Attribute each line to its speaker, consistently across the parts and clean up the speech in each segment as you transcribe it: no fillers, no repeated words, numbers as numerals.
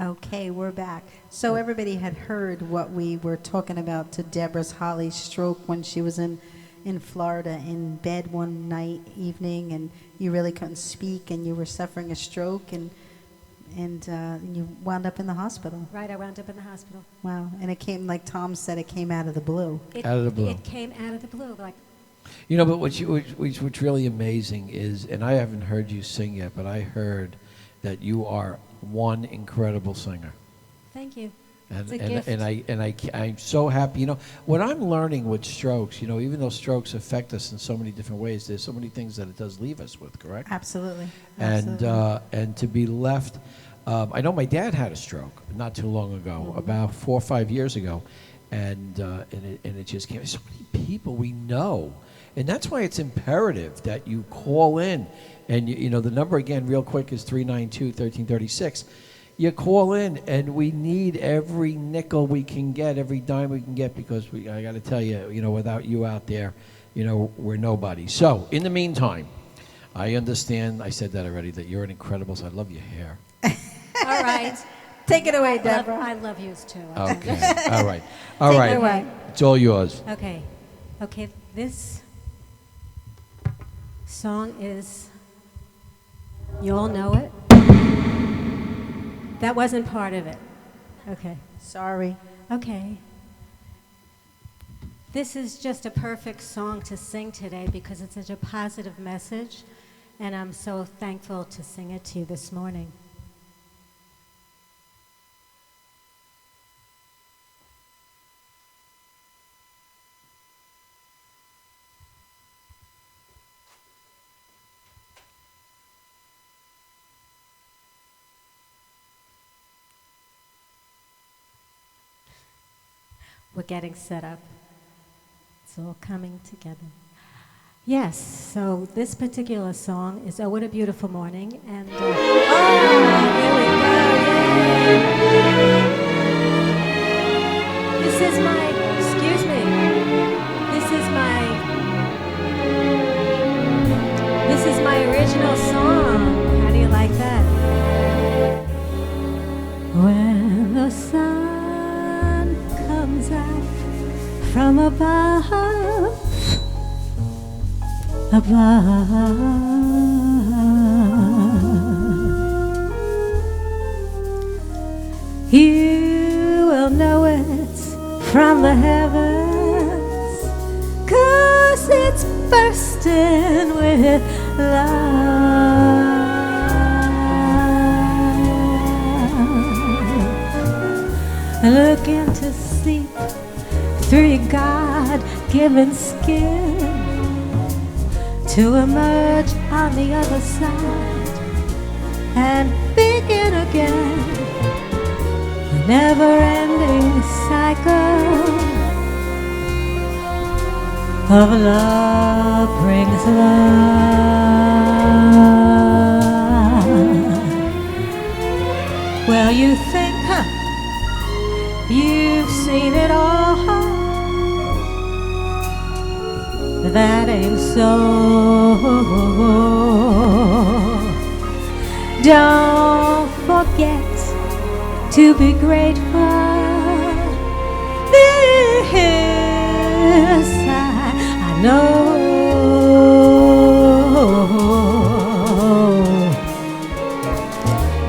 Speaker 1: Okay, we're back. So everybody had heard what we were talking about to Deborah's Holly's stroke when she was in Florida in bed one night evening, and you really couldn't speak, and you were suffering a stroke, and you wound up in the hospital.
Speaker 2: Right, I wound up in the hospital.
Speaker 1: Wow, and it came, like Tom said, it came out of the blue.
Speaker 3: Out of the blue.
Speaker 2: It came out of the blue, like.
Speaker 3: You know, but what's really amazing is, and I haven't heard you sing yet, but I heard that you are one incredible singer.
Speaker 2: Thank you.
Speaker 3: And,
Speaker 2: It's a gift.
Speaker 3: I'm so happy. You know, what I'm learning with strokes, you know, even though strokes affect us in so many different ways, there's so many things that it does leave us with, correct?
Speaker 1: Absolutely.
Speaker 3: And to be left, I know my dad had a stroke not too long ago, about 4 or 5 years ago, and it just came. So many people we know, and that's why it's imperative that you call in, and you know the number again, real quick, is 392-1336. You call in, and we need every nickel we can get, every dime we can get, because I got to tell you, you know, without you out there, you know, we're nobody. So, in the meantime, I understand, I said that already, that you're an incredible, so I love your hair.
Speaker 2: All right.
Speaker 1: Take it away, Deborah.
Speaker 2: I love yours too.
Speaker 3: Okay, all right. All
Speaker 1: Take
Speaker 3: right.
Speaker 1: it away.
Speaker 3: It's all yours.
Speaker 2: Okay. Okay, this song is, you all know it? That wasn't part of it. Okay.
Speaker 1: Sorry.
Speaker 2: Okay. This is just a perfect song to sing today because it's such a positive message, and I'm so thankful to sing it to you this morning. We're getting set up. It's all coming together. Yes, so this particular song is Oh What a Beautiful Morning, and here we go, yay! This is my, excuse me, this is my original song. How do you like that? When the sun comes up from above, you will know it's from the heavens, 'cause it's bursting with love. Looking to see through your God-given skin to emerge on the other side and begin again. A never-ending cycle of love brings love. Well, you think, you've seen it all. That ain't so. Don't forget to be grateful. This I know.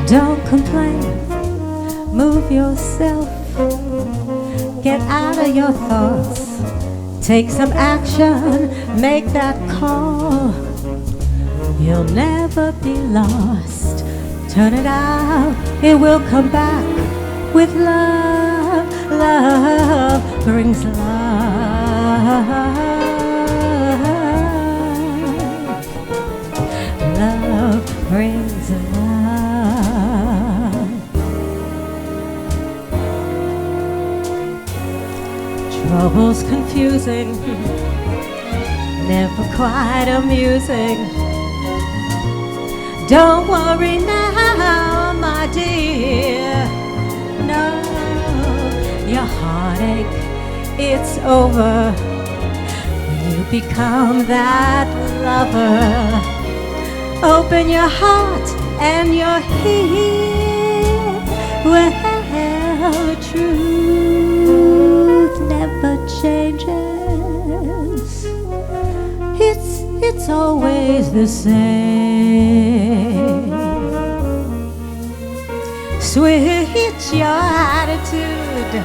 Speaker 2: Don't complain. Move yourself. Get out of your thoughts. Take some action, make that call. You'll never be lost. Turn it out, it will come back with love. Love brings love. Love brings love. Trouble's confusing, never quite amusing. Don't worry now, my dear. No, your heartache, it's over when you become that lover. Open your heart and you're here Well, truth never changes. It's always the same. Switch your attitude,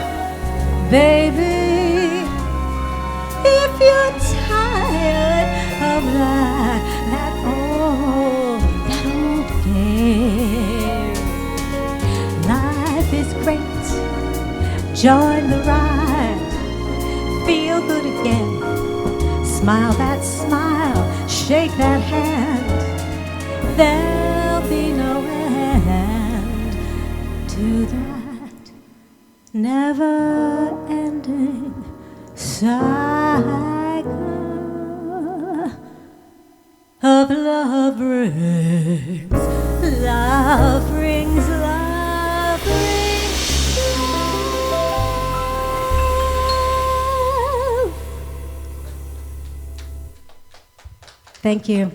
Speaker 2: baby, if you're tired of that old game. Life is great, join the ride, feel good again, smile that smile, shake that hand. There'll be no end to that never-ending cycle of love brings, love brings, love brings love. Thank you.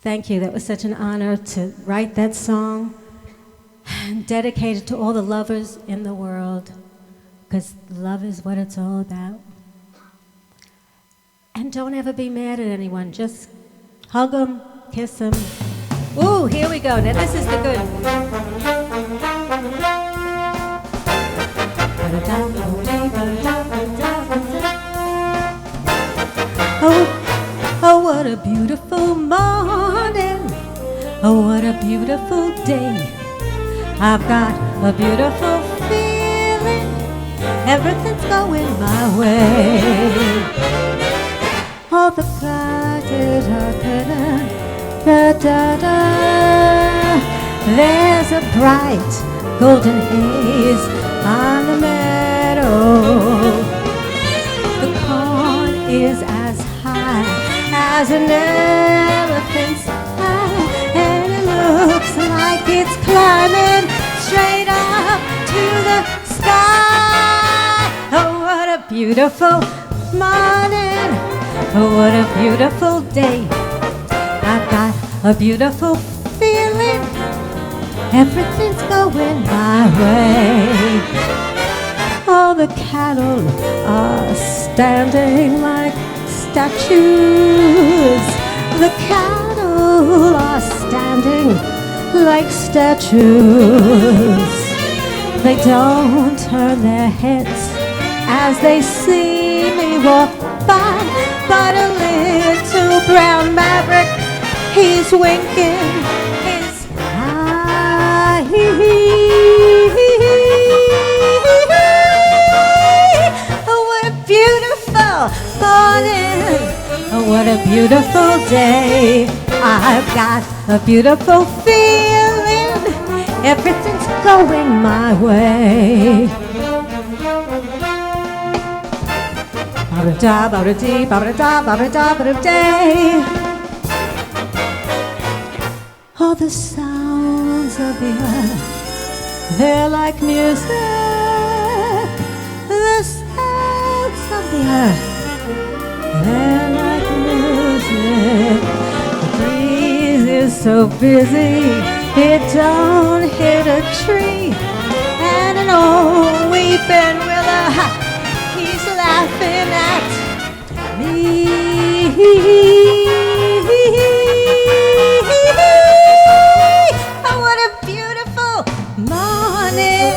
Speaker 2: Thank you. That was such an honor to write that song and dedicate it to all the lovers in the world, because love is what it's all about. And don't ever be mad at anyone. Just hug them, kiss them. Ooh, here we go. Now this is the good. Oh, oh, what a beautiful morning. Oh, what a beautiful day. I've got a beautiful feeling. Everything's going my way. All the clouds are thinner. Da, da, da. There's a bright golden haze on the meadow. The corn is as high as an elephant's eye, and it looks like it's climbing straight up to the sky. Oh, what a beautiful morning. Oh, what a beautiful day. I've got a beautiful feeling. Everything's going my way. All the cattle are standing like statues. The cattle are standing like statues. They don't turn their heads as they see me walk by, but a little brown maverick, he's winking his eye. Oh, what a beautiful morning. Oh, what a beautiful day. I've got a beautiful feeling. Everything's going my way. Ba-da-da, ba-da-dee, ba-da-da, ba-da-da, ba-da-day. All the sounds of the earth, they're like music. The sounds of the earth, they're like music. The breeze is so busy, it don't hit a tree. And an old weeping willow, he's laughing at me. Oh, what a beautiful morning.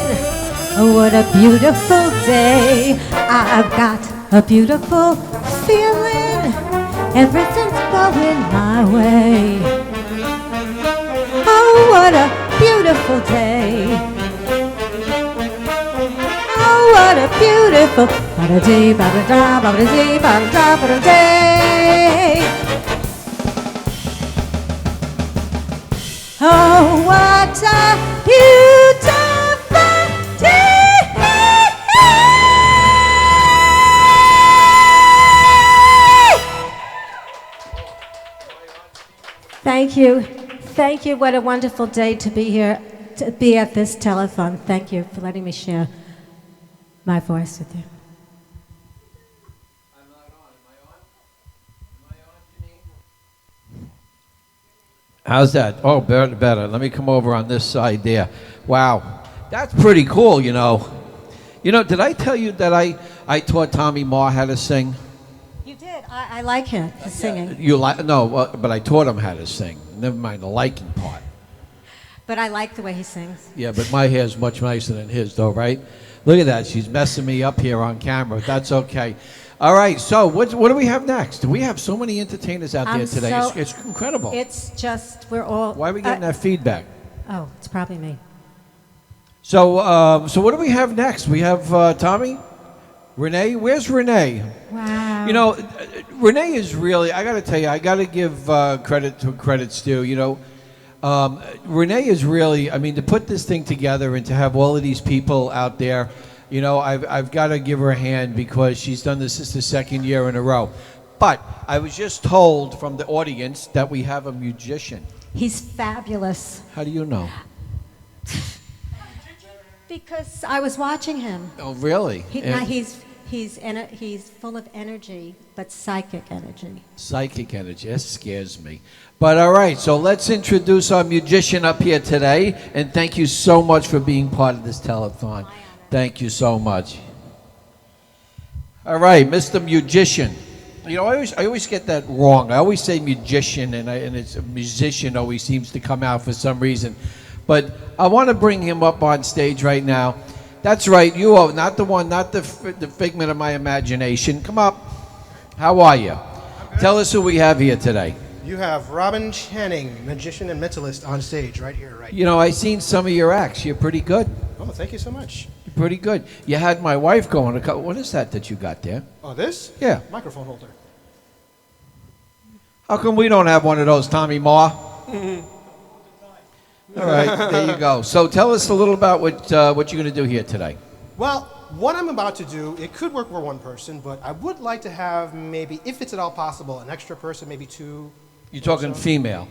Speaker 2: Oh, what a beautiful day. I've got a beautiful feeling. Everything's going my way. Oh, what a beautiful day. Oh, what a beautiful ba-da-dee, ba-da-da, ba-da-dee, ba-da-da, ba-da-day. Oh, what a beautiful day. Thank you. Thank you. What a wonderful day to be here, to be at this telethon. Thank you for letting me share my voice with you.
Speaker 3: I'm not on. Am I on? Am I on, How's that? Oh, better, better. Let me come over on this side there. Wow, that's pretty cool, you know. You know, did I tell you that I taught Tommy Marr how to sing?
Speaker 2: You did. I like him, his singing.
Speaker 3: You like no, but I taught him how to sing. Never mind the liking part.
Speaker 2: But I like the way he sings.
Speaker 3: Yeah, but my hair's much nicer than his, though, right? Look at that. She's messing me up here on camera. That's okay. All right. So what do we have next? We have so many entertainers out there today. It's incredible.
Speaker 2: It's just we're all.
Speaker 3: Why are we getting that feedback?
Speaker 2: Oh, it's probably me.
Speaker 3: So so what do we have next? We have Tommy, Renee. Where's Renee?
Speaker 2: Wow.
Speaker 3: You know, Renee is really. I got to tell you, I got to give credit to credit's due. You know. Renee is really, I mean, to put this thing together and to have all of these people out there, you know, I've got to give her a hand because she's done this the second year in a row. But I was just told from the audience that we have a musician.
Speaker 2: He's fabulous.
Speaker 3: How do you know?
Speaker 2: Because I was watching him.
Speaker 3: Oh, really?
Speaker 2: He's full of energy, but psychic energy.
Speaker 3: Psychic energy. That scares me. But all right, so let's introduce our musician up here today. And thank you so much for being part of this telethon. Thank you so much. All right, Mr. Musician. You know, I always get that wrong. I always say musician, and it's a musician always seems to come out for some reason. But I want to bring him up on stage right now. That's right, you are not the one, not the figment of my imagination. Come up. How are you? Tell us who we have here today.
Speaker 4: You have Robin Channing, magician and mentalist, on stage right here, right?
Speaker 3: You know, I seen some of your acts. You're pretty good.
Speaker 4: Oh, thank you so much.
Speaker 3: You're pretty good. You had my wife going a couple. What is that you got there?
Speaker 4: Oh, this?
Speaker 3: Yeah.
Speaker 4: Microphone holder.
Speaker 3: How come we don't have one of those, Tommy Marr? All right, there you go. So tell us a little about what you're going to do here today.
Speaker 4: Well, what I'm about to do, it could work for one person, but I would like to have maybe, if it's at all possible, an extra person, maybe two.
Speaker 3: You're talking female.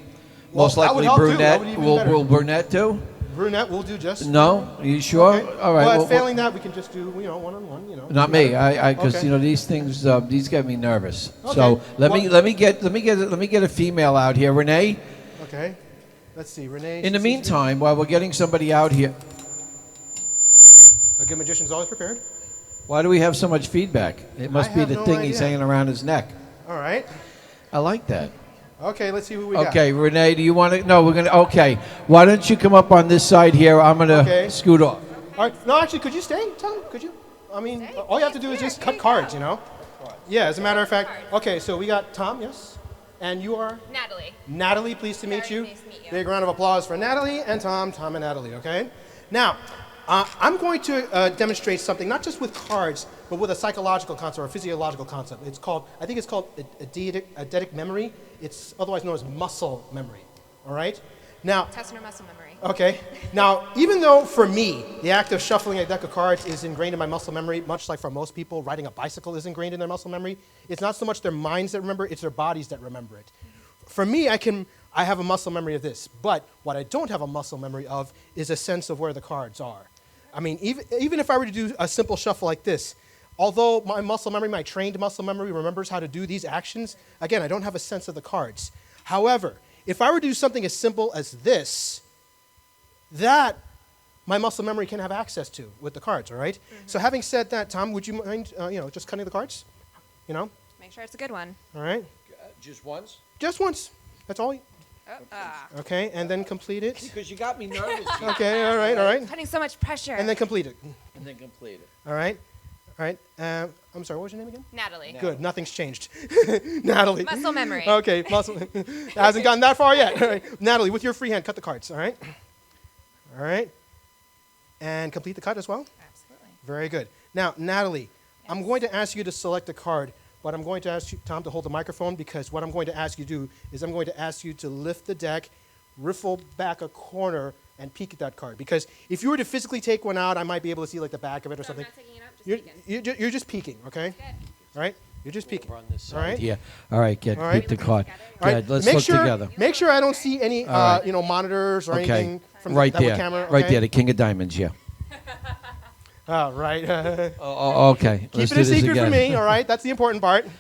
Speaker 4: Well,
Speaker 3: Most
Speaker 4: that would
Speaker 3: likely
Speaker 4: help too. That
Speaker 3: brunette.
Speaker 4: would even be better.
Speaker 3: Will brunette do?
Speaker 4: Brunette will do just.
Speaker 3: No? Are you sure?
Speaker 4: Okay.
Speaker 3: All right.
Speaker 4: But
Speaker 3: well,
Speaker 4: failing that, we can just do, one-on-one,
Speaker 3: Not me. Because
Speaker 4: Okay.
Speaker 3: you know these things. These get me nervous.
Speaker 4: Okay.
Speaker 3: So let
Speaker 4: Well-
Speaker 3: me get a female out here, Renee.
Speaker 4: Okay. Let's see, Renee.
Speaker 3: In the
Speaker 4: seems to be-
Speaker 3: meantime, while we're getting somebody out here,
Speaker 4: A good magician's always prepared.
Speaker 3: why do we have so much feedback? It must
Speaker 4: I
Speaker 3: be
Speaker 4: have
Speaker 3: the
Speaker 4: no
Speaker 3: thing he's
Speaker 4: idea.
Speaker 3: hanging around his neck.
Speaker 4: All right.
Speaker 3: I like that.
Speaker 4: Okay, let's see who we got.
Speaker 3: Okay, Renee, do you want to? No, we're gonna. Okay, why don't you come up on this side here? I'm gonna
Speaker 4: Okay.
Speaker 3: scoot off.
Speaker 4: All right. No, actually, could you stay, Tom? Could you? I mean, all you have to do is just cut cards, you know? Yeah, as a matter of fact. Okay, so we got Tom, yes? And you are?
Speaker 5: Natalie.
Speaker 4: Natalie, pleased to meet
Speaker 5: Very
Speaker 4: you.
Speaker 5: nice to meet you.
Speaker 4: Big round of applause for Natalie and Tom and Natalie, okay? Now, I'm going to demonstrate something, not just with cards, but with a psychological concept or a physiological concept. It's called, I think it's called eidetic memory. It's otherwise known as muscle memory, all right? Now,
Speaker 5: Test your muscle memory.
Speaker 4: okay. Now, even though for me, the act of shuffling a deck of cards is ingrained in my muscle memory, much like for most people, riding a bicycle is ingrained in their muscle memory, it's not so much their minds that remember, it's their bodies that remember it. For me, I have a muscle memory of this, but what I don't have a muscle memory of is a sense of where the cards are. I mean, even if I were to do a simple shuffle like this, although my muscle memory, my trained muscle memory remembers how to do these actions, again, I don't have a sense of the cards. However, if I were to do something as simple as this, that my muscle memory can have access to with the cards, all right?
Speaker 5: Mm-hmm.
Speaker 4: So having said that, Tom, would you mind, just cutting the cards?
Speaker 5: Make sure it's a good one.
Speaker 4: All right?
Speaker 3: Just once?
Speaker 4: Just once. That's all.
Speaker 5: Oh,
Speaker 4: Okay, and then complete it.
Speaker 3: Because you got me nervous.
Speaker 4: Okay, all right.
Speaker 5: putting so much pressure.
Speaker 4: And then complete it.
Speaker 3: And then complete it.
Speaker 4: All right? All right. I'm sorry, what was your name again?
Speaker 5: Natalie.
Speaker 4: Good, nothing's changed. Natalie.
Speaker 5: Muscle memory.
Speaker 4: Okay, muscle. Hasn't gotten that far yet. All right. Natalie, with your free hand, cut the cards, all right? All right. And complete the cut as well?
Speaker 5: Absolutely.
Speaker 4: Very good. Now, Natalie, I'm going to ask you to select a card, but I'm going to ask you, Tom, to hold the microphone because what I'm going to ask you to do is I'm going to ask you to lift the deck, riffle back a corner, and peek at that card. Because if you were to physically take one out, I might be able to see like the back of it or
Speaker 5: So I'm
Speaker 4: something.
Speaker 5: not taking it up, just peeking.
Speaker 4: You're just peeking, okay?
Speaker 5: Good.
Speaker 4: All right? You're just peeking.
Speaker 3: We're on this
Speaker 4: All right?
Speaker 3: Yeah. All right,
Speaker 4: All right.
Speaker 3: keep the card.
Speaker 4: All right,
Speaker 3: Good, let's
Speaker 4: make
Speaker 3: look
Speaker 4: sure,
Speaker 3: together.
Speaker 4: Make sure I don't see any,
Speaker 3: All right.
Speaker 4: monitors or
Speaker 3: Okay.
Speaker 4: anything from
Speaker 3: Right
Speaker 4: that
Speaker 3: there.
Speaker 4: camera.
Speaker 3: Right
Speaker 4: okay?
Speaker 3: there, the King of Diamonds, yeah.
Speaker 4: All right.
Speaker 3: Oh, okay.
Speaker 4: Keep
Speaker 3: Let's
Speaker 4: it
Speaker 3: do
Speaker 4: a
Speaker 3: this
Speaker 4: secret
Speaker 3: again.
Speaker 4: from me, all right? That's the important part. All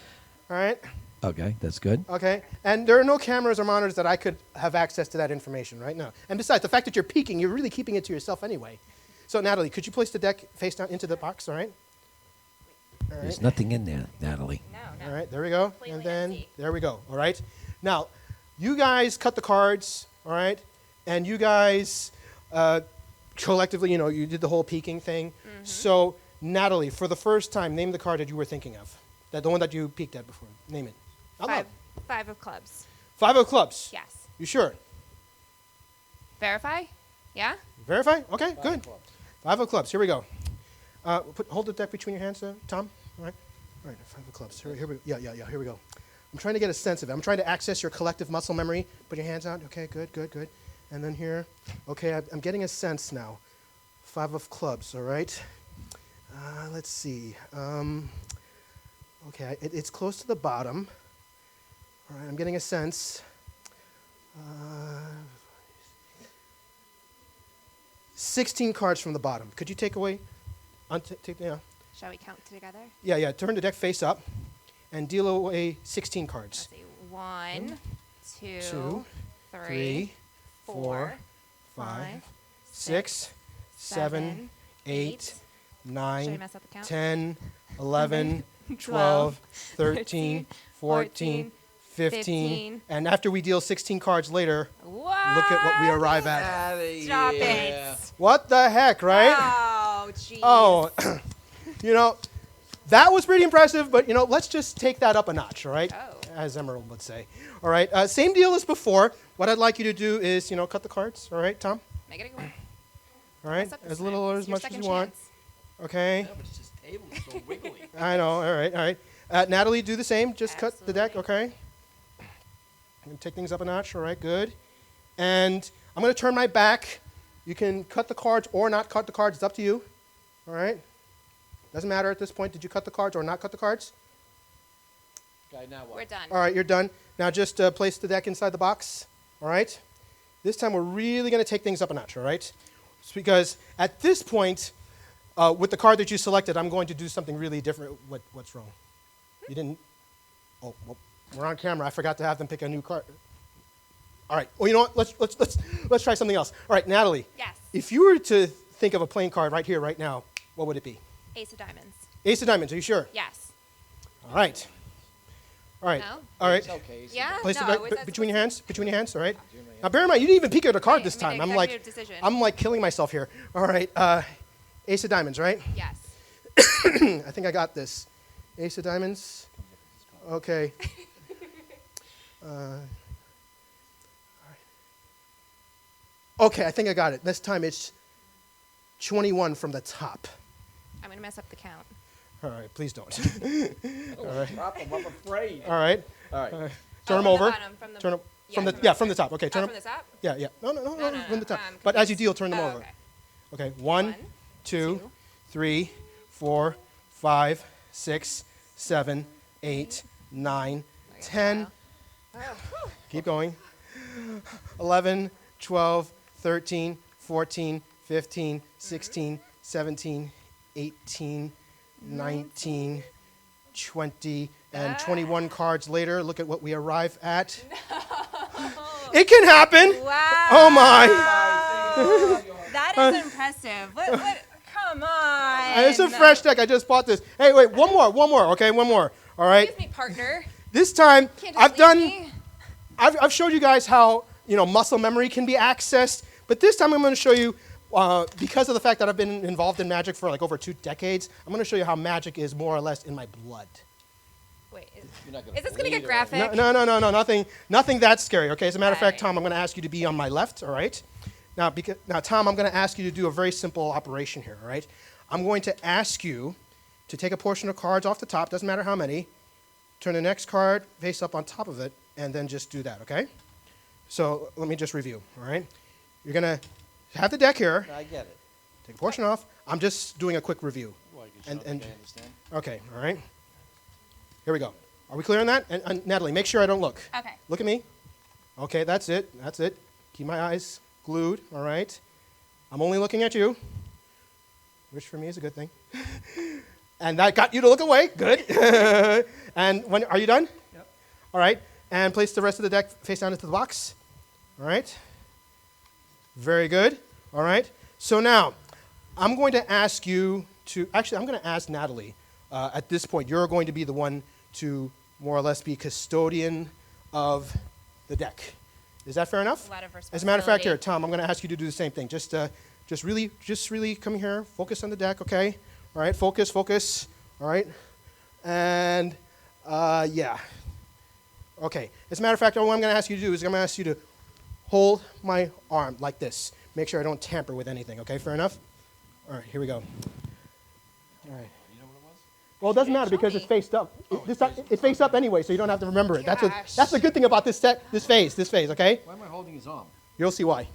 Speaker 4: right?
Speaker 3: Okay, that's good.
Speaker 4: Okay, and there are no cameras or monitors that I could have access to that information right now. And besides, the fact that you're peeking, you're really keeping it to yourself anyway. So Natalie, could you place the deck face down into the box, all right? All right.
Speaker 3: There's nothing in there, Natalie.
Speaker 5: No,
Speaker 4: All
Speaker 5: no.
Speaker 4: right, there we go.
Speaker 5: Completely
Speaker 4: And then,
Speaker 5: empty.
Speaker 4: there we go, all right? Now, you guys cut the cards, all right? And you guys collectively, you did the whole peeking thing. So, Natalie, for the first time, name the card that you were thinking of. The one that you peeked at before. Name it. Out loud.
Speaker 5: Five of clubs.
Speaker 4: 5 of clubs.
Speaker 5: Yes.
Speaker 4: You sure?
Speaker 5: Verify? Yeah?
Speaker 4: Verify? Okay, good. 5 of clubs. Here we go. Hold the deck between your hands, Tom. All right. All right. 5 of clubs. Here we. Yeah. Here we go. I'm trying to get a sense of it. I'm trying to access your collective muscle memory. Put your hands out. Okay. Good. And then here. Okay. I'm getting a sense now. 5 of clubs. All right. Let's see. Okay. It's close to the bottom. All right. I'm getting a sense. 16 cards from the bottom. Could you take away?
Speaker 5: Shall we count together?
Speaker 4: Yeah. Turn the deck face up and deal away 16
Speaker 5: Let's
Speaker 4: cards.
Speaker 5: see. 1, 2,
Speaker 4: Two,
Speaker 5: 3,
Speaker 4: 3,
Speaker 5: 4,
Speaker 4: 4, 5, 6, 7, 8,
Speaker 5: Should I
Speaker 4: 9,
Speaker 5: mess up the count?
Speaker 4: 10, 11, 12, 13, 14, 15. And after we deal 16 cards later,
Speaker 5: What?
Speaker 4: look at what we arrive at.
Speaker 5: Stop it.
Speaker 4: What the heck, right?
Speaker 5: Oh, jeez.
Speaker 4: Oh, that was pretty impressive, but, let's just take that up a notch, all right?
Speaker 5: Oh.
Speaker 4: As Emerald would say. All right, same deal as before. What I'd like you to do is, cut the cards, all right, Tom?
Speaker 5: Make it a win.
Speaker 4: All right,
Speaker 5: Mess up this
Speaker 4: as little or
Speaker 5: time.
Speaker 4: as
Speaker 5: It's your
Speaker 4: much as
Speaker 5: second
Speaker 4: you want.
Speaker 5: chance.
Speaker 4: Okay,
Speaker 3: but it's just table is so wiggly.
Speaker 4: I know, all right. Natalie, do the same. Just cut the deck,
Speaker 5: Absolutely.
Speaker 4: okay? And take things up a notch, all right, good. And I'm going to turn my back. You can cut the cards or not cut the cards. It's up to you, all right? Doesn't matter at this point. Did you cut the cards or not cut the cards?
Speaker 3: Okay, now what?
Speaker 5: We're done.
Speaker 4: All right, you're done. Now just place the deck inside the box, all right? This time we're really going to take things up a notch, all right? It's because at this point, with the card that you selected, I'm going to do something really different. What's wrong? You didn't? Oh, well, we're on camera. I forgot to have them pick a new card. All right. Well, you know what? Let's try something else. All right, Natalie.
Speaker 5: Yes.
Speaker 4: If you were to think of a playing card right here, right now, what would it be?
Speaker 5: Ace of diamonds.
Speaker 4: Ace of diamonds. Are you sure?
Speaker 5: Yes.
Speaker 4: All right. All right.
Speaker 5: No?
Speaker 4: All right.
Speaker 3: It's okay. It's
Speaker 5: Yeah?
Speaker 4: Place
Speaker 5: no,
Speaker 4: it
Speaker 5: was
Speaker 4: right
Speaker 5: that
Speaker 4: between your
Speaker 5: supposed
Speaker 4: hands. Between your hands. All right. Now, bear in mind, you didn't even peek at a card
Speaker 5: I
Speaker 4: this
Speaker 5: made an
Speaker 4: time.
Speaker 5: executive decision.
Speaker 4: I'm like killing myself here. All right. Ace of diamonds, right?
Speaker 5: Yes.
Speaker 4: I think I got this. Ace of diamonds. Okay. All right. Okay, I think I got it. This time it's 21 from the top.
Speaker 5: I'm going to mess up the count.
Speaker 4: All right, please don't.
Speaker 3: Drop them, I'm afraid.
Speaker 4: All right.
Speaker 3: All right.
Speaker 4: Turn
Speaker 5: Oh,
Speaker 4: them
Speaker 5: from the
Speaker 4: over.
Speaker 5: bottom, from the-
Speaker 4: Turn them
Speaker 5: yeah,
Speaker 4: from the
Speaker 5: from
Speaker 4: yeah
Speaker 5: the
Speaker 4: from the top. Okay, turn
Speaker 5: Oh,
Speaker 4: them.
Speaker 5: from the top?
Speaker 4: Yeah. No,
Speaker 5: No,
Speaker 4: from the top.
Speaker 5: I'm
Speaker 4: But as you
Speaker 5: confused.
Speaker 4: deal, turn them
Speaker 5: Oh,
Speaker 4: over.
Speaker 5: okay.
Speaker 4: Okay. 1,
Speaker 5: 1,
Speaker 4: 2,
Speaker 5: 2,
Speaker 4: 3, 4, 5, 6, 7, 8, 9, 10. Keep going. 11, 12, 13, 14, 15, 16, 17, 18, 19, 20, and 21 cards later. Look at what we arrive at. It can happen.
Speaker 5: Wow.
Speaker 4: Oh my.
Speaker 5: That is impressive. What? Come on.
Speaker 4: It's a fresh deck. I just bought this. Hey, wait, one more. Okay, one more. All right.
Speaker 5: Excuse me, partner.
Speaker 4: This time,
Speaker 5: Can't just
Speaker 4: I've
Speaker 5: leave
Speaker 4: done.
Speaker 5: me.
Speaker 4: I've showed you guys how muscle memory can be accessed, but this time I'm going to show you, because of the fact that I've been involved in magic for like over 2 decades, I'm going to show you how magic is more or less in my blood.
Speaker 5: Wait,
Speaker 3: You're not gonna
Speaker 5: is this going to
Speaker 3: bleed
Speaker 5: get
Speaker 3: or
Speaker 5: graphic?
Speaker 4: No, nothing that scary. Okay, as a matter of fact,
Speaker 5: Right.
Speaker 4: Tom, I'm going to ask you to be on my left. All right. Now, Tom, I'm going to ask you to do a very simple operation here. All right. I'm going to ask you to take a portion of cards off the top. Doesn't matter how many. Turn the next card face up on top of it, and then just do that. Okay. So let me just review. All right. You're going to have the deck here.
Speaker 3: I get it.
Speaker 4: Take a portion off. I'm just doing a quick review.
Speaker 3: Well, I can
Speaker 4: And-
Speaker 3: I understand.
Speaker 4: Okay. All right. Here we go. Are we clear on that? And Natalie, make sure I don't look.
Speaker 5: Okay.
Speaker 4: Look at me. Okay, that's it. That's it. Keep my eyes glued, all right? I'm only looking at you, which for me is a good thing. And that got you to look away. Good. And are you done?
Speaker 3: Yep.
Speaker 4: All right. And place the rest of the deck face down into the box. All right. Very good. All right. So now, I'm going to ask you to, actually, I'm going to ask Natalie. At this point, you're going to be the one to more or less be custodian of the deck. Is that fair enough?
Speaker 5: A lot of
Speaker 4: As a matter of fact, here,
Speaker 5: responsibility.
Speaker 4: Tom, I'm going to ask you to do the same thing. Just really come here. Focus on the deck, okay? All right, focus. All right. And, yeah. Okay. As a matter of fact, what I'm going to ask you to do is I'm going to ask you to hold my arm like this. Make sure I don't tamper with anything, okay? Fair enough? All right, here we go. All right. Well, it doesn't matter because it's faced up. It's faced up anyway, so you don't have to remember it. That's the good thing about this phase, okay?
Speaker 3: Why am I holding his arm?
Speaker 4: You'll see why.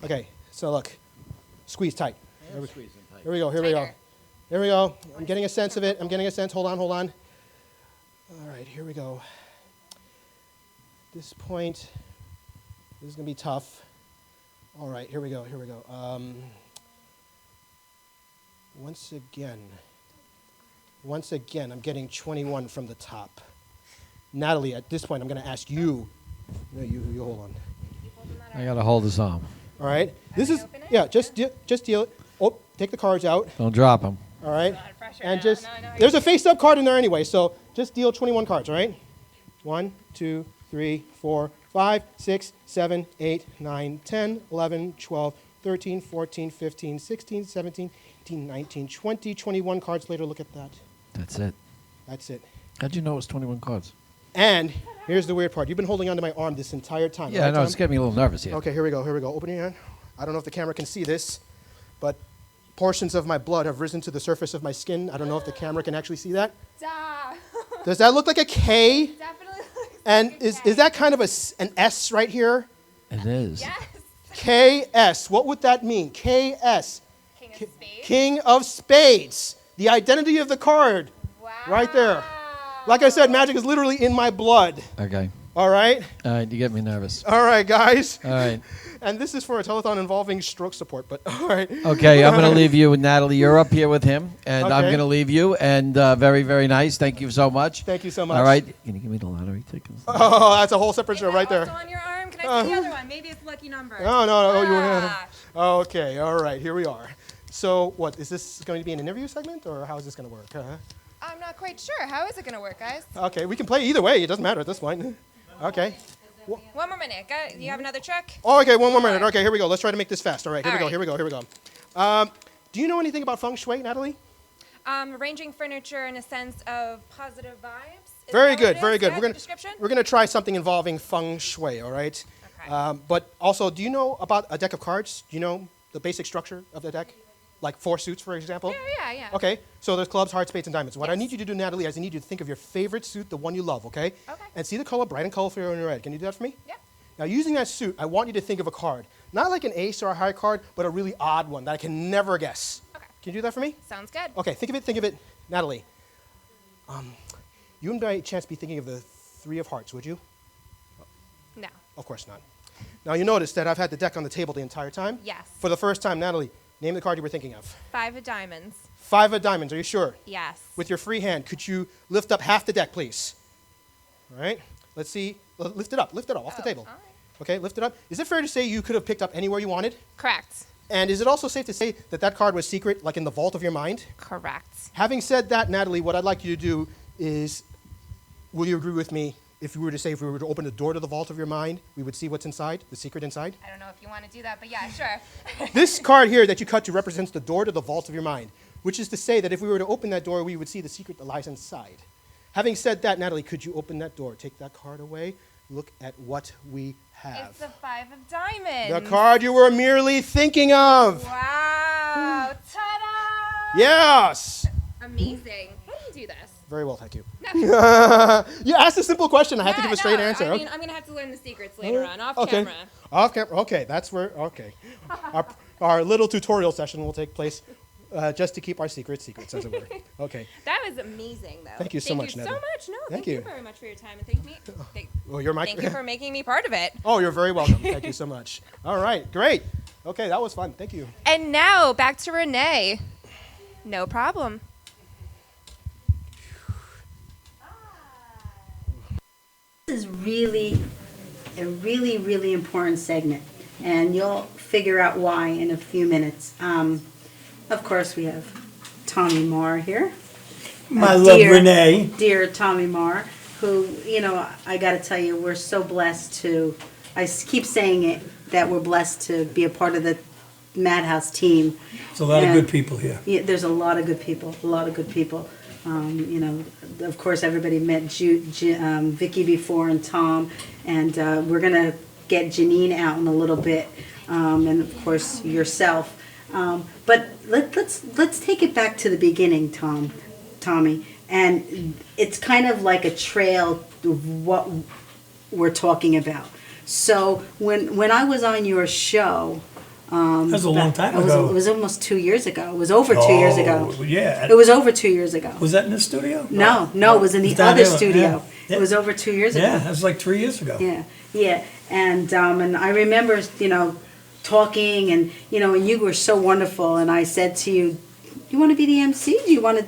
Speaker 4: Okay, so look. Squeeze tight. Here we go.
Speaker 5: Tighter.
Speaker 4: Here we go. I'm getting a sense of it. Hold on. All right, here we go. This point, this is going to be tough. All right, here we go. Once again, I'm getting 21 from the top. Natalie, at this point, I'm going to ask you. No, you hold on.
Speaker 3: I got to hold his arm.
Speaker 4: All right. This is,
Speaker 5: open it?
Speaker 4: yeah, just deal it. Oh, take the cards out.
Speaker 3: Don't drop him.
Speaker 4: All right.
Speaker 5: A lot of pressure.
Speaker 4: And
Speaker 5: No,
Speaker 4: just,
Speaker 5: no, no,
Speaker 4: there's a face-up card in there anyway, so just deal 21 cards, all right? 1, 2, 3, 4, 5, 6, 7, 8, 9, 10, 11, 12, 13, 14, 15, 16, 17, 18, 19, 20, 21 cards later. Look at that.
Speaker 3: That's it.
Speaker 4: That's it.
Speaker 3: How'd you know it was 21 cards?
Speaker 4: And here's the weird part. You've been holding onto my arm this entire time.
Speaker 3: Yeah,
Speaker 4: right,
Speaker 3: I know.
Speaker 4: Tom?
Speaker 3: It's getting me a little nervous here.
Speaker 4: Okay, here we go. Open your hand. I don't know if the camera can see this, but portions of my blood have risen to the surface of my skin. I don't know if the camera can actually see that.
Speaker 5: Duh.
Speaker 4: Does that look like a K?
Speaker 5: Definitely looks
Speaker 4: And
Speaker 5: like a
Speaker 4: is
Speaker 5: K.
Speaker 4: that kind of an S right here?
Speaker 3: It is.
Speaker 4: KS. What would that mean? KS.
Speaker 5: King of Spades.
Speaker 4: King of Spades. The identity of the card.
Speaker 5: Wow.
Speaker 4: Right there. Like I said, magic is literally in my blood.
Speaker 3: Okay.
Speaker 4: All right?
Speaker 3: All right, you get me nervous.
Speaker 4: All right, guys.
Speaker 3: All right.
Speaker 4: And this is for a telethon involving stroke support, but all right.
Speaker 3: Okay, I'm going to leave you with Natalie. You're up here with him, and I'm
Speaker 4: Okay.
Speaker 3: going to leave you. And very, very nice. Thank you so much.
Speaker 4: Thank you so much.
Speaker 3: All right. Can you give me the lottery tickets?
Speaker 4: Oh, that's a whole separate
Speaker 5: Is
Speaker 4: show
Speaker 5: that
Speaker 4: right there.
Speaker 5: also on your arm? Can I see the other one? Maybe it's lucky number.
Speaker 4: No.
Speaker 5: Ah.
Speaker 4: Okay, all right, here we are. So what, is this going to be an interview segment, or how is this going to work?
Speaker 5: I'm not quite sure. How is it going to work, guys?
Speaker 4: Okay, we can play either way. It doesn't matter at this point. Okay.
Speaker 5: One more minute. You have another trick?
Speaker 4: Oh, okay, one more minute. Okay, here we go. Let's try to make this fast. All right, here
Speaker 5: All
Speaker 4: we
Speaker 5: right.
Speaker 4: go. Do you know anything about feng shui, Natalie?
Speaker 5: Arranging furniture in a sense of positive vibes. Is
Speaker 4: Very
Speaker 5: that what
Speaker 4: good,
Speaker 5: it
Speaker 4: very
Speaker 5: is?
Speaker 4: good.
Speaker 5: Is that the description?
Speaker 4: We're gonna try something involving feng shui. All right.
Speaker 5: Okay.
Speaker 4: But also, do you know about a deck of cards? Do you know the basic structure of the deck, like 4 suits, for example?
Speaker 5: Yeah.
Speaker 4: Okay. So there's clubs, hearts, spades, and diamonds. What I
Speaker 5: Yes.
Speaker 4: need you to do, Natalie, is I need you to think of your favorite suit, the one you love. Okay.
Speaker 5: Okay.
Speaker 4: And see the color bright and colorful in your red. Can you do that for me?
Speaker 5: Yeah.
Speaker 4: Now, using that suit, I want you to think of a card, not like an ace or a high card, but a really odd one that I can never guess.
Speaker 5: Okay.
Speaker 4: Can you do that for me?
Speaker 5: Sounds good.
Speaker 4: Okay, think of it, Natalie. You would by chance be thinking of the 3 of hearts, would you?
Speaker 5: No.
Speaker 4: Of course not. Now, you notice that I've had the deck on the table the entire time?
Speaker 5: Yes.
Speaker 4: For the first time, Natalie, name the card you were thinking of.
Speaker 5: 5 of diamonds.
Speaker 4: 5 of diamonds, are you sure?
Speaker 5: Yes.
Speaker 4: With your free hand, could you lift up half the deck, please? All right, let's see. Lift it up off the table.
Speaker 5: All right.
Speaker 4: Okay, lift it up. Is it fair to say you could have picked up anywhere you wanted?
Speaker 5: Correct.
Speaker 4: And is it also safe to say that that card was secret, like in the vault of your mind?
Speaker 5: Correct.
Speaker 4: Having said that, Natalie, what I'd like you to do is, will you agree with me if we were to open the door to the vault of your mind, we would see what's inside, the secret inside?
Speaker 5: I don't know if you want to do that, but yeah, sure.
Speaker 4: This card here that you cut to represents the door to the vault of your mind, which is to say that if we were to open that door, we would see the secret that lies inside. Having said that, Natalie, could you open that door? Take that card away. Look at what we have.
Speaker 5: It's the 5 of diamonds.
Speaker 4: The card you were merely thinking of.
Speaker 5: Wow. Ta-da!
Speaker 4: Yes.
Speaker 5: Amazing. How do you do this?
Speaker 4: Very well, thank you.
Speaker 5: No.
Speaker 4: You asked a simple question. I have to
Speaker 5: Yeah,
Speaker 4: give a straight
Speaker 5: no,
Speaker 4: answer.
Speaker 5: I mean, I'm going to have to learn the secrets later on, off
Speaker 4: Okay.
Speaker 5: camera.
Speaker 4: Off camera. Okay, that's where. Okay, our little tutorial session will take place, just to keep our secrets, as it were. Okay.
Speaker 5: That was amazing, though.
Speaker 4: Thank you so much,
Speaker 5: Thank you
Speaker 4: Natalie.
Speaker 5: so much. No,
Speaker 4: Thank
Speaker 5: thank you
Speaker 4: you.
Speaker 5: very much for your time, and thank
Speaker 4: Well, you're my.
Speaker 5: thank you for making me part of it.
Speaker 4: Oh, you're very welcome. Thank you so much. All right, great. Okay, that was fun. Thank you.
Speaker 5: And now back to Renee. No problem.
Speaker 1: is really a really, really important segment, and you'll figure out why in a few minutes. Of course, we have Tommy Marr here.
Speaker 6: My love, Renee.
Speaker 1: Dear Tommy Marr, who, I got to tell you, we're so blessed to, keep saying it, that we're blessed to be a part of the Madhouse team.
Speaker 6: There's a lot of good people here.
Speaker 1: Yeah, there's a lot of good people, of course, everybody met Vicky before and Tom, and we're going to get Janine out in a little bit, and of course yourself. But let's take it back to the beginning, Tommy, and it's kind of like a trail of what we're talking about. So when I was on your show,
Speaker 6: That was a long time ago.
Speaker 1: It was almost 2 years ago. It was over 2 years ago.
Speaker 6: Yeah.
Speaker 1: It was over 2 years ago.
Speaker 6: Was that in the studio?
Speaker 1: No, it was in the
Speaker 6: down
Speaker 1: other
Speaker 6: here,
Speaker 1: studio.
Speaker 6: yeah.
Speaker 1: It was over 2 years ago.
Speaker 6: Yeah, that was like 3 years ago.
Speaker 1: Yeah, and I remember, talking, and and you were so wonderful, and I said to you, "You want to be the MC? Do you want to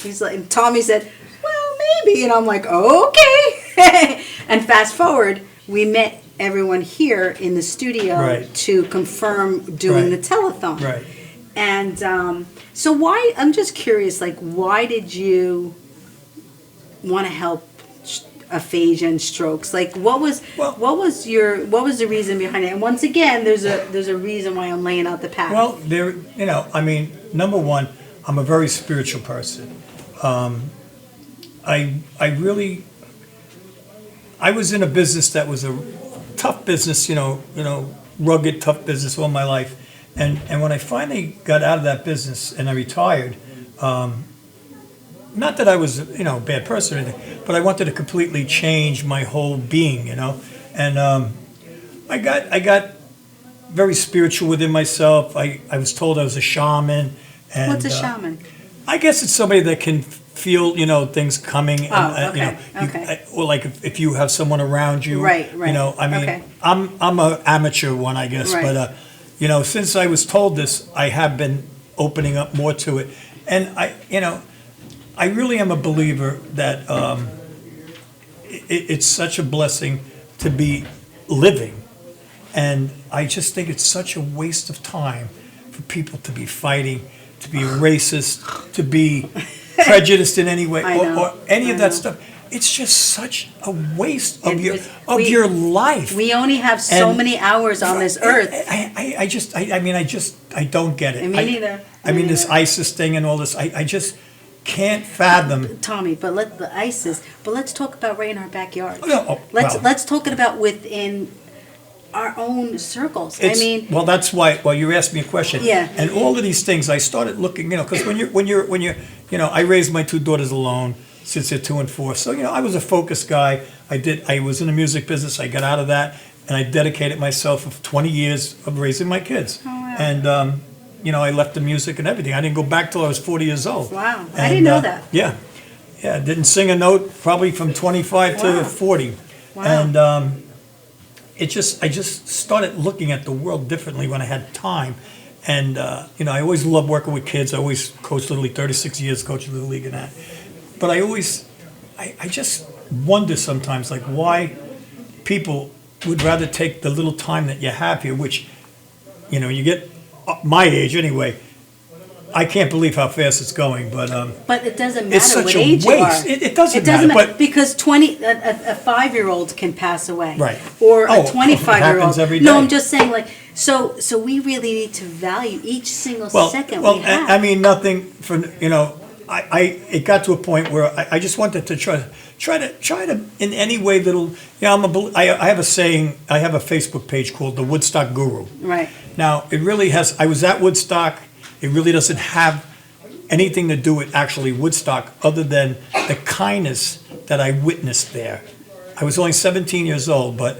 Speaker 1: he's like, and Tommy said, well, maybe," and I'm like, okay. And fast forward, we met everyone here in the studio
Speaker 6: Right.
Speaker 1: to confirm doing
Speaker 6: Right.
Speaker 1: the telethon.
Speaker 6: Right.
Speaker 1: And so why? I'm just curious. Why did you want to help aphasia and strokes? What was the reason behind it? And once again, there's a reason why I'm laying out the path.
Speaker 6: Well, number one, I'm a very spiritual person. I was in a business that was a tough business, rugged, tough business all my life. And when I finally got out of that business and I retired, not that I was, a bad person or anything, but I wanted to completely change my whole being, And I got very spiritual within myself. I was told I was a shaman. And,
Speaker 1: What's a shaman?
Speaker 6: I guess it's somebody that can feel, things coming.
Speaker 1: Okay, okay.
Speaker 6: Or like if you have someone around you.
Speaker 1: Right. Okay.
Speaker 6: I'm an amateur one, I guess.
Speaker 1: Right.
Speaker 6: But, since I was told this, I have been opening up more to it. And I really am a believer that it's such a blessing to be living. And I just think it's such a waste of time for people to be fighting, to be racist, to be prejudiced in any way, or any of that stuff. It's just such a waste of your life.
Speaker 1: We only have so many hours on this earth.
Speaker 6: I don't get it.
Speaker 1: Me neither.
Speaker 6: This ISIS thing and all this, I just can't fathom.
Speaker 1: Tommy, but let's talk about right in our backyard.
Speaker 6: Let's
Speaker 1: talk about within our own circles.
Speaker 6: Well, that's why. Well, you asked me a question.
Speaker 1: Yeah.
Speaker 6: And all of these things, I started looking. Because when you're, I raised my two daughters alone since they're 2 and 4. So I was a focused guy. I was in the music business. I got out of that, and I dedicated myself for 20 years of raising my kids.
Speaker 1: Oh, wow.
Speaker 6: And I left the music and everything. I didn't go back till I was 40 years old.
Speaker 1: Wow, I didn't know that.
Speaker 6: Yeah, didn't sing a note probably from 25 to 40.
Speaker 1: Wow.
Speaker 6: And I just started looking at the world differently when I had time. And, I always loved working with kids. I always coached Little League, 36 years coaching Little League and that. But I just wonder sometimes, why people would rather take the little time that you have here, which, you get my age anyway. I can't believe how fast it's going, but
Speaker 1: it doesn't matter
Speaker 6: it's such
Speaker 1: what
Speaker 6: a
Speaker 1: age
Speaker 6: waste.
Speaker 1: you are.
Speaker 6: It doesn't matter, but
Speaker 1: because a 5-year-old can pass away,
Speaker 6: Right.
Speaker 1: Or
Speaker 6: Oh,
Speaker 1: a 25-year-old.
Speaker 6: it happens every
Speaker 1: No,
Speaker 6: day.
Speaker 1: I'm just saying, so we really need to value each single second we have.
Speaker 6: Nothing for it got to a point where I just wanted to try to in any way that'll I have a saying. I have a Facebook page called the Woodstock Guru.
Speaker 1: Right.
Speaker 6: Now it really has. I was at Woodstock. It really doesn't have anything to do with actually Woodstock, other than the kindness that I witnessed there. I was only 17 years old, but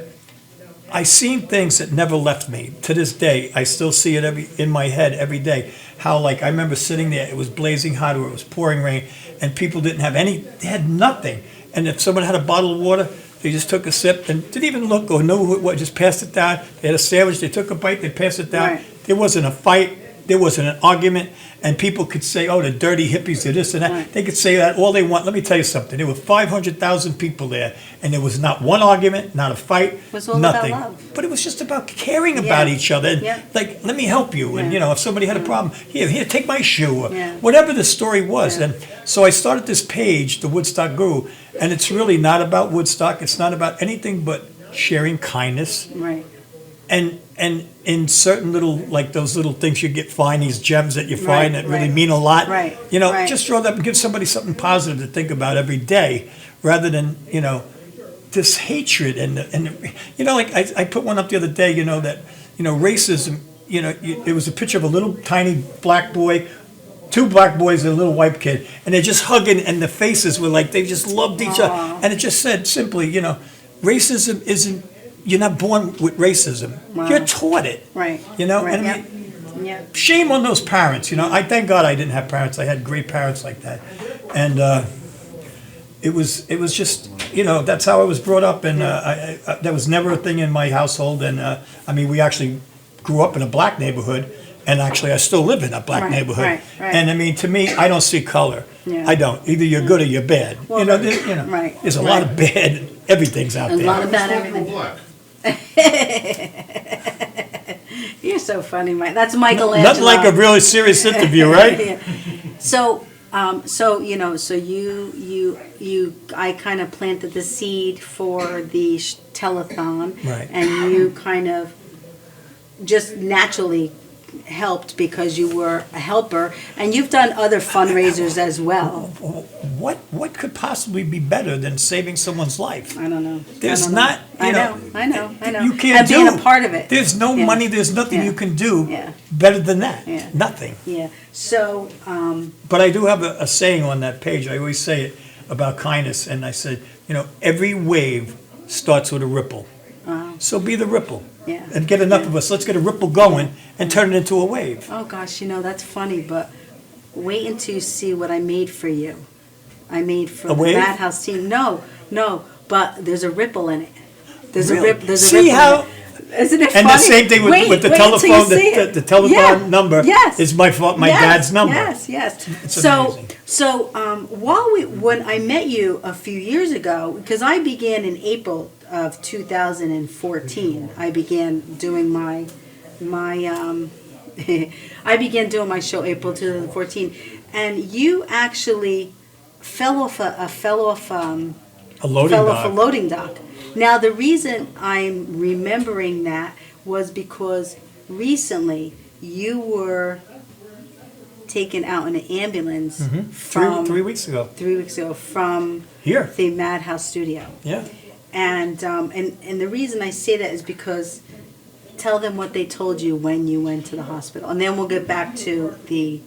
Speaker 6: I seen things that never left me. To this day, I still see it in my head every day. How I remember sitting there, it was blazing hot or it was pouring rain, and people didn't have they had nothing. And if someone had a bottle of water, they just took a sip and didn't even look or know what, just passed it down. They had a sandwich, they took a bite, they passed it down.
Speaker 1: Right.
Speaker 6: There wasn't a fight. there wasn't an argument, and people could say, oh, the dirty hippies are this and that.
Speaker 1: Right.
Speaker 6: They could say that all they want. Let me tell you something. There were 500,000 people there, and there was not one argument, not a fight,
Speaker 1: was all about
Speaker 6: nothing.
Speaker 1: love.
Speaker 6: But it was just about caring about
Speaker 1: Yeah.
Speaker 6: each other. And
Speaker 1: Yeah.
Speaker 6: like, let me help you. And,
Speaker 1: Yeah.
Speaker 6: you know, if somebody had a problem, here, take my shoe. Or
Speaker 1: Yeah.
Speaker 6: whatever the story was.
Speaker 1: Yeah.
Speaker 6: And so I started this page, The Woodstock Guru, and it's really not about Woodstock. It's not about anything but sharing kindness.
Speaker 1: Right.
Speaker 6: And in certain little, like those little things you find, these gems that you find
Speaker 1: Right,
Speaker 6: that really
Speaker 1: right.
Speaker 6: mean a lot.
Speaker 1: Right,
Speaker 6: You know,
Speaker 1: right.
Speaker 6: just throw that and give somebody something positive to think about every day, rather than, you know, this hatred and you know, like I put one up the other day, you know, that, you know, racism, you know, it was a picture of a little tiny black boy, two black boys and a little white kid, and they're just hugging, and the faces were like, they just loved each other. And it just said simply, you know, racism isn't, you're not born with racism.
Speaker 1: Wow.
Speaker 6: You're taught it.
Speaker 1: Right.
Speaker 6: You know,
Speaker 1: Right.
Speaker 6: and I
Speaker 1: Yep.
Speaker 6: mean,
Speaker 1: Yep.
Speaker 6: shame on those parents, you know. I thank God I didn't have parents. I had great parents like that. And it was just, you know, that's how I was brought up, and I that was never a thing in my household. And I mean, we actually grew up in a black neighborhood, and actually I still live in a black
Speaker 1: Right,
Speaker 6: neighborhood.
Speaker 1: right, right.
Speaker 6: And I mean, to me, I don't see color.
Speaker 1: Yeah.
Speaker 6: I don't. Either you're good or you're bad.
Speaker 1: Well,
Speaker 6: you know,
Speaker 1: right,
Speaker 6: there's a lot of bad. Everything's out
Speaker 1: A
Speaker 6: there.
Speaker 1: lot of bad
Speaker 7: Black
Speaker 1: everything.
Speaker 7: Black.
Speaker 1: You're so funny, Mike. That's Michelangelo.
Speaker 6: Nothing like a really serious interview, right?
Speaker 1: Yeah. So, you know, so I kind of planted the seed for the telethon,
Speaker 6: Right.
Speaker 1: and you kind of just naturally helped because you were a helper, and you've done other fundraisers as well.
Speaker 6: What could possibly be better than saving someone's life?
Speaker 1: I don't know.
Speaker 6: There's
Speaker 1: I don't know.
Speaker 6: not, you know,
Speaker 1: I know.
Speaker 6: You can't
Speaker 1: and
Speaker 6: do.
Speaker 1: being a part of it.
Speaker 6: There's no
Speaker 1: Yeah.
Speaker 6: money. There's nothing
Speaker 1: Yeah.
Speaker 6: you can do
Speaker 1: Yeah.
Speaker 6: better than that.
Speaker 1: Yeah.
Speaker 6: Nothing.
Speaker 1: Yeah. So,
Speaker 6: But I do have a saying on that page. I always say it about kindness, and I said, you know, every wave starts with a ripple. So be the ripple.
Speaker 1: Yeah.
Speaker 6: And get enough of us. Let's get a ripple going and turn it into a wave.
Speaker 1: oh gosh, you know, that's funny, but wait until you see what I made for you. I made for
Speaker 6: A
Speaker 1: the
Speaker 6: wave?
Speaker 1: Madhouse team. No, but there's a ripple in it. There's
Speaker 6: Really?
Speaker 1: a ripple. There's a
Speaker 6: See
Speaker 1: ripple
Speaker 6: how-
Speaker 1: in it. Isn't it
Speaker 6: And
Speaker 1: funny?
Speaker 6: the same thing with the
Speaker 1: wait until you
Speaker 6: telephone.
Speaker 1: see it.
Speaker 6: The telephone
Speaker 1: Yeah,
Speaker 6: number
Speaker 1: yes.
Speaker 6: is my
Speaker 1: Yes,
Speaker 6: dad's number.
Speaker 1: Yes.
Speaker 6: It's
Speaker 1: so,
Speaker 6: amazing.
Speaker 1: so when I met you a few years ago, because I began in April of 2014, I began doing my I began doing my show April 2014, and you actually fell off
Speaker 6: A loading
Speaker 1: fell off a
Speaker 6: dock.
Speaker 1: loading dock. Now, the reason I'm remembering that was because recently you were taken out in an ambulance from
Speaker 6: 3 weeks ago.
Speaker 1: 3 weeks ago from
Speaker 6: Here.
Speaker 1: the Madhouse studio.
Speaker 6: Yeah.
Speaker 1: And the reason I say that is because tell them what they told you when you went to the hospital, and then we'll get back to the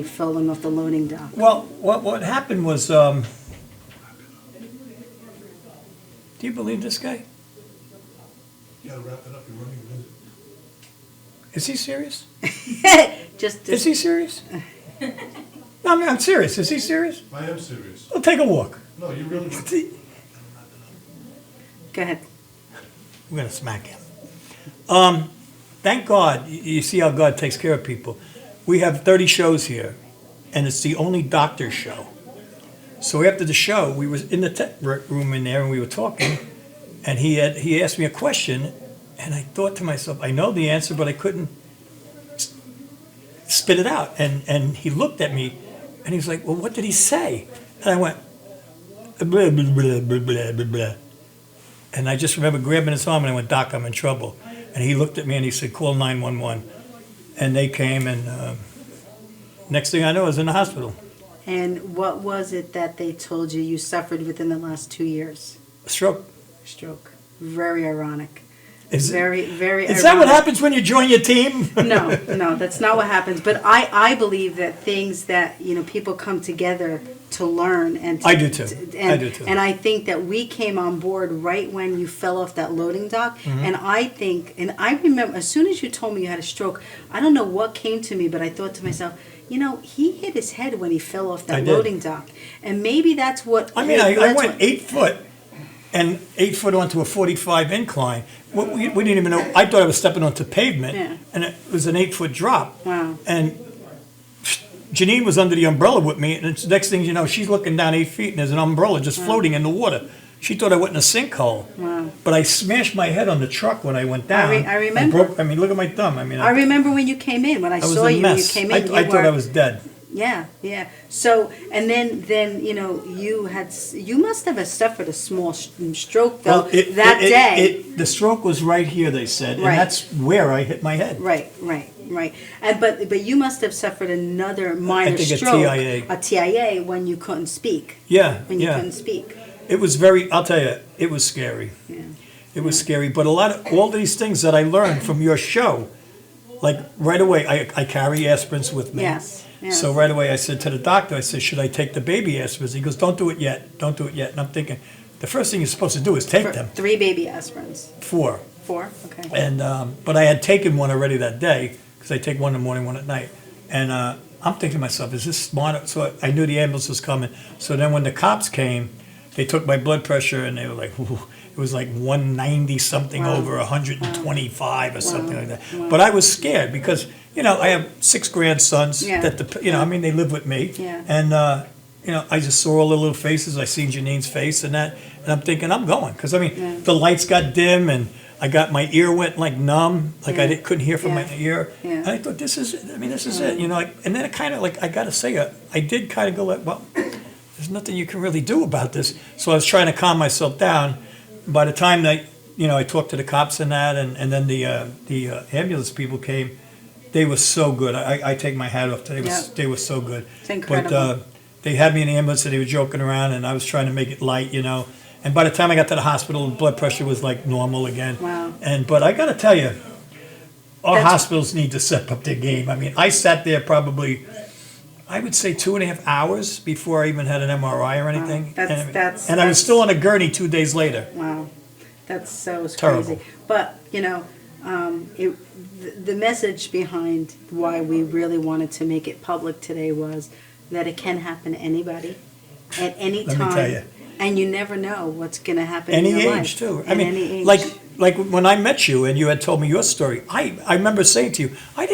Speaker 1: falling off the loading dock.
Speaker 6: Well, what happened was, do you believe this guy?
Speaker 7: You gotta wrap it up, you're running a minute.
Speaker 6: Is he serious?
Speaker 1: Just
Speaker 6: Is he serious? No, I'm serious. Is he serious?
Speaker 7: I am serious.
Speaker 6: Well, take a walk.
Speaker 7: No, you really,
Speaker 1: go ahead.
Speaker 6: We're gonna smack him. Thank God. You see how God takes care of people. We have 30 shows here, and it's the only doctor's show. So after the show, we was in the tech room in there, and we were talking, and he asked me a question, and I thought to myself, I know the answer, but I couldn't spit it out. And he looked at me, and he was like, well, what did he say? And I went, blah, blah, blah, blah, blah, blah, blah. And I just remember grabbing his arm, and I went, Doc, I'm in trouble. And he looked at me, and he said, call 911. And they came, and next thing I know, I was in the hospital.
Speaker 1: And what was it that they told you suffered within the last 2 years?
Speaker 6: Stroke.
Speaker 1: Stroke. Very ironic.
Speaker 6: Is
Speaker 1: Very
Speaker 6: that what
Speaker 1: ironic.
Speaker 6: happens when you join your team?
Speaker 1: No, that's not what happens. But I believe that things that, you know, people come together to learn and to,
Speaker 6: I do too.
Speaker 1: And,
Speaker 6: I do too.
Speaker 1: And I think that we came on board right when you fell off that loading dock.
Speaker 6: Mm-hmm.
Speaker 1: And I remember as soon as you told me you had a stroke, I don't know what came to me, but I thought to myself, you know, he hit his head when he fell off
Speaker 6: I
Speaker 1: that
Speaker 6: did.
Speaker 1: loading dock. And maybe that's what
Speaker 6: I mean, I
Speaker 1: that's
Speaker 6: went
Speaker 1: what-
Speaker 6: 8 foot, and 8 foot onto a 45 incline. We didn't even know, I thought I was stepping onto pavement,
Speaker 1: Yeah.
Speaker 6: and it was an 8 foot drop.
Speaker 1: Wow.
Speaker 6: And Janine was under the umbrella with me, and the next thing you know, she's looking down 8 feet, and there's an umbrella just floating in the water. She thought I went in a sinkhole.
Speaker 1: Wow.
Speaker 6: But I smashed my head on the truck when I went down.
Speaker 1: I remember.
Speaker 6: Look at my thumb. I mean,
Speaker 1: I remember when you came in, when I
Speaker 6: was
Speaker 1: saw
Speaker 6: a
Speaker 1: you, when you
Speaker 6: mess.
Speaker 1: came in.
Speaker 6: I thought I was dead.
Speaker 1: Yeah, yeah. So, and then you know, you must have suffered a small stroke though that day.
Speaker 6: The stroke was right here, they said, and
Speaker 1: Right.
Speaker 6: that's where I hit my head.
Speaker 1: Right. And but you must have suffered another minor
Speaker 6: think a
Speaker 1: stroke,
Speaker 6: TIA.
Speaker 1: a TIA, when you couldn't speak.
Speaker 6: Yeah,
Speaker 1: When you
Speaker 6: yeah.
Speaker 1: couldn't speak.
Speaker 6: It was I'll tell you, it was scary.
Speaker 1: Yeah.
Speaker 6: It was scary, but all these things that I learned from your show, like right away, I carry aspirins with me.
Speaker 1: Yes.
Speaker 6: So right away, I said to the doctor, I said, should I take the baby aspirins? He goes, don't do it yet, don't do it yet. And I'm thinking, the first thing you're supposed to do is take them.
Speaker 1: 3 baby aspirins.
Speaker 6: 4.
Speaker 1: 4. Okay.
Speaker 6: And, but I had taken one already that day, because I take one in the morning, one at night. And I'm thinking to myself, is this smart? So I knew the ambulance was coming. So then when the cops came, they took my blood pressure and they were like, ooh, it was like 190 something
Speaker 1: Wow.
Speaker 6: over 125 or something like that.
Speaker 1: Wow.
Speaker 6: But I was scared because, you know, I have 6 grandsons
Speaker 1: Yeah.
Speaker 6: that, I mean, they live with me.
Speaker 1: Yeah.
Speaker 6: And, you know, I just saw all the little faces. I seen Janine's face and that. And I'm thinking, I'm going. Because, I mean,
Speaker 1: Yeah.
Speaker 6: the lights got dim and my ear went like numb, like I
Speaker 1: Yeah.
Speaker 6: couldn't hear from my
Speaker 1: Yeah.
Speaker 6: ear.
Speaker 1: Yeah.
Speaker 6: And I thought, this is it, you know. And then it kind of like, I got to say, I did kind of go like, well, there's nothing you can really do about this. So I was trying to calm myself down. By the time that, you know, I talked to the cops and that, and then the ambulance people came, they were so good. I take my hat off. They were so good.
Speaker 1: It's incredible.
Speaker 6: But they had me in the ambulance and they were joking around, and I was trying to make it light, you know. And by the time I got to the hospital, the blood pressure was like normal again.
Speaker 1: Wow.
Speaker 6: But I got to tell you, our
Speaker 1: That's-
Speaker 6: hospitals need to step up their game. I mean, I sat there probably, I would say 2.5 hours before I even had an MRI or anything.
Speaker 1: That's-
Speaker 6: and I was still on a gurney 2 days later.
Speaker 1: Wow, that's so
Speaker 6: Terrible.
Speaker 1: crazy. But you know, the message behind why we really wanted to make it public today was that it can happen to anybody at any
Speaker 6: Let me
Speaker 1: time,
Speaker 6: tell you.
Speaker 1: and you never know what's going to happen in
Speaker 6: Any
Speaker 1: your
Speaker 6: age
Speaker 1: life.
Speaker 6: too. I
Speaker 1: At
Speaker 6: mean,
Speaker 1: any age.
Speaker 6: like when I met you and you had told me your story, I remember saying to you, I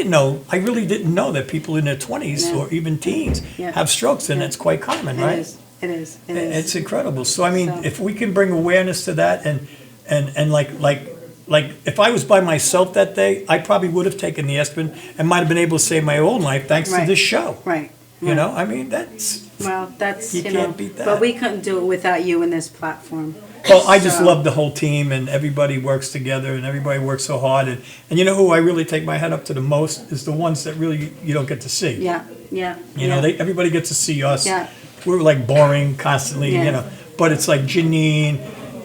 Speaker 6: really didn't know that people in their 20s
Speaker 1: No.
Speaker 6: or even teens
Speaker 1: Yeah.
Speaker 6: have strokes, and
Speaker 1: Yeah.
Speaker 6: it's quite common, right?
Speaker 1: It is. It is.
Speaker 6: It's incredible. So I mean,
Speaker 1: So-
Speaker 6: if we can bring awareness to that, and like if I was by myself that day, I probably would have taken the aspirin and might have been able to save my own life thanks to
Speaker 1: Right.
Speaker 6: this show.
Speaker 1: Right.
Speaker 6: You know, I mean, that's
Speaker 1: Well, that's
Speaker 6: You
Speaker 1: you,
Speaker 6: can't
Speaker 1: know,
Speaker 6: beat that.
Speaker 1: but we couldn't do it without you in this platform.
Speaker 6: well, I just
Speaker 1: So-
Speaker 6: love the whole team and everybody works together and everybody works so hard and you know who I really take my head up to the most is the ones that really you don't get to see.
Speaker 1: Yeah.
Speaker 6: You know, everybody gets to see us.
Speaker 1: Yeah.
Speaker 6: We're like boring constantly,
Speaker 1: Yeah.
Speaker 6: you know. But it's like Janine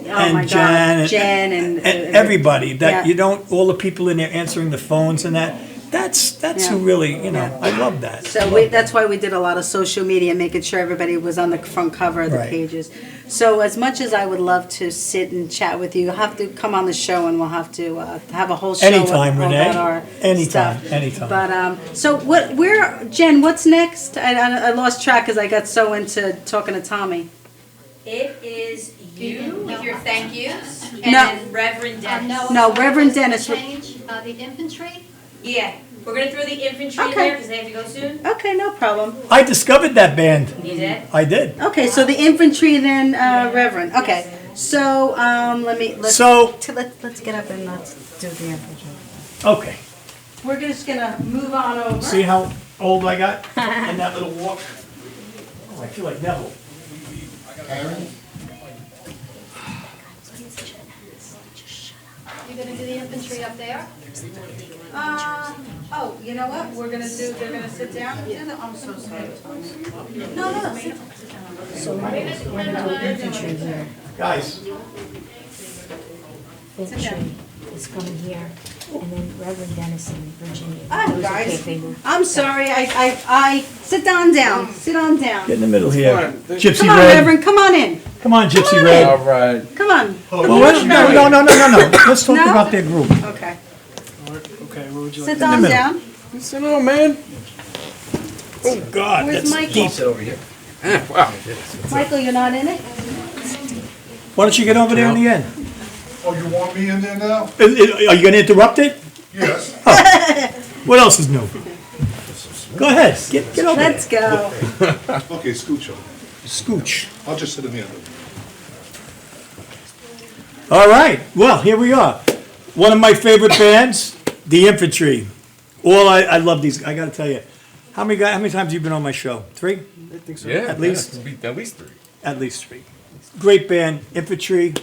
Speaker 1: Oh
Speaker 6: and
Speaker 1: my
Speaker 6: Jen,
Speaker 1: God, Jen and
Speaker 6: everybody that
Speaker 1: yeah.
Speaker 6: you don't. All the people in there answering the phones and that. That's who
Speaker 1: Yeah.
Speaker 6: really, you know.
Speaker 1: Yeah.
Speaker 6: I love that.
Speaker 1: So that's why we did a lot of social media, making sure everybody was on the front cover of the
Speaker 6: Right.
Speaker 1: pages. So as much as I would love to sit and chat with you, you'll have to come on the show and we'll have to have a whole show
Speaker 6: Anytime,
Speaker 1: about
Speaker 6: Renee.
Speaker 1: our
Speaker 6: Anytime,
Speaker 1: stuff.
Speaker 6: anytime.
Speaker 1: But so Jen, what's next? I lost track because I got so into talking to Tommy.
Speaker 8: It is you with your thank yous, and
Speaker 1: No.
Speaker 8: then Reverend Dennis.
Speaker 1: No, Reverend Dennis.
Speaker 9: Change the infantry.
Speaker 8: Yeah, we're gonna throw the infantry in
Speaker 1: Okay.
Speaker 8: there because they have to go soon.
Speaker 1: Okay, no problem.
Speaker 6: I discovered that band.
Speaker 8: You did?
Speaker 6: I did.
Speaker 1: Okay, so the infantry, then Reverend. Okay, so let's
Speaker 6: So-
Speaker 1: let's get up and let's do the infantry.
Speaker 6: Okay.
Speaker 1: We're just gonna move on over.
Speaker 6: See how old I got in that little walk? Oh, I feel like Neville.
Speaker 9: You're gonna do the infantry up there?
Speaker 1: Oh, you know what? They're gonna sit down and do the, I'm so sorry. No, sit
Speaker 6: Guys,
Speaker 2: Infantry is coming here, and then Reverend Dennis in Virginia.
Speaker 1: Ah,
Speaker 2: Those are
Speaker 1: guys.
Speaker 2: okay, they move.
Speaker 1: I'm sorry, I, sit on down, sit on down.
Speaker 6: get in the middle here. Gypsy
Speaker 1: Come on,
Speaker 6: Red.
Speaker 1: Reverend, come on in,
Speaker 6: Come on, Gypsy
Speaker 1: Come on
Speaker 6: Red.
Speaker 1: in.
Speaker 3: All right.
Speaker 1: come on.
Speaker 6: Well, no. Let's talk
Speaker 1: No?
Speaker 6: about their group.
Speaker 1: Okay,
Speaker 4: Okay, where would you
Speaker 1: sit
Speaker 6: the
Speaker 1: on
Speaker 6: middle.
Speaker 1: down.
Speaker 3: Sit on, man.
Speaker 6: Oh, God.
Speaker 1: Where's
Speaker 6: That's
Speaker 1: Michael?
Speaker 3: Sit over here. Wow.
Speaker 1: Michael, you're not in it?
Speaker 6: Why don't you get over there in the end?
Speaker 7: Oh, you want me in there now?
Speaker 6: Are you gonna interrupt it?
Speaker 7: Yes.
Speaker 6: What else is new? Go ahead, get over
Speaker 1: Let's
Speaker 6: there.
Speaker 1: go.
Speaker 7: Okay, scooch over.
Speaker 6: Scooch.
Speaker 7: I'll just sit in the end.
Speaker 6: All right, well, here we are. One of my favorite bands, The Infantry. I love these, I gotta tell you. How many times have you been on my show? 3?
Speaker 10: I think so.
Speaker 6: At least?
Speaker 10: At least 3.
Speaker 6: At least 3. Great band, Infantry,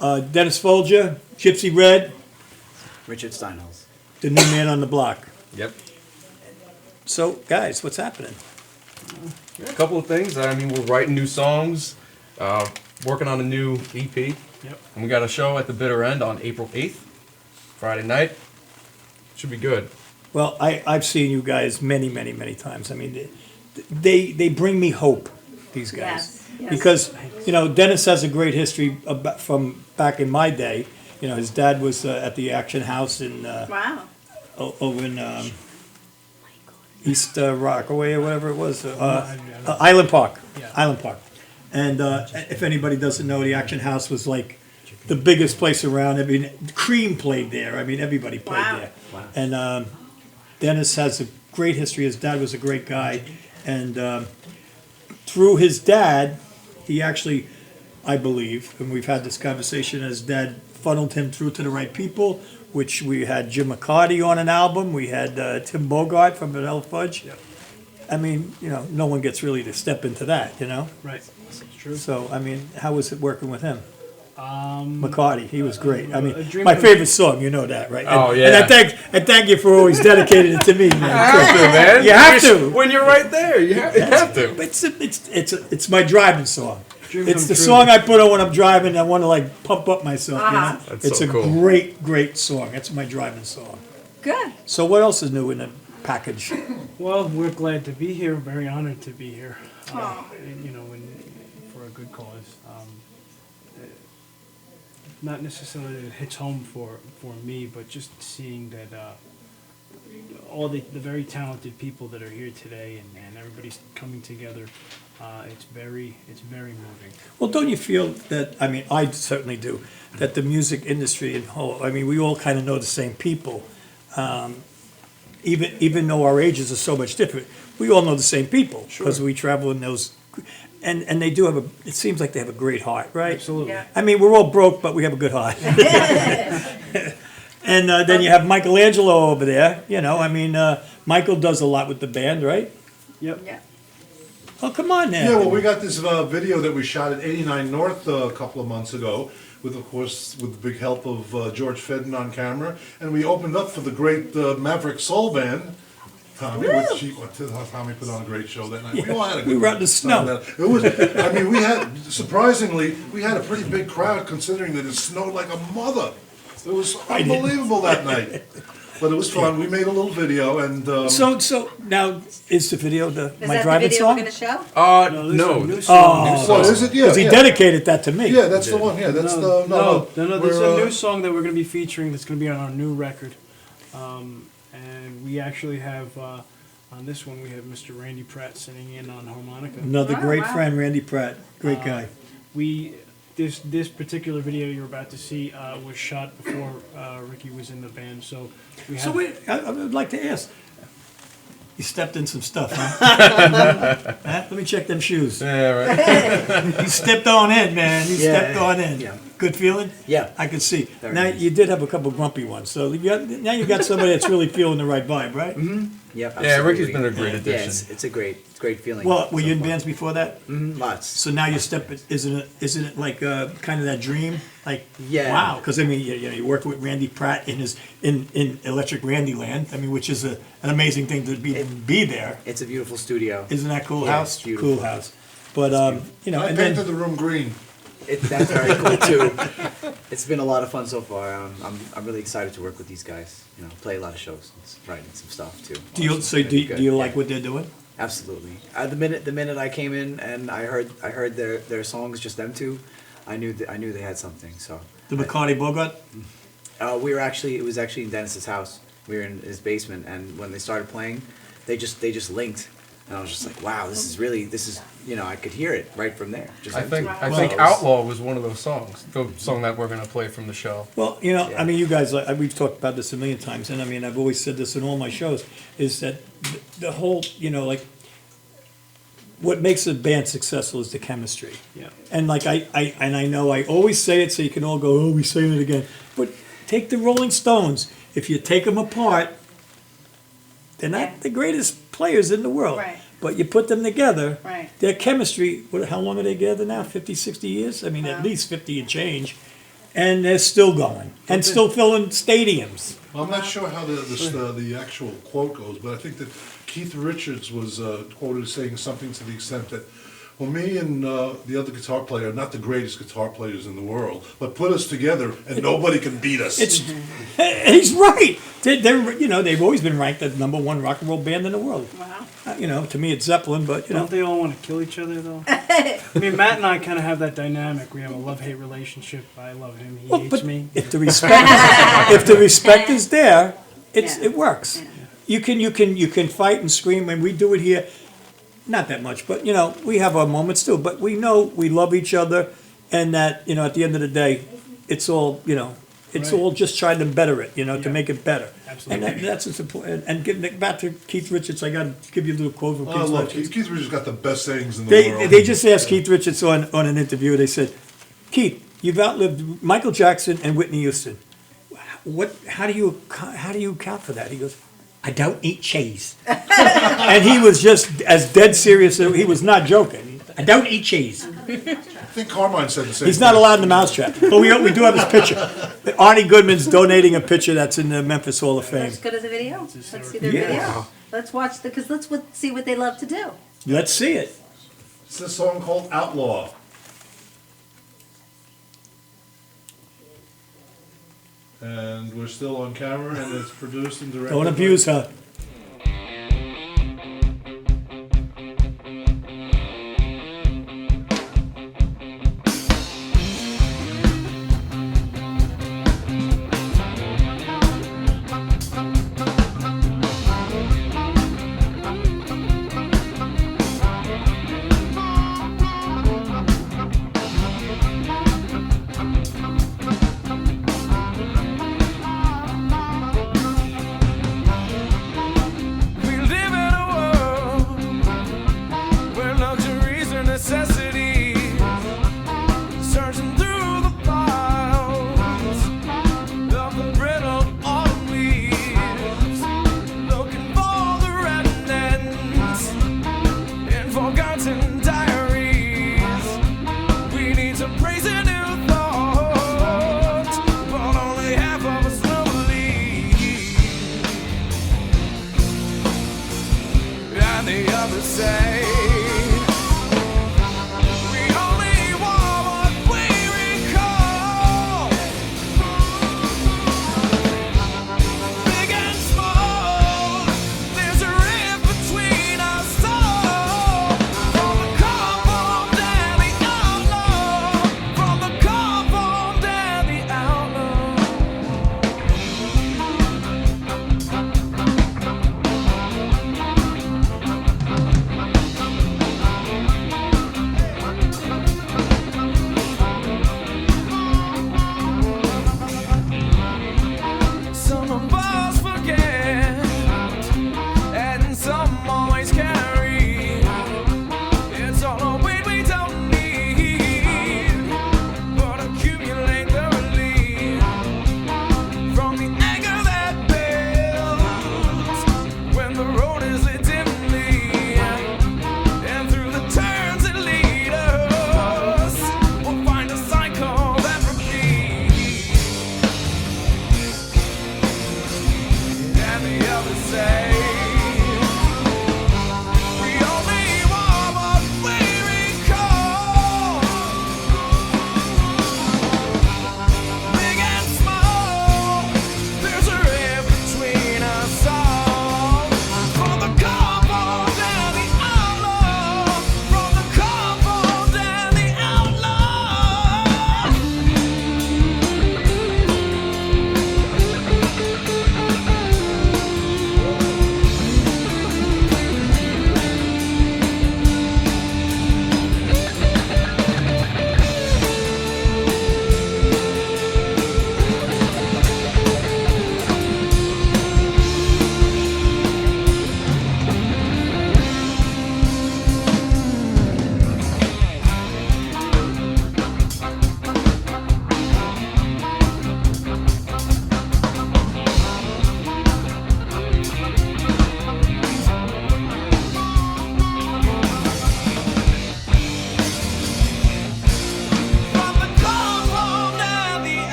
Speaker 6: Dennis Folger, Gypsy Red,
Speaker 11: Richard Steinhaus.
Speaker 6: the new man on the block.
Speaker 10: Yep.
Speaker 6: So, guys, what's happening?
Speaker 10: A couple of things. I mean, we're writing new songs, working on a new EP.
Speaker 11: Yep.
Speaker 10: And we got a show at the Bitter End on April 8th, Friday night. Should be good.
Speaker 6: Well, I've seen you guys many, many, many times. I mean, they bring me hope, these guys.
Speaker 1: Yes, yes.
Speaker 6: Because, Dennis has a great history from back in my day. His dad was at the Action House in,
Speaker 1: Wow.
Speaker 6: over in East Rockaway or whatever it was. Island Park. Island Park. And if anybody doesn't know, the Action House was like the biggest place around. I mean, Cream played there. I mean, everybody played
Speaker 1: Wow.
Speaker 6: there. And Dennis has a great history. His dad was a great guy. And through his dad, he actually, I believe, and we've had this conversation, his dad funneled him through to the right people, which we had Jim McCarty on an album. We had Tim Bogart from Vanilla Fudge. I mean, no one gets really to step into that,
Speaker 11: Right. That's true.
Speaker 6: So, I mean, how was it working with him?
Speaker 11: Um,
Speaker 6: McCarty, he was great. I
Speaker 11: A
Speaker 6: mean,
Speaker 11: Dream
Speaker 6: my
Speaker 11: Come-
Speaker 6: favorite song, you know that, right?
Speaker 10: Oh,
Speaker 6: And
Speaker 10: yeah.
Speaker 6: I thank you for always dedicating it to me, man.
Speaker 10: Have to, man.
Speaker 6: You have to.
Speaker 10: When you're right there, you have to.
Speaker 6: It's my driving song.
Speaker 11: Dream
Speaker 6: It's
Speaker 11: come
Speaker 6: the
Speaker 11: true.
Speaker 6: song I put on when I'm driving. I want to like pump up myself.
Speaker 10: That's
Speaker 6: It's
Speaker 10: so
Speaker 6: a
Speaker 10: cool.
Speaker 6: great, great song. It's my driving song.
Speaker 1: Good.
Speaker 6: So what else is new in the package?
Speaker 11: Well, we're glad to be here. Very honored to be here.
Speaker 1: Aw.
Speaker 11: For a good cause. Not necessarily that it hits home for me, but just seeing that all the very talented people that are here today and everybody's coming together. It's very moving.
Speaker 6: Well, don't you feel that? I mean, I certainly do. That the music industry in whole. I mean, we all kind of know the same people. Even though our ages are so much different, we all know the same people because we travel in those. And they do have it seems like they have a great heart, right?
Speaker 11: Absolutely.
Speaker 1: Yeah.
Speaker 6: I mean, we're all broke, but we have a good heart. And then you have Michelangelo over there. I mean, Michael does a lot with the band, right?
Speaker 11: Yep.
Speaker 1: Yeah.
Speaker 6: Oh, come on now.
Speaker 7: Yeah, well, we got this video that we shot at 89 North a couple of months ago, with the big help of George Fedden on camera, and we opened up for the great Maverick Soul Band. Tommy put on a great show that night. We all had a good
Speaker 6: We were out in the
Speaker 7: time.
Speaker 6: snow.
Speaker 7: It was. I mean, surprisingly, we had a pretty big crowd considering that it snowed like a mother. It was unbelievable that night. But it was fun. We made a little video, and
Speaker 6: So now is the video
Speaker 1: Is
Speaker 6: my
Speaker 1: that the
Speaker 6: driving
Speaker 1: video
Speaker 6: song?
Speaker 1: we're going to show?
Speaker 10: No.
Speaker 11: This is a new
Speaker 6: Oh,
Speaker 7: what is it? Yeah,
Speaker 6: because he
Speaker 7: yeah.
Speaker 6: dedicated that to me.
Speaker 7: Yeah, that's the one. Yeah, that's
Speaker 11: No, this is
Speaker 7: We're,
Speaker 11: a new song that we're going to be featuring. That's going to be on our new record, and we actually have on this one we have Mr. Randy Pratt sitting in on harmonica.
Speaker 6: Another
Speaker 1: Oh,
Speaker 6: great
Speaker 1: wow.
Speaker 6: friend, Randy Pratt. Great guy.
Speaker 11: This particular video you're about to see was shot before Ricky was in the band, so we had.
Speaker 6: So wait, I would like to ask. You stepped in some stuff, huh? Huh? Let me check them shoes.
Speaker 10: Yeah, right.
Speaker 6: You stepped on in, man. You
Speaker 11: Yeah,
Speaker 6: stepped on in.
Speaker 11: yeah.
Speaker 6: Good feeling?
Speaker 11: Yeah.
Speaker 6: I could see.
Speaker 11: Very
Speaker 6: Now,
Speaker 11: nice.
Speaker 6: you did have a couple grumpy ones, so now you got somebody that's really feeling the right vibe, right?
Speaker 11: Yep,
Speaker 10: Yeah, Ricky's
Speaker 11: absolutely.
Speaker 10: been a great
Speaker 11: Yeah,
Speaker 10: addition.
Speaker 11: it's a great feeling.
Speaker 6: Well, were
Speaker 11: so
Speaker 6: you in
Speaker 11: far.
Speaker 6: bands before that?
Speaker 11: Lots.
Speaker 6: So now you step, isn't it like kind of that dream? Like,
Speaker 11: Yeah.
Speaker 6: wow, because I mean, you work with Randy Pratt in Electric Randy Land, I mean, which is an amazing thing to be there.
Speaker 11: It's a beautiful studio.
Speaker 6: Isn't that cool
Speaker 11: Yeah,
Speaker 6: house?
Speaker 11: it's beautiful.
Speaker 6: Cool house. But,
Speaker 7: I
Speaker 6: and
Speaker 7: painted
Speaker 6: then,
Speaker 7: the room green.
Speaker 11: That's very cool too. It's been a lot of fun so far. I'm really excited to work with these guys. Play a lot of shows, writing some stuff too.
Speaker 6: do you,
Speaker 11: It's
Speaker 6: so
Speaker 11: gonna
Speaker 6: do
Speaker 11: be
Speaker 6: you,
Speaker 11: good.
Speaker 6: do you
Speaker 11: Yeah.
Speaker 6: like what they're doing?
Speaker 11: Absolutely. The minute I came in and I heard their songs, just them two, I knew they had something. So
Speaker 6: The McCarty Bogart?
Speaker 11: it was actually in Dennis's house. We were in his basement, and when they started playing, they just linked,
Speaker 12: And I was just like, wow, this is, you know, I could hear it right from there. Just
Speaker 10: I think
Speaker 12: Well,
Speaker 10: Outlaw was one of those songs, the song that we're gonna play from the show.
Speaker 6: Well, you know, I mean, you guys, we've talked about this a million times, and I mean, I've always said this in all my shows, is that the whole, you know, like, what makes a band successful is the chemistry.
Speaker 11: Yeah.
Speaker 6: And like, I know I always say it so you can all go, oh, we saying it again. But take the Rolling Stones. If you take them apart, they're not the greatest players in the world.
Speaker 1: Right.
Speaker 6: But you put them together,
Speaker 1: Right.
Speaker 6: their chemistry, how long are they together now? 50, 60 years? I mean,
Speaker 1: Wow.
Speaker 6: at least 50 and change. And they're still going and still filling stadiums.
Speaker 7: I'm not sure how the actual quote goes, but I think that Keith Richards was quoted as saying something to the extent that, well, me and the other guitar player are not the greatest guitar players in the world, but put us together and nobody can beat us.
Speaker 6: He's right. They're, you know, they've always been ranked as #1 rock and roll band in the world.
Speaker 1: Wow.
Speaker 6: You know, to me it's Zeppelin, but you know.
Speaker 11: Don't they all want to kill each other though? I mean, Matt and I kind of have that dynamic. We have a love-hate relationship. I love him. He
Speaker 6: Well,
Speaker 11: hates
Speaker 6: but
Speaker 11: me.
Speaker 6: if the respect is there, it works. You can fight and scream, and we do it here. Not that much, but you know, we have our moments too. But we know we love each other, and that, you know, at the end of the day, it's all, you know, it's
Speaker 11: Right.
Speaker 6: all just trying to better it, you know, to
Speaker 11: Yeah.
Speaker 6: make it better.
Speaker 11: Absolutely.
Speaker 6: And that's what's important. And getting back to Keith Richards, I got to give you a little quote from
Speaker 7: I
Speaker 6: Keith
Speaker 7: love
Speaker 6: Richards.
Speaker 7: Keith Richards got the best sayings in the
Speaker 6: They
Speaker 7: world.
Speaker 6: just asked Keith Richards on an interview. They said, Keith, you've outlived Michael Jackson and Whitney Houston. How do you account for that? He goes, I don't eat cheese. And he was just as dead serious. He was not joking. I don't eat cheese.
Speaker 7: I think Carmine said the same
Speaker 6: He's not
Speaker 7: thing.
Speaker 6: allowed in the mousetrap. But we do have his picture. Arnie Goodman's donating a picture that's in the Memphis Hall of Fame.
Speaker 1: Let's go to the video. Let's see their
Speaker 6: Yeah.
Speaker 1: video. Let's watch because see what they love to do.
Speaker 6: Let's see it.
Speaker 7: It's a song called Outlaw. And we're still on camera, and it's produced and directed.
Speaker 6: Don't abuse her.
Speaker 13: We live in a world where luxuries are necessities. Searching through the piles of the brittle autumn leaves, looking for the remnants in forgotten diaries. We need to praise a new thought, but only half of us will believe. And the others say we only want what we recall. Big and small, there's a rift between us all. From the compound and the outlaw, from the compound and the outlaw. Some of us forget, and some always carry. It's all a weight we don't need, but accumulate the relief from the anger that builds when the road is lit dimly, and through the turns that lead us, we'll find a cycle that repeats. And the others say we only want what we recall. Big and small, there's a rift between us all. From the compound and the outlaw, from the compound and the outlaw.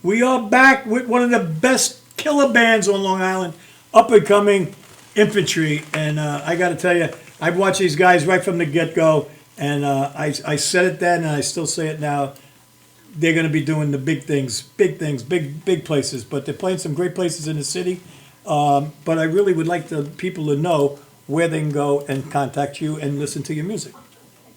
Speaker 6: We are back with one of the best killer bands on Long Island, up and coming Infantry. And I got to tell you, I've watched these guys right from the get-go, and I said it then, and I still say it now. They're going to be doing the big things, big places. But they're playing some great places in the city. But I really would like the people to know where they can go and contact you and listen to your music.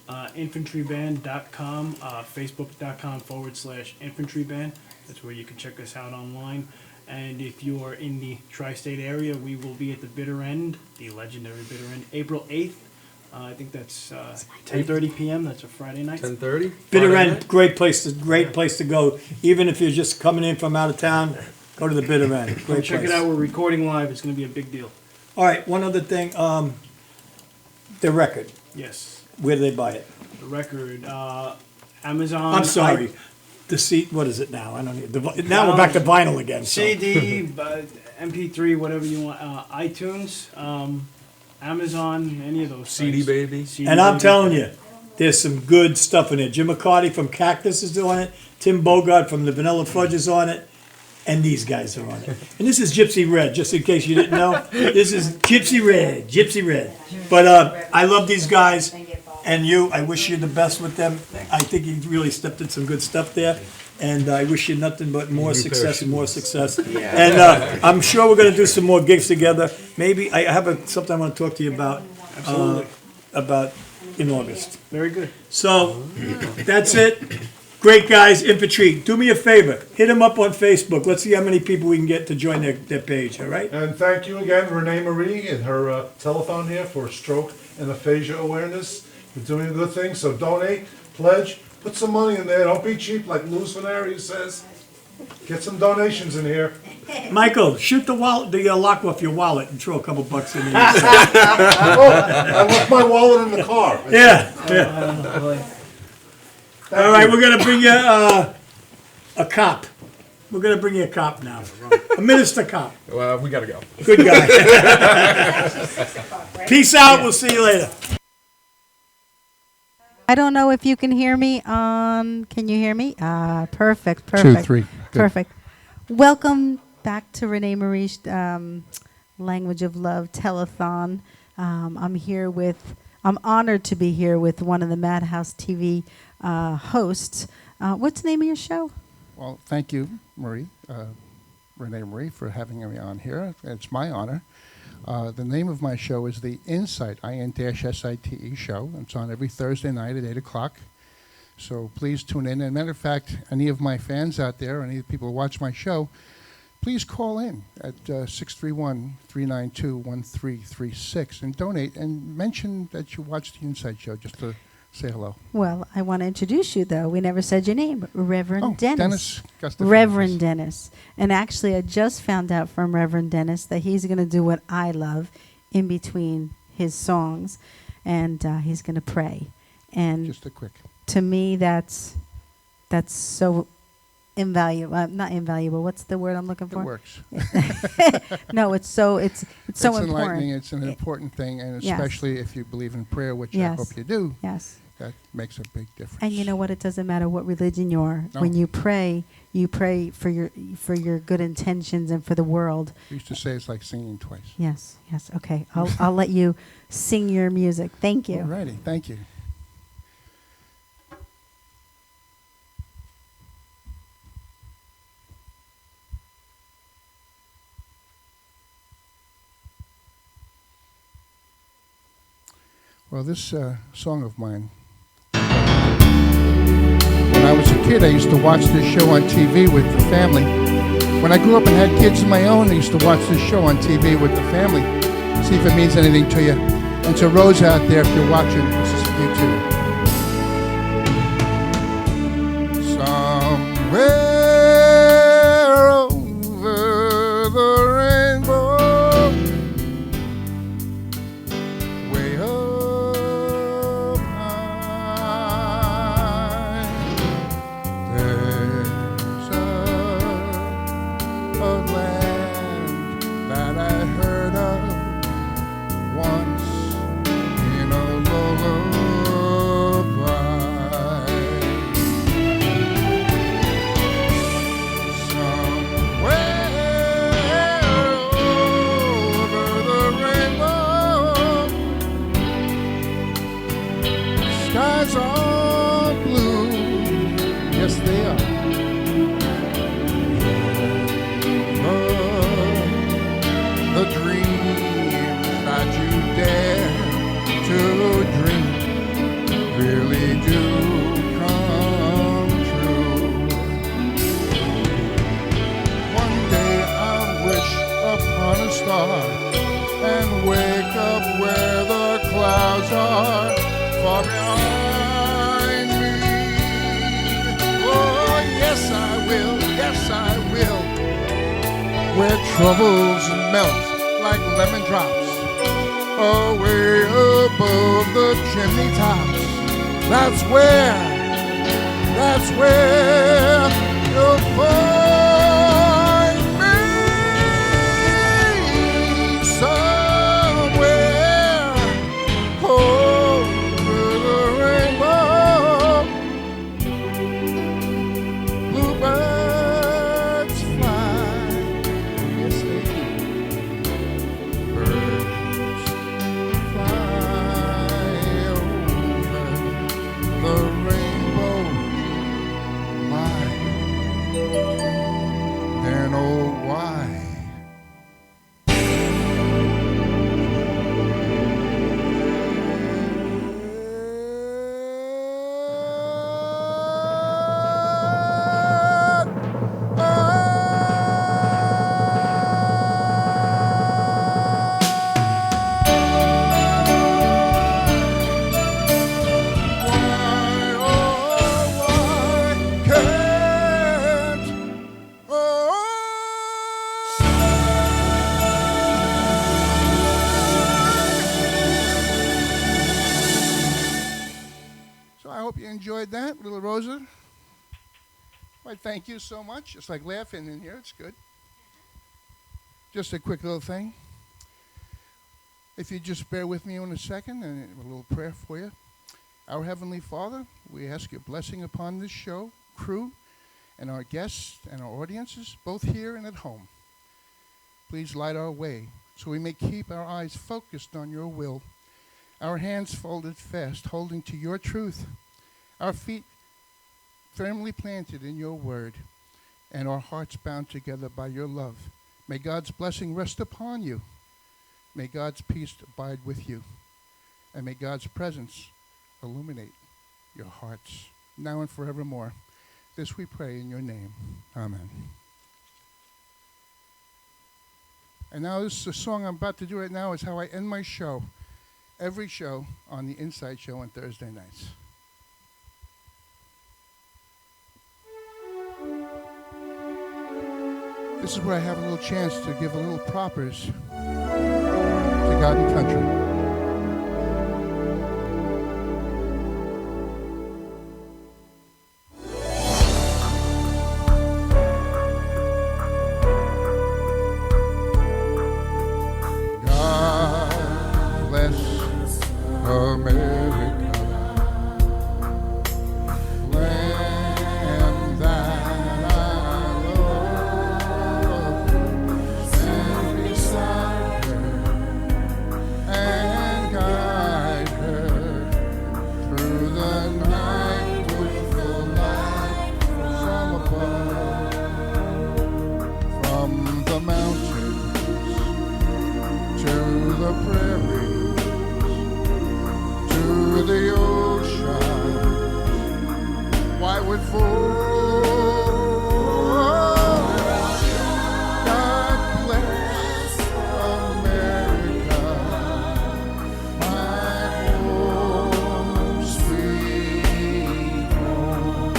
Speaker 11: Infantryband.com, facebook.com/infantryband. That's where you can check us out online. And if you are in the tri-state area, we will be at the Bitter End, the legendary Bitter End, April 8th. I think that's 10:30 p.m. That's a Friday night.
Speaker 10: 10:30.
Speaker 6: Bitter End, great place to go. Even if you're just coming in from out of town, go to the Bitter End.
Speaker 11: Come
Speaker 6: Great
Speaker 11: check
Speaker 6: place.
Speaker 11: it out. We're recording live. It's going to be a big deal.
Speaker 6: All right, one other thing. The record.
Speaker 11: Yes.
Speaker 6: Where do they buy it?
Speaker 11: The record, Amazon.
Speaker 6: I'm sorry. What is it now? I don't need. Now we're back to vinyl again. So.
Speaker 11: CD, MP3, whatever you want. iTunes, Amazon, any of those.
Speaker 10: CD
Speaker 11: sites.
Speaker 10: Baby.
Speaker 6: And I'm telling you, there's some good stuff in there. Jim McCarty from Cactus is on it. Tim Bogart from the Vanilla Fudge is on it. And these guys are on it. And this is Gypsy Red, just in case you didn't know. This is Gypsy Red. But I love these guys. And I wish you the best with them. I think you really stepped in some good stuff there. And I wish you nothing but more success and more success. And I'm sure we're going to do some more gigs together. Maybe I have something I want to talk to you about. About in August.
Speaker 11: Very good.
Speaker 6: So that's it. Great guys, Infantry. Do me a favor. Hit them up on Facebook. Let's see how many people we can get to join their page, all right?
Speaker 7: And thank you again, Renee Marie, and her telethon here for stroke and aphasia awareness. You're doing a good thing, so donate, pledge, put some money in there. Don't be cheap like Louis Venari says. Get some donations in here.
Speaker 6: Michael, shoot the lock off your wallet and throw a couple bucks in there.
Speaker 7: I left my wallet in the car.
Speaker 6: Yeah. All right, we're going to bring you a cop. We're going to bring you a cop now. A minister cop.
Speaker 10: Well, we got to go.
Speaker 6: Good guy. Peace out. We'll see you later.
Speaker 1: I don't know if you can hear me on. Can you hear me? Perfect.
Speaker 7: 2, 3. Good.
Speaker 1: Perfect. Welcome back to Renee Marie's Language of Love Telethon. I'm honored to be here with one of the Madhouse TV hosts. What's the name of your show?
Speaker 14: Well, thank you, Marie, Renee Marie, for having me on here. It's my honor. The name of my show is the Insight, INSITE show. It's on every Thursday night at 8 o'clock. So please tune in. And matter of fact, any of my fans out there, any people who watch my show, please call in at 631-392-1336 and donate and mention that you watched the Insight show just to say hello.
Speaker 1: Well, I want to introduce you, though. We never said your name. Reverend Dennis.
Speaker 14: Dennis.
Speaker 1: Reverend Dennis. And actually, I just found out from Reverend Dennis that he's going to do what I love in between his songs. And he's going to pray. And
Speaker 14: just a quick.
Speaker 1: To me, that's so invaluable. Not invaluable. What's the word I'm looking for?
Speaker 14: It works.
Speaker 1: No, it's so important.
Speaker 14: Enlightening. It's an important thing, and especially if you believe in prayer, which I hope you do.
Speaker 1: Yes.
Speaker 14: That makes a big difference.
Speaker 1: And you know what? It doesn't matter what religion you are.
Speaker 14: No.
Speaker 1: When you pray for your good intentions and for the world.
Speaker 14: We used to say it's like singing twice.
Speaker 1: Yes. Okay. I'll let you sing your music. Thank you.
Speaker 14: All righty. Thank you. Well, this song of mine, when I was a kid, I used to watch this show on TV with the family. When I grew up and had kids of my own, I used to watch this show on TV with the family. See if it means anything to you. And to Rose out there, if you're watching, this is for you too. Somewhere over the rainbow, way up high, there's a land that I heard of once in a lullaby. skies are blue. Yes, they are. The dreams that you dare to dream really do come true. One day I'll wish upon a star and wake up where the clouds are far behind me. Oh, yes I will, yes I will. Where troubles melt like lemon drops away above the chimney tops. That's where you'll find me. Somewhere over the rainbow, bluebirds fly. Yes, they do. Birds fly over the rainbow. My, then oh why? So I hope you enjoyed that, little Rosa. Why, thank you so much. It's like laughing in here. It's good. Just a quick little thing. If you just bear with me in a second, and a little prayer for you. Our Heavenly Father, we ask your blessing upon this show, crew, and our guests and our audiences, both here and at home. Please light our way so we may keep our eyes focused on your will, our hands folded fast, holding to your truth, our feet firmly planted in your word, and our hearts bound together by your love. May God's blessing rest upon you. May God's peace abide with you. And may God's presence illuminate your hearts now and forevermore. This we pray in your name. Amen. And now this is a song I'm about to do right now is how I end my show. Every show on the Inside Show on Thursday nights. This is where I have a little chance to give a little propers to God and country. God bless America, land that I love, stand beside her and guide her through the night with the light from above, from the mountains to the prairies, to the ocean, wildwood forest. God bless America, my home, sweet home.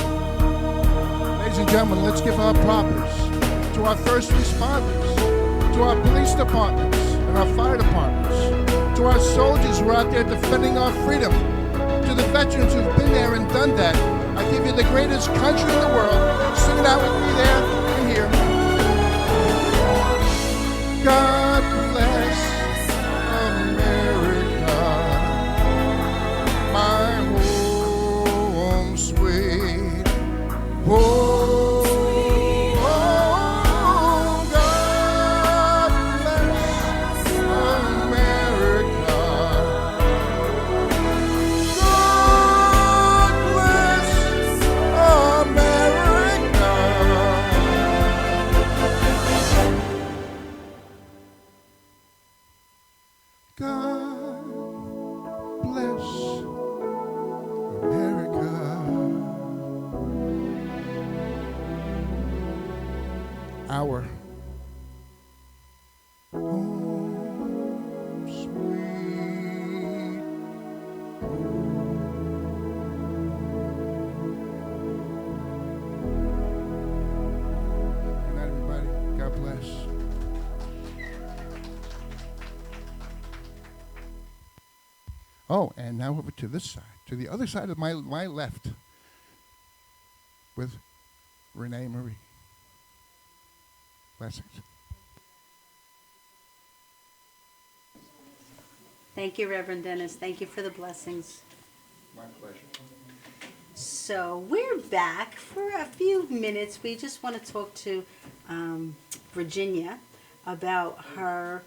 Speaker 14: Ladies and gentlemen, let's give our propers to our first responders, to our police departments and our fire departments, to our soldiers who are out there defending our freedom, to the veterans who've been there and done that. I give you the greatest country in the world. Sing it out with me there and here. God bless America, my home, sweet home. God bless America. Our home sweet Good night, everybody. God bless. Oh, and now over to this side, to the other side of my left, with Renee Marie. Blessings.
Speaker 1: Thank you, Reverend Dennis. Thank you for the blessings.
Speaker 14: My pleasure.
Speaker 1: So we're back for a few minutes. We just want to talk to Virginia about her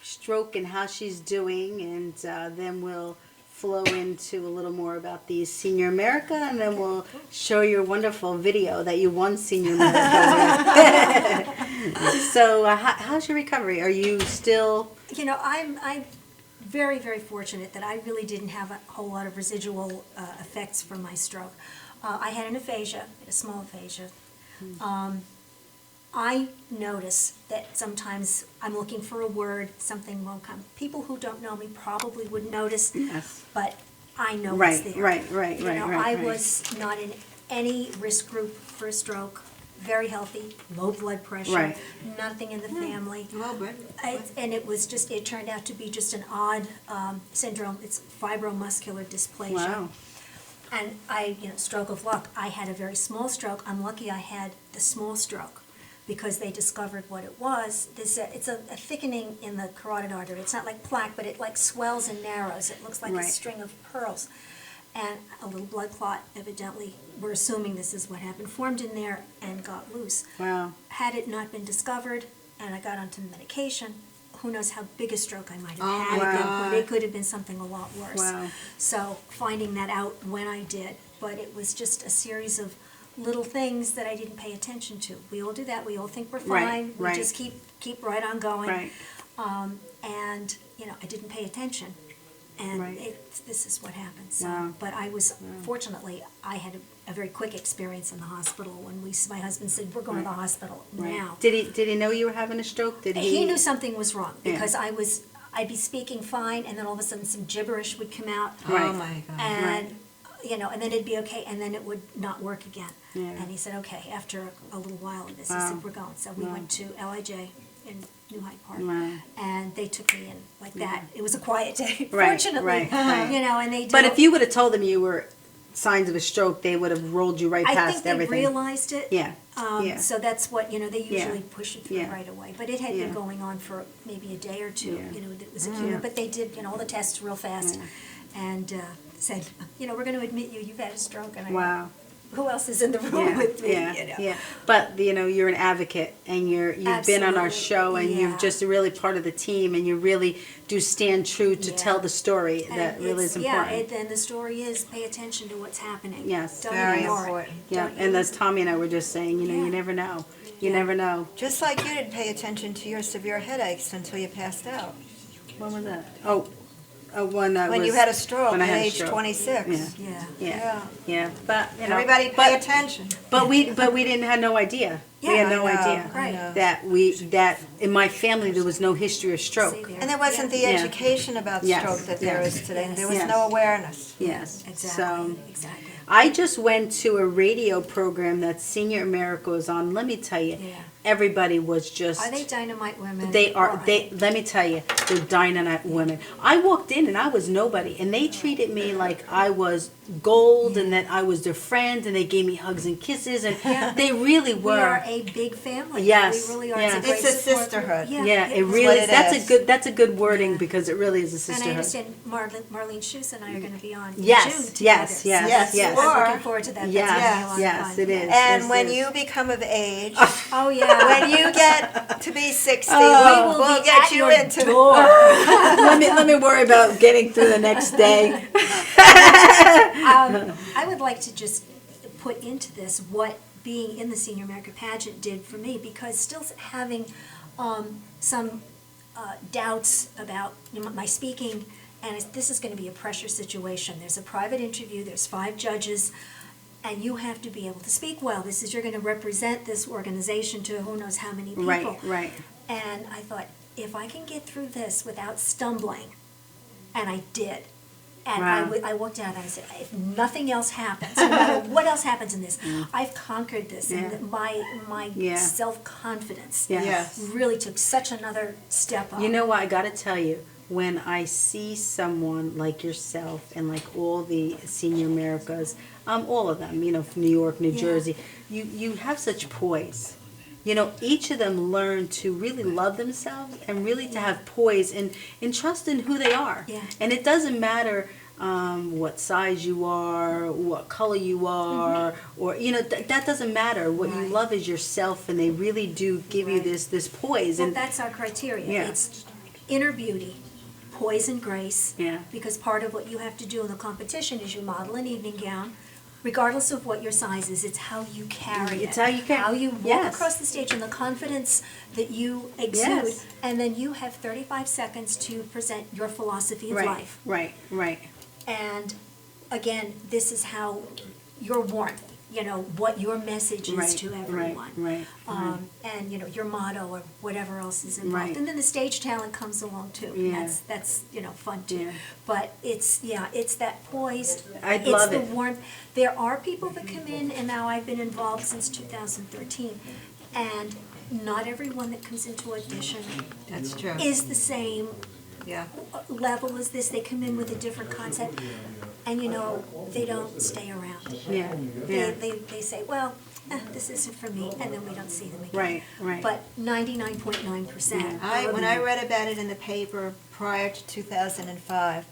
Speaker 1: stroke and how she's doing, and then we'll flow into a little more about the Senior America, and then we'll show your wonderful video that you won Senior America with. So how's your recovery? Are you still...
Speaker 15: You know, I'm very, very fortunate that I really didn't have a whole lot of residual effects from my stroke. I had an aphasia, a small aphasia. I notice that sometimes I'm looking for a word, something won't come. People who don't know me probably wouldn't notice,
Speaker 1: Yes.
Speaker 15: but I know
Speaker 1: Right,
Speaker 15: it's there.
Speaker 1: right.
Speaker 15: You know, I
Speaker 1: right.
Speaker 15: was not in any risk group for a stroke, very healthy, low blood pressure,
Speaker 1: Right.
Speaker 15: nothing in the family.
Speaker 1: Well, but
Speaker 15: And it was just, it turned out to be just an odd syndrome. It's fibromuscular dysplasia.
Speaker 1: Wow.
Speaker 15: And stroke of luck. I had a very small stroke. I'm lucky I had the small stroke because they discovered what it was. It's a thickening in the carotid artery. It's not like plaque, but it like swells and narrows. It looks like a
Speaker 1: Right.
Speaker 15: string of pearls. And a little blood clot, evidently, we're assuming this is what happened, formed in there and got loose.
Speaker 1: Wow.
Speaker 15: Had it not been discovered and I got onto medication, who knows how big a stroke I might have
Speaker 1: Oh,
Speaker 15: had
Speaker 1: my
Speaker 15: at that
Speaker 1: God.
Speaker 15: point. It could have been something a lot worse.
Speaker 1: Wow.
Speaker 15: So finding that out when I did, but it was just a series of little things that I didn't pay attention to. We all do that. We all think we're
Speaker 1: Right,
Speaker 15: fine.
Speaker 1: right.
Speaker 15: We just keep right on going.
Speaker 1: Right.
Speaker 15: And I didn't pay attention. And
Speaker 1: Right.
Speaker 15: this is what happened. So,
Speaker 1: Wow.
Speaker 15: but I was, fortunately, I had a very quick experience in the hospital when my husband said, we're going to the hospital now.
Speaker 1: Did he know you were having a stroke? Did
Speaker 15: He knew something was wrong
Speaker 1: Yeah.
Speaker 15: because I'd be speaking fine, and then all of a sudden some gibberish would come out.
Speaker 1: Right. Oh, my God.
Speaker 15: And and then it'd be okay, and then it would not work again.
Speaker 1: Yeah.
Speaker 15: And he said, okay, after a little while of this, he
Speaker 1: Wow.
Speaker 15: said, we're going. So we
Speaker 1: Wow.
Speaker 15: went to LIJ in New Hyde Park,
Speaker 1: Wow.
Speaker 15: and they took me in like that. It was a quiet day,
Speaker 1: Right,
Speaker 15: fortunately.
Speaker 1: right, right.
Speaker 15: And they did.
Speaker 1: But if you would have told them you were signs of a stroke, they would have rolled you right
Speaker 15: I
Speaker 1: past
Speaker 15: think they
Speaker 1: everything.
Speaker 15: realized it.
Speaker 1: Yeah. Yeah.
Speaker 15: So that's what, they
Speaker 1: Yeah.
Speaker 15: usually push it through
Speaker 1: Yeah.
Speaker 15: right away. But it had
Speaker 1: Yeah.
Speaker 15: been going on for maybe a day or two,
Speaker 1: Yeah.
Speaker 15: it was
Speaker 1: Mm.
Speaker 15: acute.
Speaker 1: Yeah.
Speaker 15: But they did, all the tests real fast and said, we're going to admit you've had a stroke. And I
Speaker 1: Wow.
Speaker 15: went, who else is in the room
Speaker 1: Yeah,
Speaker 15: with me?
Speaker 1: yeah. But you're an advocate, and you've been on our
Speaker 15: Absolutely,
Speaker 1: show, and
Speaker 15: yeah.
Speaker 1: you're just really part of the team, and you really do stand true to
Speaker 15: Yeah.
Speaker 1: tell the story
Speaker 15: And
Speaker 1: that really is important.
Speaker 15: and the story is pay attention to what's happening.
Speaker 1: Yes.
Speaker 15: Don't
Speaker 1: Very
Speaker 15: ignore
Speaker 1: important.
Speaker 15: it.
Speaker 1: Yeah,
Speaker 15: Don't
Speaker 1: and
Speaker 15: you-
Speaker 1: as Tommy and I were just saying, you never know. You never know.
Speaker 16: Just like you didn't pay attention to your severe headaches until you passed out.
Speaker 1: When was that? When
Speaker 16: you had a stroke
Speaker 1: when I
Speaker 16: at
Speaker 1: had a
Speaker 16: age
Speaker 1: stroke.
Speaker 16: 26.
Speaker 1: Yeah. But
Speaker 16: Everybody pay attention.
Speaker 1: But we didn't have no idea. We
Speaker 16: Yeah,
Speaker 1: had no
Speaker 16: I know,
Speaker 1: idea
Speaker 16: I know.
Speaker 1: that in my family there was no history of stroke.
Speaker 16: And there wasn't the
Speaker 1: Yeah.
Speaker 16: education about
Speaker 1: Yes,
Speaker 16: stroke that there
Speaker 1: yes,
Speaker 16: is today.
Speaker 15: yes,
Speaker 16: There was
Speaker 1: yes.
Speaker 16: no awareness.
Speaker 1: Yes.
Speaker 15: Exactly.
Speaker 1: So
Speaker 15: Exactly.
Speaker 1: I just went to a radio program that Senior America was on. Let me tell you,
Speaker 15: Yeah.
Speaker 1: everybody was just.
Speaker 15: Are they dynamite women?
Speaker 1: They are.
Speaker 15: Or-
Speaker 1: Let me tell you, they're dynamite women. I walked in and I was nobody, and they treated me like I was gold, and that I was their friend, and they gave me hugs and kisses, and they really
Speaker 15: We
Speaker 1: were.
Speaker 15: are a big family.
Speaker 1: Yes,
Speaker 15: We really are.
Speaker 1: yes.
Speaker 15: a great
Speaker 16: It's a
Speaker 15: support
Speaker 16: sisterhood.
Speaker 15: group.
Speaker 1: Yeah, it
Speaker 15: was
Speaker 1: really.
Speaker 16: what it
Speaker 1: That's
Speaker 16: is.
Speaker 1: a good wording because it really is a
Speaker 15: And I
Speaker 1: sisterhood.
Speaker 15: understand Marlene Schutz and I are going to be on
Speaker 1: Yes,
Speaker 15: June together.
Speaker 1: yes, yes,
Speaker 16: Yes,
Speaker 1: yes.
Speaker 16: you
Speaker 15: I'm
Speaker 16: are.
Speaker 15: looking forward to that.
Speaker 1: Yes,
Speaker 15: That's gonna be a lot of
Speaker 1: yes,
Speaker 15: fun.
Speaker 1: it is.
Speaker 16: And
Speaker 1: Yes,
Speaker 16: when
Speaker 1: it is.
Speaker 16: you become of age,
Speaker 15: Oh, yeah.
Speaker 16: when you get to be 60,
Speaker 15: We will
Speaker 16: we'll
Speaker 15: be
Speaker 16: get
Speaker 15: at
Speaker 16: you
Speaker 15: your
Speaker 16: into
Speaker 15: door.
Speaker 1: let me worry about getting through the next day.
Speaker 15: I would like to just put into this what being in the Senior America pageant did for me, because still having some doubts about my speaking and this is going to be a pressure situation. There's a private interview, there's 5 judges, and you have to be able to speak well. You're going to represent this organization to who knows how many people.
Speaker 1: Right.
Speaker 15: And I thought, if I can get through this without stumbling, and I did. And
Speaker 1: Wow.
Speaker 15: I walked out and I said, if nothing else happens, no matter what else happens in this, I've conquered this.
Speaker 1: Yeah.
Speaker 15: And my
Speaker 1: Yeah.
Speaker 15: self-confidence
Speaker 1: Yes.
Speaker 15: really took such another step up.
Speaker 1: You know what? I got to tell you, when I see someone like yourself and like all the senior Americas, all of them, from New York, New
Speaker 15: Yeah.
Speaker 1: Jersey, you have such poise. Each of them learn to really love themselves and really to have poise and trust in who they are.
Speaker 15: Yeah.
Speaker 1: And it doesn't matter what size you are, what color you are, or that doesn't matter. What you love is yourself, and they really do give you this poise.
Speaker 15: Well,
Speaker 1: And
Speaker 15: that's our criteria.
Speaker 1: Yeah.
Speaker 15: It's inner beauty, poise and grace.
Speaker 1: Yeah.
Speaker 15: Because part of what you have to do in the competition is you model an evening gown, regardless of what your size is. It's how you carry
Speaker 1: It's
Speaker 15: it.
Speaker 1: how you carry-
Speaker 15: How you walk
Speaker 1: Yes.
Speaker 15: across the stage and the confidence that you exude.
Speaker 1: Yes.
Speaker 15: And then you have 35 seconds to present your philosophy of life.
Speaker 1: Right.
Speaker 15: And again, this is how your warmth, what your message is
Speaker 1: Right,
Speaker 15: to
Speaker 1: right,
Speaker 15: everyone.
Speaker 1: right.
Speaker 15: And, your motto or whatever else is involved.
Speaker 1: Right.
Speaker 15: And then the stage talent comes along too.
Speaker 1: Yeah.
Speaker 15: That's fun too.
Speaker 1: Yeah.
Speaker 15: But it's that poise.
Speaker 1: I love
Speaker 15: It's
Speaker 1: it.
Speaker 15: the warmth. There are people that come in, and now I've been involved since 2013, and not everyone that comes into audition
Speaker 16: That's true.
Speaker 15: is the same
Speaker 16: Yeah.
Speaker 15: level as this. They come in with a different concept, and they don't stay around.
Speaker 1: Yeah, yeah.
Speaker 15: They say, well, this isn't for me, and then we don't see them again.
Speaker 1: Right.
Speaker 15: But 99.9%.
Speaker 16: When I read about it in the paper prior to 2005,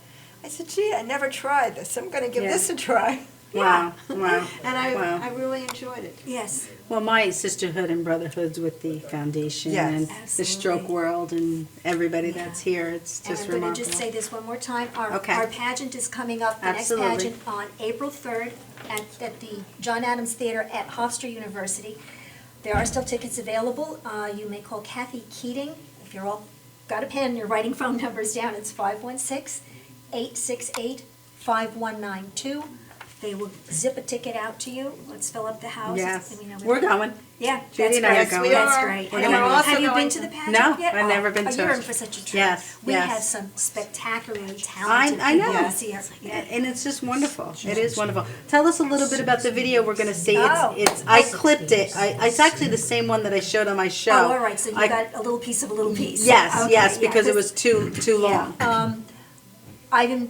Speaker 16: I said, gee, I never tried this. I'm going to give
Speaker 1: Yeah.
Speaker 16: this a try.
Speaker 1: Wow.
Speaker 16: And
Speaker 1: Wow.
Speaker 16: I really enjoyed it.
Speaker 15: Yes.
Speaker 1: Well, my sisterhood and brotherhoods with the foundation
Speaker 16: Yes.
Speaker 1: and the
Speaker 15: Absolutely.
Speaker 1: stroke world and everybody
Speaker 15: Yeah.
Speaker 1: that's here, it's
Speaker 15: And
Speaker 1: just
Speaker 15: I'm going to
Speaker 1: remarkable.
Speaker 15: just say this one more time. Our
Speaker 1: Okay.
Speaker 15: pageant is coming up, the
Speaker 1: Absolutely.
Speaker 15: next pageant, on April 3rd at the John Adams Theater at Hofstra University. There are still tickets available. You may call Kathy Keating. If you're all got a pen, you're writing phone numbers down. It's 516-868-5192. They will zip a ticket out to you. Let's fill up the house.
Speaker 1: Yes.
Speaker 15: I mean,
Speaker 1: We're going.
Speaker 15: Yeah,
Speaker 1: Judy and I are
Speaker 15: that's
Speaker 1: going.
Speaker 15: great. That's
Speaker 16: are.
Speaker 15: great.
Speaker 1: We're
Speaker 15: And
Speaker 1: gonna-
Speaker 15: have you been to the pageant
Speaker 1: No,
Speaker 15: yet?
Speaker 1: I've never been to
Speaker 15: You're
Speaker 1: it.
Speaker 15: in for such a treat.
Speaker 1: Yes,
Speaker 15: We
Speaker 1: yes.
Speaker 15: have some spectacularly talented
Speaker 1: I know.
Speaker 15: people this year.
Speaker 1: And it's just wonderful. It is wonderful. Tell us a little bit about the video we're going to see.
Speaker 15: Oh.
Speaker 1: I clipped it. It's actually the same one that I showed on my show.
Speaker 15: Oh, all right, so you
Speaker 1: I-
Speaker 15: got a little piece of a little piece.
Speaker 1: Yes,
Speaker 15: Okay,
Speaker 1: yes,
Speaker 15: yeah,
Speaker 1: because it
Speaker 15: this-
Speaker 1: was too long.
Speaker 15: I've been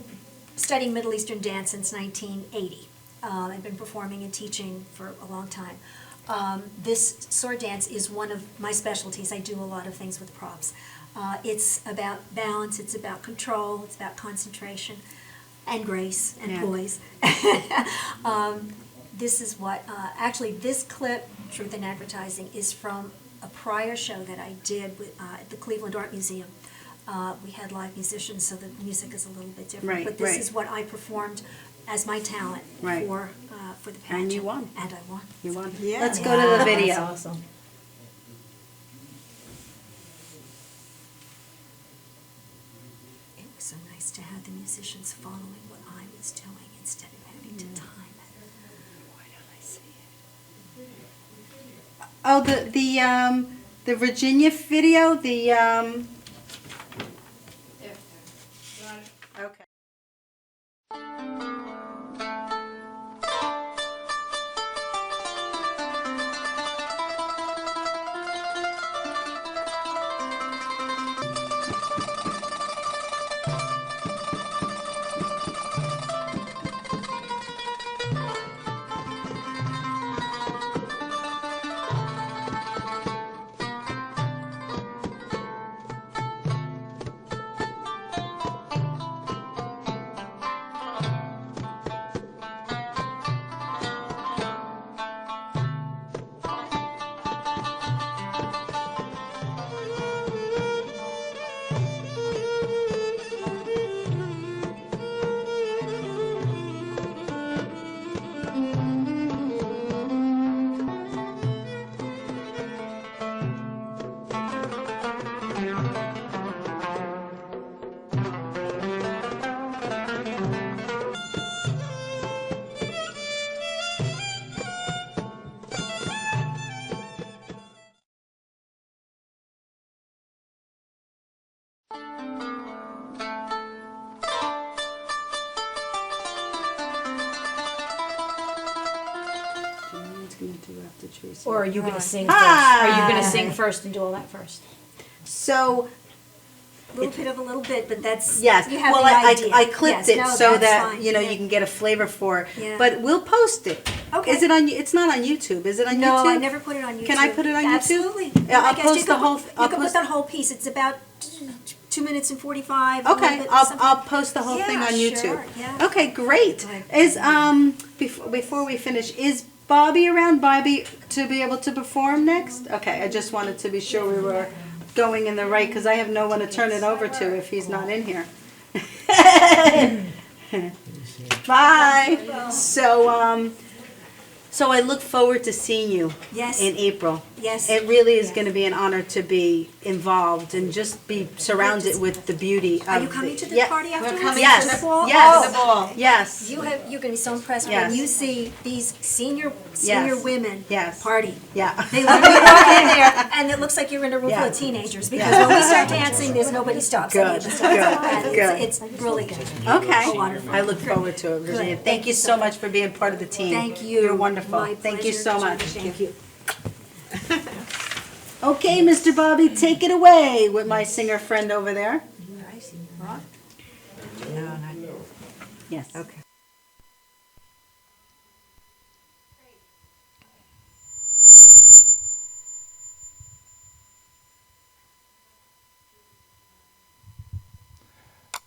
Speaker 15: studying Middle Eastern dance since 1980. I've been performing and teaching for a long time. This sword dance is one of my specialties. I do a lot of things with props. It's about balance, it's about control, it's about concentration and grace and
Speaker 1: Yeah.
Speaker 15: poise. This is what, actually, this clip, Truth in Advertising, is from a prior show that I did at the Cleveland Art Museum. We had live musicians, so the music is a little bit different.
Speaker 1: Right,
Speaker 15: But this
Speaker 1: right.
Speaker 15: is what I performed as my talent
Speaker 1: Right.
Speaker 15: for the pageant.
Speaker 1: And you won.
Speaker 15: And I won.
Speaker 1: You won.
Speaker 16: Yeah.
Speaker 1: Let's go to the video.
Speaker 2: That's awesome.
Speaker 15: It was so nice to have the musicians following what I was doing instead of having to time it. Why don't I see it?
Speaker 1: Oh, the Virginia video, okay. do after Tracy?
Speaker 17: Or are you going to sing
Speaker 1: Ah.
Speaker 17: first? Are you going to sing first and do all that first?
Speaker 1: So,
Speaker 15: A little bit, but that's,
Speaker 1: yes,
Speaker 15: you have
Speaker 1: well,
Speaker 15: the
Speaker 1: I
Speaker 15: idea.
Speaker 1: clipped
Speaker 15: Yes,
Speaker 1: it
Speaker 15: no,
Speaker 1: so
Speaker 15: that's
Speaker 1: that,
Speaker 15: fine.
Speaker 1: you know,
Speaker 15: Yeah.
Speaker 1: you can get a flavor for it.
Speaker 15: Yeah.
Speaker 1: But we'll post it.
Speaker 15: Okay.
Speaker 1: Is it on, it's not on YouTube, is it on YouTube?
Speaker 15: No, I never put it on YouTube.
Speaker 1: Can I put it on YouTube?
Speaker 15: Absolutely.
Speaker 1: Yeah,
Speaker 15: I
Speaker 1: I'll
Speaker 15: guess
Speaker 1: post
Speaker 15: you
Speaker 1: the
Speaker 15: could
Speaker 1: whole,
Speaker 15: put-
Speaker 1: I'll
Speaker 15: You can put
Speaker 1: post,
Speaker 15: that whole piece, it's about 2 minutes and 45. a little
Speaker 1: okay,
Speaker 15: bit,
Speaker 1: I'll
Speaker 15: something.
Speaker 1: post the whole thing
Speaker 15: Yeah,
Speaker 1: on YouTube.
Speaker 15: sure, yeah.
Speaker 1: Okay, great. Is, before we finish, is Bobby around, Bobby, to be able to perform next? Okay, I just wanted to be sure we were going in the right, because I have no one to turn it over to if he's not in here. Bye. So I look forward to seeing you
Speaker 15: Yes.
Speaker 1: in April.
Speaker 15: Yes.
Speaker 1: It really is going to be an honor to be involved and just be surrounded with the beauty of
Speaker 15: Are you coming to the
Speaker 1: Yeah.
Speaker 15: party afterwards?
Speaker 1: coming yes.
Speaker 15: To the ball?
Speaker 1: Yes.
Speaker 15: Oh.
Speaker 1: To the ball. Yes.
Speaker 15: You're going to be so impressed
Speaker 1: Yes.
Speaker 15: when you see these senior
Speaker 1: Yes.
Speaker 15: women
Speaker 1: Yes.
Speaker 15: party.
Speaker 1: Yeah.
Speaker 15: They literally walk in there, and it looks like you're in a room full
Speaker 1: Yeah.
Speaker 15: of teenagers, because
Speaker 1: Yeah.
Speaker 15: when we start dancing, there's nobody stops.
Speaker 1: Good,
Speaker 15: any of us stops.
Speaker 1: good,
Speaker 15: And
Speaker 1: good.
Speaker 15: It's brilliant.
Speaker 1: Okay.
Speaker 15: A lot of fun.
Speaker 1: I look forward to it, Virginia.
Speaker 15: Good.
Speaker 1: Thank you so much for being part of the team.
Speaker 15: Thank you.
Speaker 1: You're wonderful.
Speaker 15: My
Speaker 1: Thank you
Speaker 15: pleasure,
Speaker 1: so much.
Speaker 15: Thank you.
Speaker 1: Okay, Mr. Bobby, take it away with my singer friend over there. Yes.
Speaker 16: Okay.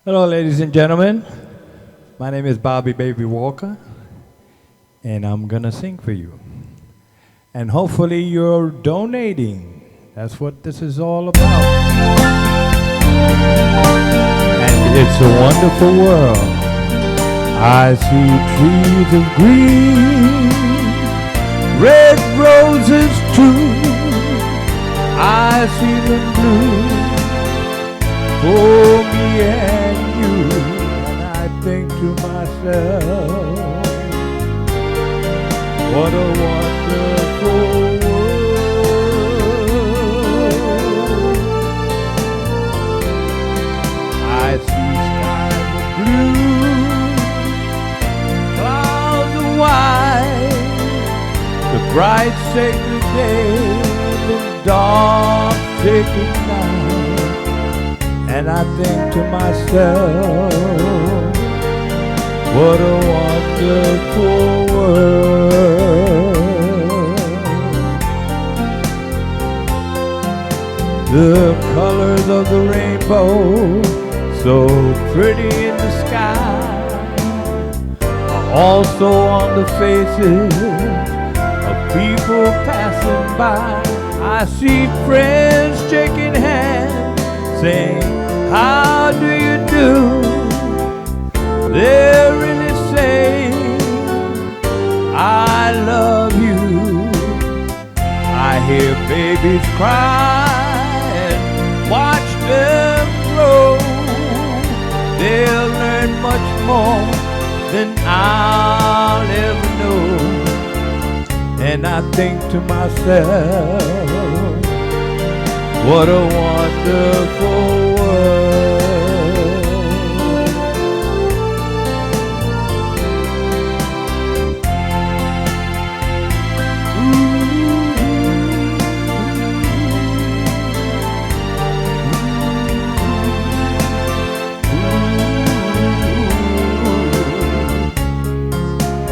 Speaker 18: Hello, ladies and gentlemen. My name is Bobby Baby Walker, and I'm gonna sing for you. And hopefully you're donating. That's what this is all about. And it's a wonderful world. I see trees of green, red roses too. I see them blue for me and you. And I think to myself, what a wonderful world. I see skies of blue, clouds of white, the bright sacred day, the dark sacred night. And I think to myself, what a wonderful world. The colors of the rainbow, so pretty in the sky, are also on the faces of people passing by. I see friends shaking hands, saying, how do you do? They're really saying, I love you. I hear babies cry and watch them grow. They'll learn much more than I'll ever know. And I think to myself, what a wonderful world.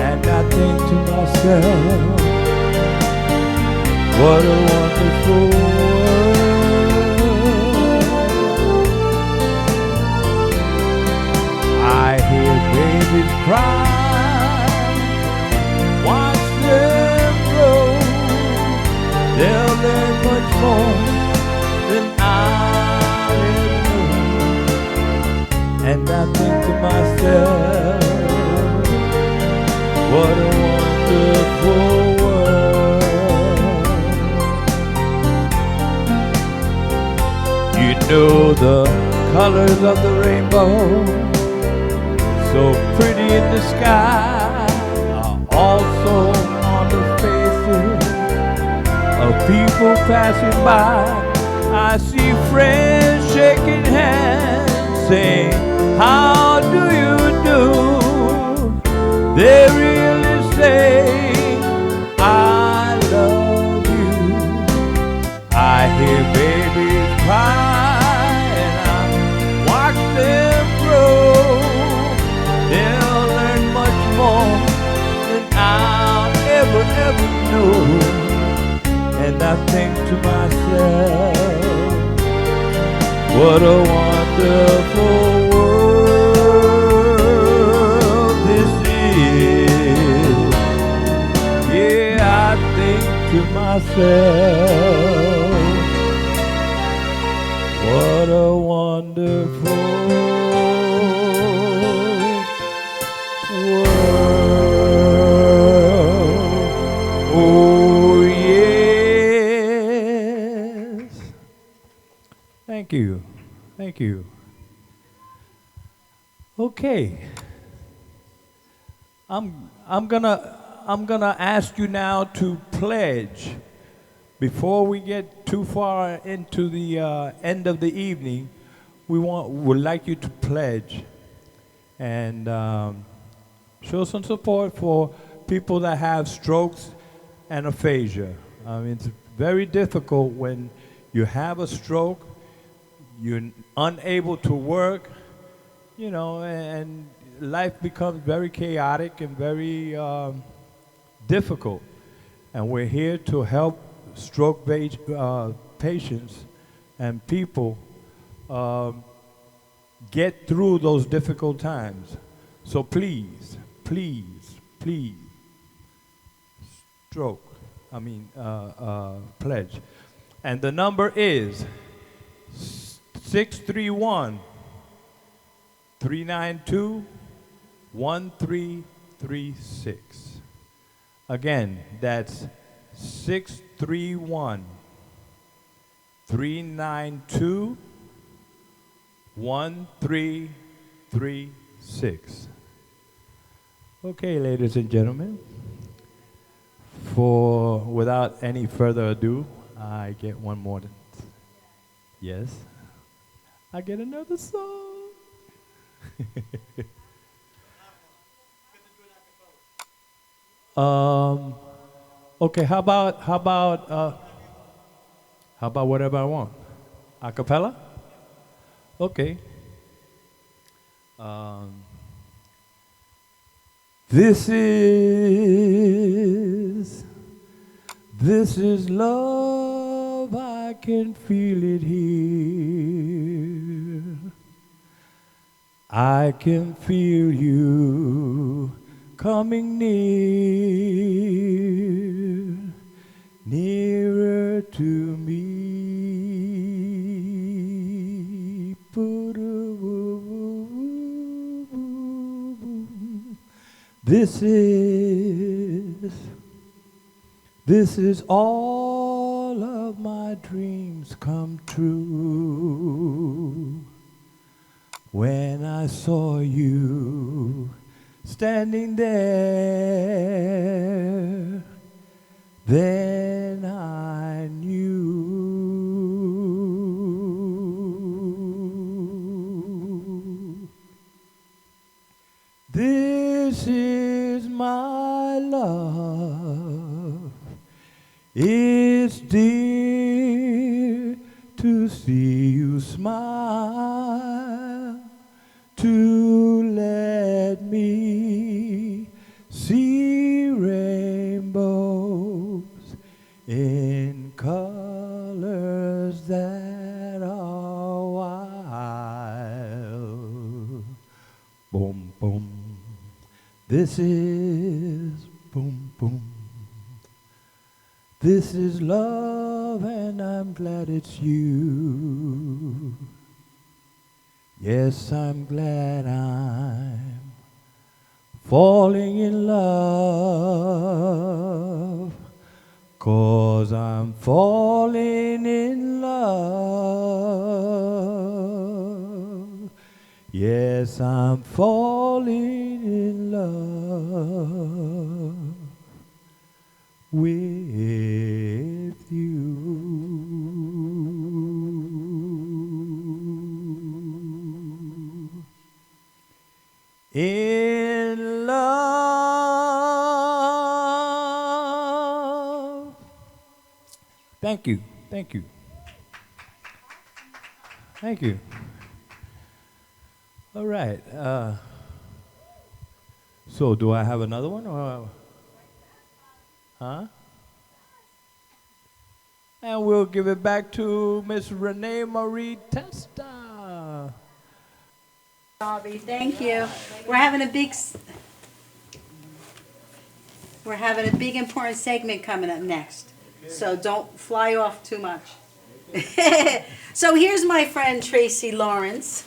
Speaker 18: And I think to myself, what a wonderful world. I hear babies cry, watch them grow. They'll learn much more than I'll ever know. And I think to myself, what a wonderful world. You know the colors of the rainbow, so pretty in the sky, are also on the faces of people passing by. I see friends shaking hands, saying, how do you do? They're really saying, I never know. And I think to myself, what a wonderful world this is. Yeah, I think to myself, what a wonderful world. Oh, yes. Thank you. Thank you. Okay. I'm gonna ask you now to pledge. Before we get too far into the end of the evening, would like you to pledge and show some support for people that have strokes and aphasia. I mean, it's very difficult when you have a stroke, you're unable to work, you know, and life becomes very chaotic and very difficult. And we're here to help stroke patients and people get through those difficult times. So please, please, please, pledge. And the number is 631 392 1336. Again, that's 631 392 1336. Okay, ladies and gentlemen, without any further ado, I get one more. Yes, I get another song. Okay, how about whatever I want? A cappella? Okay. This is love, I can feel it here. I can feel you coming near, nearer to me. This is all of my dreams come true. When I saw you standing there, then I knew. This is my love. It's dear to see you smile, to let me see rainbows in colors that are wild. Boom, boom. This is boom, boom. This is love, and I'm glad it's you. Yes, I'm glad I'm falling in love, 'cause I'm falling in love. Yes, I'm falling in love with you. In love. Thank you. Thank you. Thank you. All right. So do I have another one? Or Huh? And we'll give it back to Miss Renee Marie Testa.
Speaker 1: Bobby, thank you. We're having a big important segment coming up next. So don't fly off too much. So here's my friend Tracy Lawrence,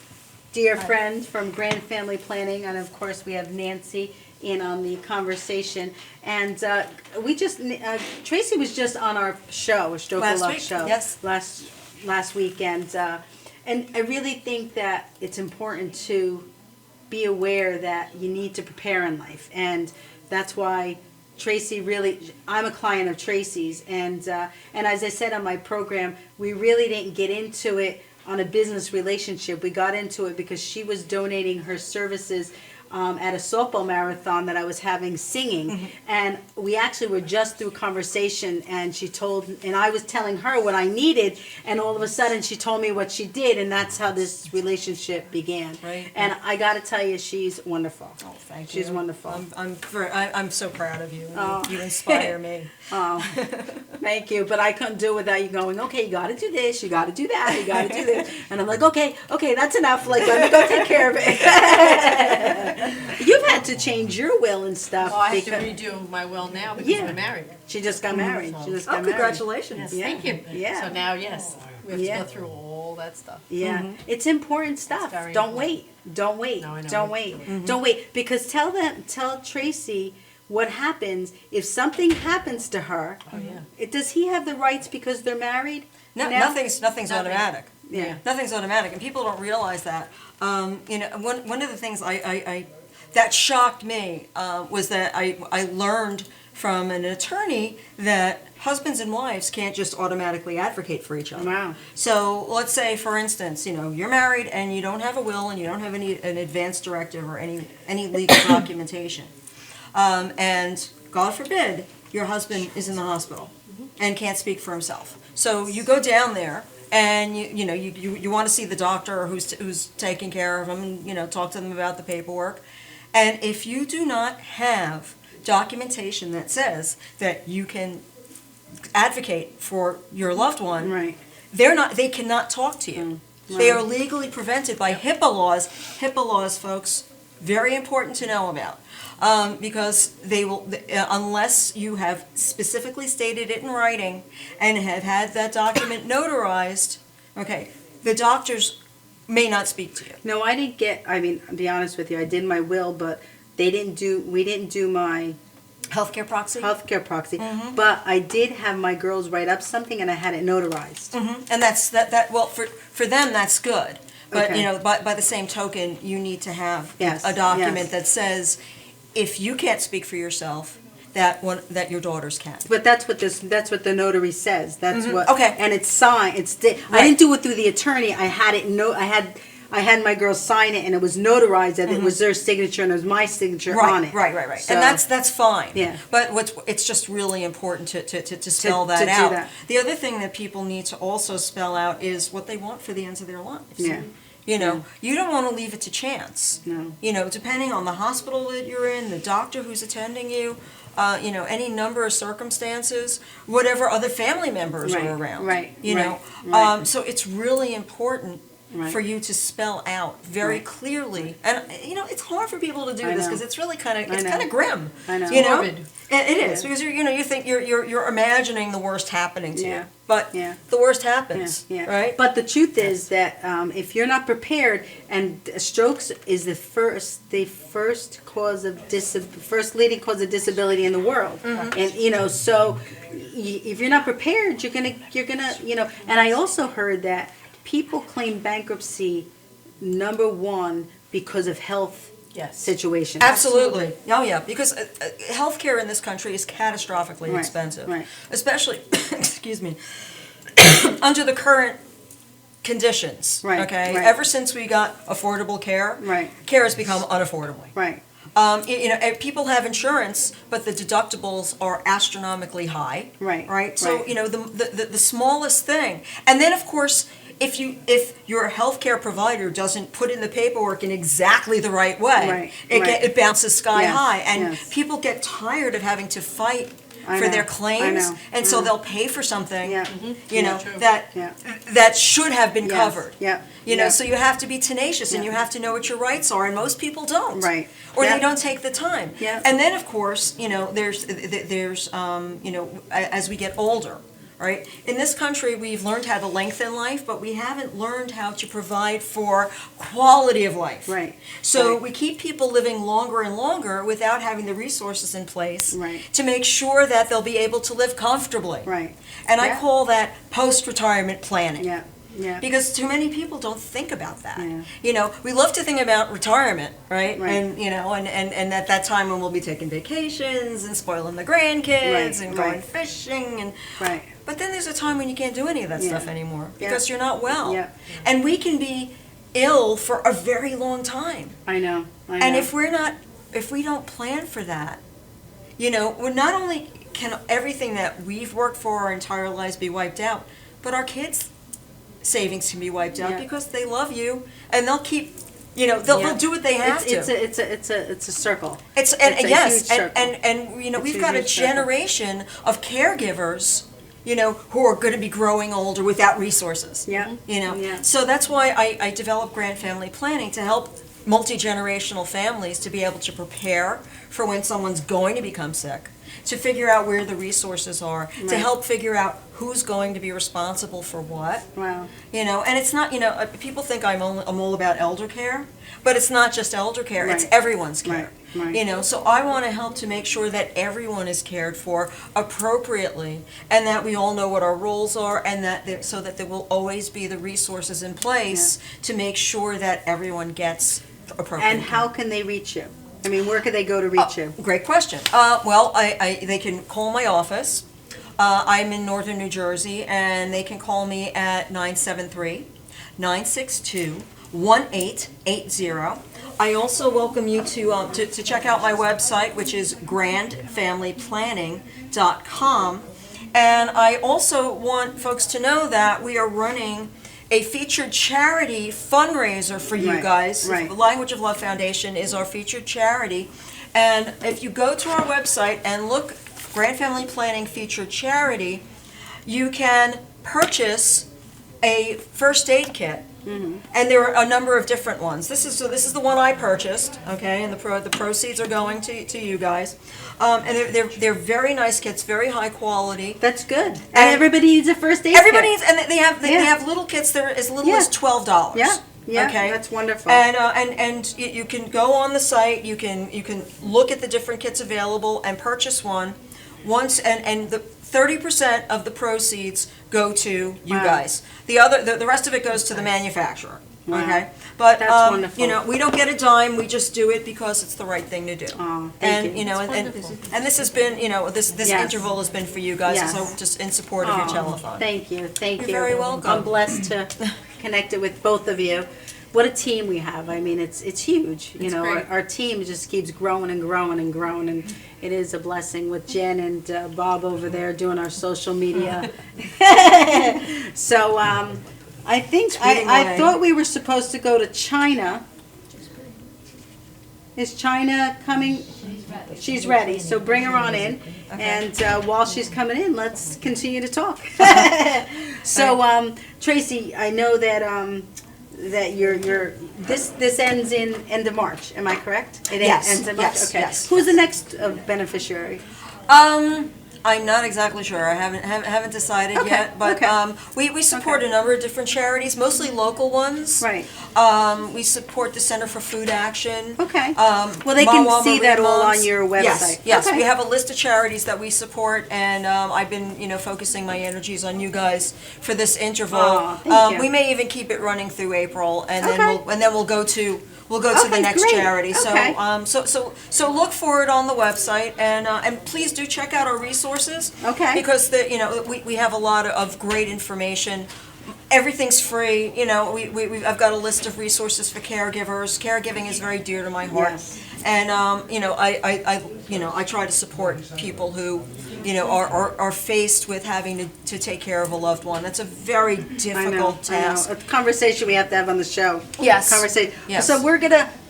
Speaker 1: dear friend from Grand Family Planning, and of course we have Nancy in on the conversation. And Tracy was just on our show, a Stroke of Luck show,
Speaker 16: yes,
Speaker 1: last week, and I really think that it's important to be aware that you need to prepare in life, and that's why Tracy I'm a client of Tracy's, and as I said on my program, we really didn't get into it on a business relationship. We got into it because she was donating her services at a softball marathon that I was having singing, and we actually were just through conversation, and I was telling her what I needed, and all of a sudden she told me what she did, and that's how this relationship began.
Speaker 19: Right.
Speaker 1: And I got to tell you, she's wonderful.
Speaker 19: Oh, thank you.
Speaker 1: She's wonderful.
Speaker 19: I'm so proud of you.
Speaker 1: Oh.
Speaker 19: You inspire me.
Speaker 1: Oh, thank you. But I couldn't do it without you going, okay, you got to do this, you got to do that, you got to do this. And I'm like, okay, that's enough. Like, let me go take care of it. You've had to change your will and stuff.
Speaker 19: Well, I have to redo my will now because I'm married.
Speaker 1: She just got married.
Speaker 19: So-
Speaker 1: She just got married.
Speaker 19: congratulations.
Speaker 1: Yeah.
Speaker 19: Thank you.
Speaker 1: Yeah.
Speaker 19: So now, yes, we have
Speaker 1: Yeah.
Speaker 19: to go through all that stuff.
Speaker 1: Yeah, it's important stuff.
Speaker 19: very
Speaker 1: Don't
Speaker 19: important.
Speaker 1: wait. Don't wait.
Speaker 19: No, I know.
Speaker 1: Don't wait.
Speaker 19: Mhm.
Speaker 1: Don't wait. Because tell Tracy what happens if something happens to her.
Speaker 19: Oh, yeah.
Speaker 1: Does he have the rights because they're married?
Speaker 19: No,
Speaker 1: now?
Speaker 19: nothing's
Speaker 1: Nothing.
Speaker 19: automatic.
Speaker 1: Yeah.
Speaker 19: Nothing's automatic, and people don't realize that. One of the things that shocked me was that I learned from an attorney that husbands and wives can't just automatically advocate for each other.
Speaker 1: Wow.
Speaker 19: So let's say, for instance, you're married and you don't have a will and you don't have an advance directive or any legal documentation, and God forbid your husband is in the hospital and can't speak for himself. So you go down there and you want to see the doctor who's taking care of him, and talk to them about the paperwork. And if you do not have documentation that says that you can advocate for your loved one,
Speaker 1: right,
Speaker 19: they cannot talk to you. They are legally prevented by HIPAA laws. HIPAA laws, folks, very important to know about. Because they will, unless you have specifically stated it in writing and have had that document notarized, okay, the doctors may not speak to you.
Speaker 1: No, I didn't get. I mean, to be honest with you, I did my will, but we didn't do my
Speaker 19: healthcare proxy.
Speaker 1: But I did have my girls write up something, and I had it notarized.
Speaker 19: And that's that. Well, for them, that's good. But
Speaker 1: Okay.
Speaker 19: by the same token, you need to have
Speaker 1: Yes,
Speaker 19: a document
Speaker 1: yes.
Speaker 19: that says if you can't speak for yourself, that your daughters can.
Speaker 1: But that's what the notary says. That's
Speaker 19: Mhm.
Speaker 1: what.
Speaker 19: Okay.
Speaker 1: And it's signed. I didn't do it through the attorney. I had it. I had my girls sign it, and it was notarized, and it was their signature, and it was my signature on it.
Speaker 19: Right.
Speaker 1: So-
Speaker 19: And that's fine.
Speaker 1: Yeah.
Speaker 19: But it's just really important to spell that
Speaker 1: to do
Speaker 19: out.
Speaker 1: that.
Speaker 19: The other thing that people need to also spell out is what they want for the ends of their lives.
Speaker 1: Yeah.
Speaker 19: You don't want to leave it to chance.
Speaker 1: No.
Speaker 19: Depending on the hospital that you're in, the doctor who's attending you, any number of circumstances, whatever other family members
Speaker 1: Right,
Speaker 19: are around.
Speaker 1: right,
Speaker 19: Right. So it's really important
Speaker 1: Right.
Speaker 19: for you to spell out very
Speaker 1: Right.
Speaker 19: clearly. And, it's hard for people to do
Speaker 1: I
Speaker 19: this
Speaker 1: know.
Speaker 19: because it's really kind
Speaker 1: I know.
Speaker 19: of grim.
Speaker 1: I know.
Speaker 19: You know?
Speaker 1: Morbid.
Speaker 19: It is,
Speaker 1: Yeah.
Speaker 19: because you think you're imagining the worst happening to
Speaker 1: Yeah.
Speaker 19: you. But
Speaker 1: Yeah.
Speaker 19: the worst happens,
Speaker 1: Yeah.
Speaker 19: right?
Speaker 1: But the truth is that if you're not prepared, and strokes is the first leading cause of disability in the world, and so if you're not prepared, you're gonna, And I also heard that people claim bankruptcy number one because of health situations.
Speaker 19: Absolutely. Oh, yeah, because healthcare in this country is catastrophically
Speaker 1: Right,
Speaker 19: expensive.
Speaker 1: right.
Speaker 19: Especially, excuse me, under the current conditions.
Speaker 1: Right,
Speaker 19: Okay?
Speaker 1: right.
Speaker 19: Ever since we got affordable care, care has become unaffordable.
Speaker 1: Right.
Speaker 19: People have insurance, but the deductibles are astronomically high.
Speaker 1: Right.
Speaker 19: Right? So,
Speaker 1: Right.
Speaker 19: the smallest thing. And then, of course, if your healthcare provider doesn't put in the paperwork in exactly the right way,
Speaker 1: Right,
Speaker 19: it
Speaker 1: right.
Speaker 19: bounces sky
Speaker 1: Yes,
Speaker 19: high, and
Speaker 1: yes.
Speaker 19: people get tired of having to fight for
Speaker 1: know,
Speaker 19: their
Speaker 1: I
Speaker 19: claims,
Speaker 1: know,
Speaker 19: and
Speaker 1: I
Speaker 19: so
Speaker 1: know.
Speaker 19: they'll pay for something, you
Speaker 1: Yeah,
Speaker 19: know,
Speaker 1: true.
Speaker 19: that
Speaker 1: Yeah.
Speaker 19: that should have been
Speaker 1: Yes,
Speaker 19: covered.
Speaker 1: yeah,
Speaker 19: You know,
Speaker 1: yeah.
Speaker 19: so you have to be tenacious and
Speaker 1: Yeah.
Speaker 19: you have to know what your rights are, and most people don't.
Speaker 1: Right.
Speaker 19: Or
Speaker 1: Yeah.
Speaker 19: they don't take the time.
Speaker 1: Yeah.
Speaker 19: And then, of course, you know, there's you know, as we get older, right? In this country, we've learned how to lengthen life, but we haven't learned how to provide for quality of life.
Speaker 1: Right.
Speaker 19: So
Speaker 1: Right.
Speaker 19: we keep people living longer and longer without having the resources in place
Speaker 1: Right.
Speaker 19: to make sure that they'll be able to live comfortably.
Speaker 1: Right.
Speaker 19: And I
Speaker 1: Yeah.
Speaker 19: call that post-retirement planning.
Speaker 1: Yeah. Yeah.
Speaker 19: Because too many people don't think about that. You know, we love to think about retirement, right?
Speaker 1: Right.
Speaker 19: And you know, and at that time when we'll be taking vacations and spoiling the grandkids
Speaker 1: Right,
Speaker 19: and going
Speaker 1: right.
Speaker 19: fishing and
Speaker 1: Right.
Speaker 19: but then there's a time when you can't do any of that
Speaker 1: Yeah.
Speaker 19: stuff anymore
Speaker 1: Yeah.
Speaker 19: because you're not well.
Speaker 1: Yeah.
Speaker 19: And we can be ill for a very long time.
Speaker 1: I know.
Speaker 19: And if we don't plan for that, you know, we're not only can everything that we've worked for our entire lives be wiped out, but our kids' savings can be wiped out
Speaker 1: Yeah.
Speaker 19: because they love you and they'll keep, you know, they'll do what they have to.
Speaker 1: It's a circle.
Speaker 19: It's
Speaker 1: a huge
Speaker 19: yes,
Speaker 1: circle.
Speaker 19: and you know,
Speaker 1: It's
Speaker 19: we've
Speaker 1: a
Speaker 19: got a
Speaker 1: huge circle.
Speaker 19: generation of caregivers, you know, who are going to be growing older without resources.
Speaker 1: Yeah.
Speaker 19: You know,
Speaker 1: Yeah.
Speaker 19: so that's why I developed Grant Family Planning to help multi-generational families to be able to prepare for when someone's going to become sick, to figure out where the resources are, to
Speaker 1: Right.
Speaker 19: help figure out who's going to be responsible for what.
Speaker 1: Wow.
Speaker 19: You know, and it's not, you know, people think I'm all about elder care, but it's not just elder care, it's
Speaker 1: Right.
Speaker 19: everyone's care.
Speaker 1: Right, right.
Speaker 19: You know, so I want to help to make sure that everyone is cared for appropriately and that we all know what our roles are and so that there will always be the resources in place to make sure that everyone gets appropriate
Speaker 1: And how can they reach you? I mean, where could they go to reach you?
Speaker 19: Great question. Well, they can call my office. I'm in northern New Jersey, and they can call me at 973-962-1880. I also welcome you to check out my website, which is grandfamilyplanning.com. And I also want folks to know that we are running a featured charity fundraiser for you
Speaker 1: Right,
Speaker 19: guys.
Speaker 1: right.
Speaker 19: The Language of Love Foundation is our featured charity. And if you go to our website and look Grand Family Planning Featured Charity, you can purchase a first aid kit. And there are a number of different ones. This is the one I purchased, okay, and the proceeds are going to you guys. And they're very nice kits, very high quality.
Speaker 1: That's good. And everybody needs a first aid
Speaker 19: Everybody
Speaker 1: kit.
Speaker 19: needs, and they have
Speaker 1: Yeah.
Speaker 19: little kits that are as little
Speaker 1: Yeah.
Speaker 19: as $12.
Speaker 1: Yeah. Yeah.
Speaker 19: Okay.
Speaker 1: That's wonderful.
Speaker 19: And you can go on the site. You can look at the different kits available and purchase one. And the 30% of the proceeds go to you
Speaker 1: Wow.
Speaker 19: guys. The rest of it goes to the manufacturer.
Speaker 1: Wow.
Speaker 19: Okay. But
Speaker 1: That's wonderful.
Speaker 19: you know, we don't get a dime. We just do it because it's the right thing to do.
Speaker 1: Thank
Speaker 19: And
Speaker 1: you.
Speaker 19: know,
Speaker 1: That's
Speaker 19: and
Speaker 1: wonderful.
Speaker 19: this has been, you know, this
Speaker 1: Yes.
Speaker 19: interval has been for you guys.
Speaker 1: Yes.
Speaker 19: So just in support of your
Speaker 1: Oh,
Speaker 19: telethon.
Speaker 1: Thank you. Thank
Speaker 19: You're
Speaker 1: you.
Speaker 19: very welcome.
Speaker 1: I'm blessed to connect it with both of you. What a team we have. I mean, it's huge. You
Speaker 5: It's
Speaker 1: know,
Speaker 5: great.
Speaker 1: our team just keeps growing and growing and growing, and it is a blessing with Jen and Bob over there doing our social media. So I think
Speaker 19: Speeding
Speaker 1: I
Speaker 19: away.
Speaker 1: thought we were supposed to go to China. Is China coming? She's ready. So bring her on in, and while she's coming in, let's continue to talk. So Tracy, I know that that you're this ends in end of March. Am I correct? It
Speaker 19: Yes,
Speaker 1: ends in March.
Speaker 19: yes,
Speaker 1: Okay.
Speaker 19: yes,
Speaker 1: Who's the next beneficiary?
Speaker 19: I'm not exactly sure. I haven't decided
Speaker 1: Okay,
Speaker 19: yet. But
Speaker 1: okay.
Speaker 19: we support a number of different charities, mostly local ones.
Speaker 1: Right.
Speaker 19: We support the Center for Food Action.
Speaker 1: Okay. Well, they can
Speaker 19: Mawa
Speaker 1: see
Speaker 19: Marie
Speaker 1: that all
Speaker 19: Moms.
Speaker 1: on your
Speaker 19: Yes,
Speaker 1: website.
Speaker 19: yes.
Speaker 1: Okay.
Speaker 19: We have a list of charities that we support, and I've been, focusing my energies on you guys for this interval.
Speaker 1: Aw, thank you.
Speaker 19: We may even keep it running through April, and
Speaker 1: Okay.
Speaker 19: then we'll go to the
Speaker 1: Okay,
Speaker 19: next
Speaker 1: great.
Speaker 19: charity.
Speaker 1: Okay.
Speaker 19: So look for it on the website, and please do check out our resources.
Speaker 1: Okay.
Speaker 19: Because we have a lot of great information. Everything's free. I've got a list of resources for caregivers. Caregiving is very dear to my heart.
Speaker 1: Yes.
Speaker 19: And I try to support people who are faced with having to take care of a loved one. That's a very difficult task.
Speaker 1: I know. A conversation we have to have on the show.
Speaker 19: Yes.
Speaker 1: Conversation.
Speaker 19: Yes.
Speaker 1: So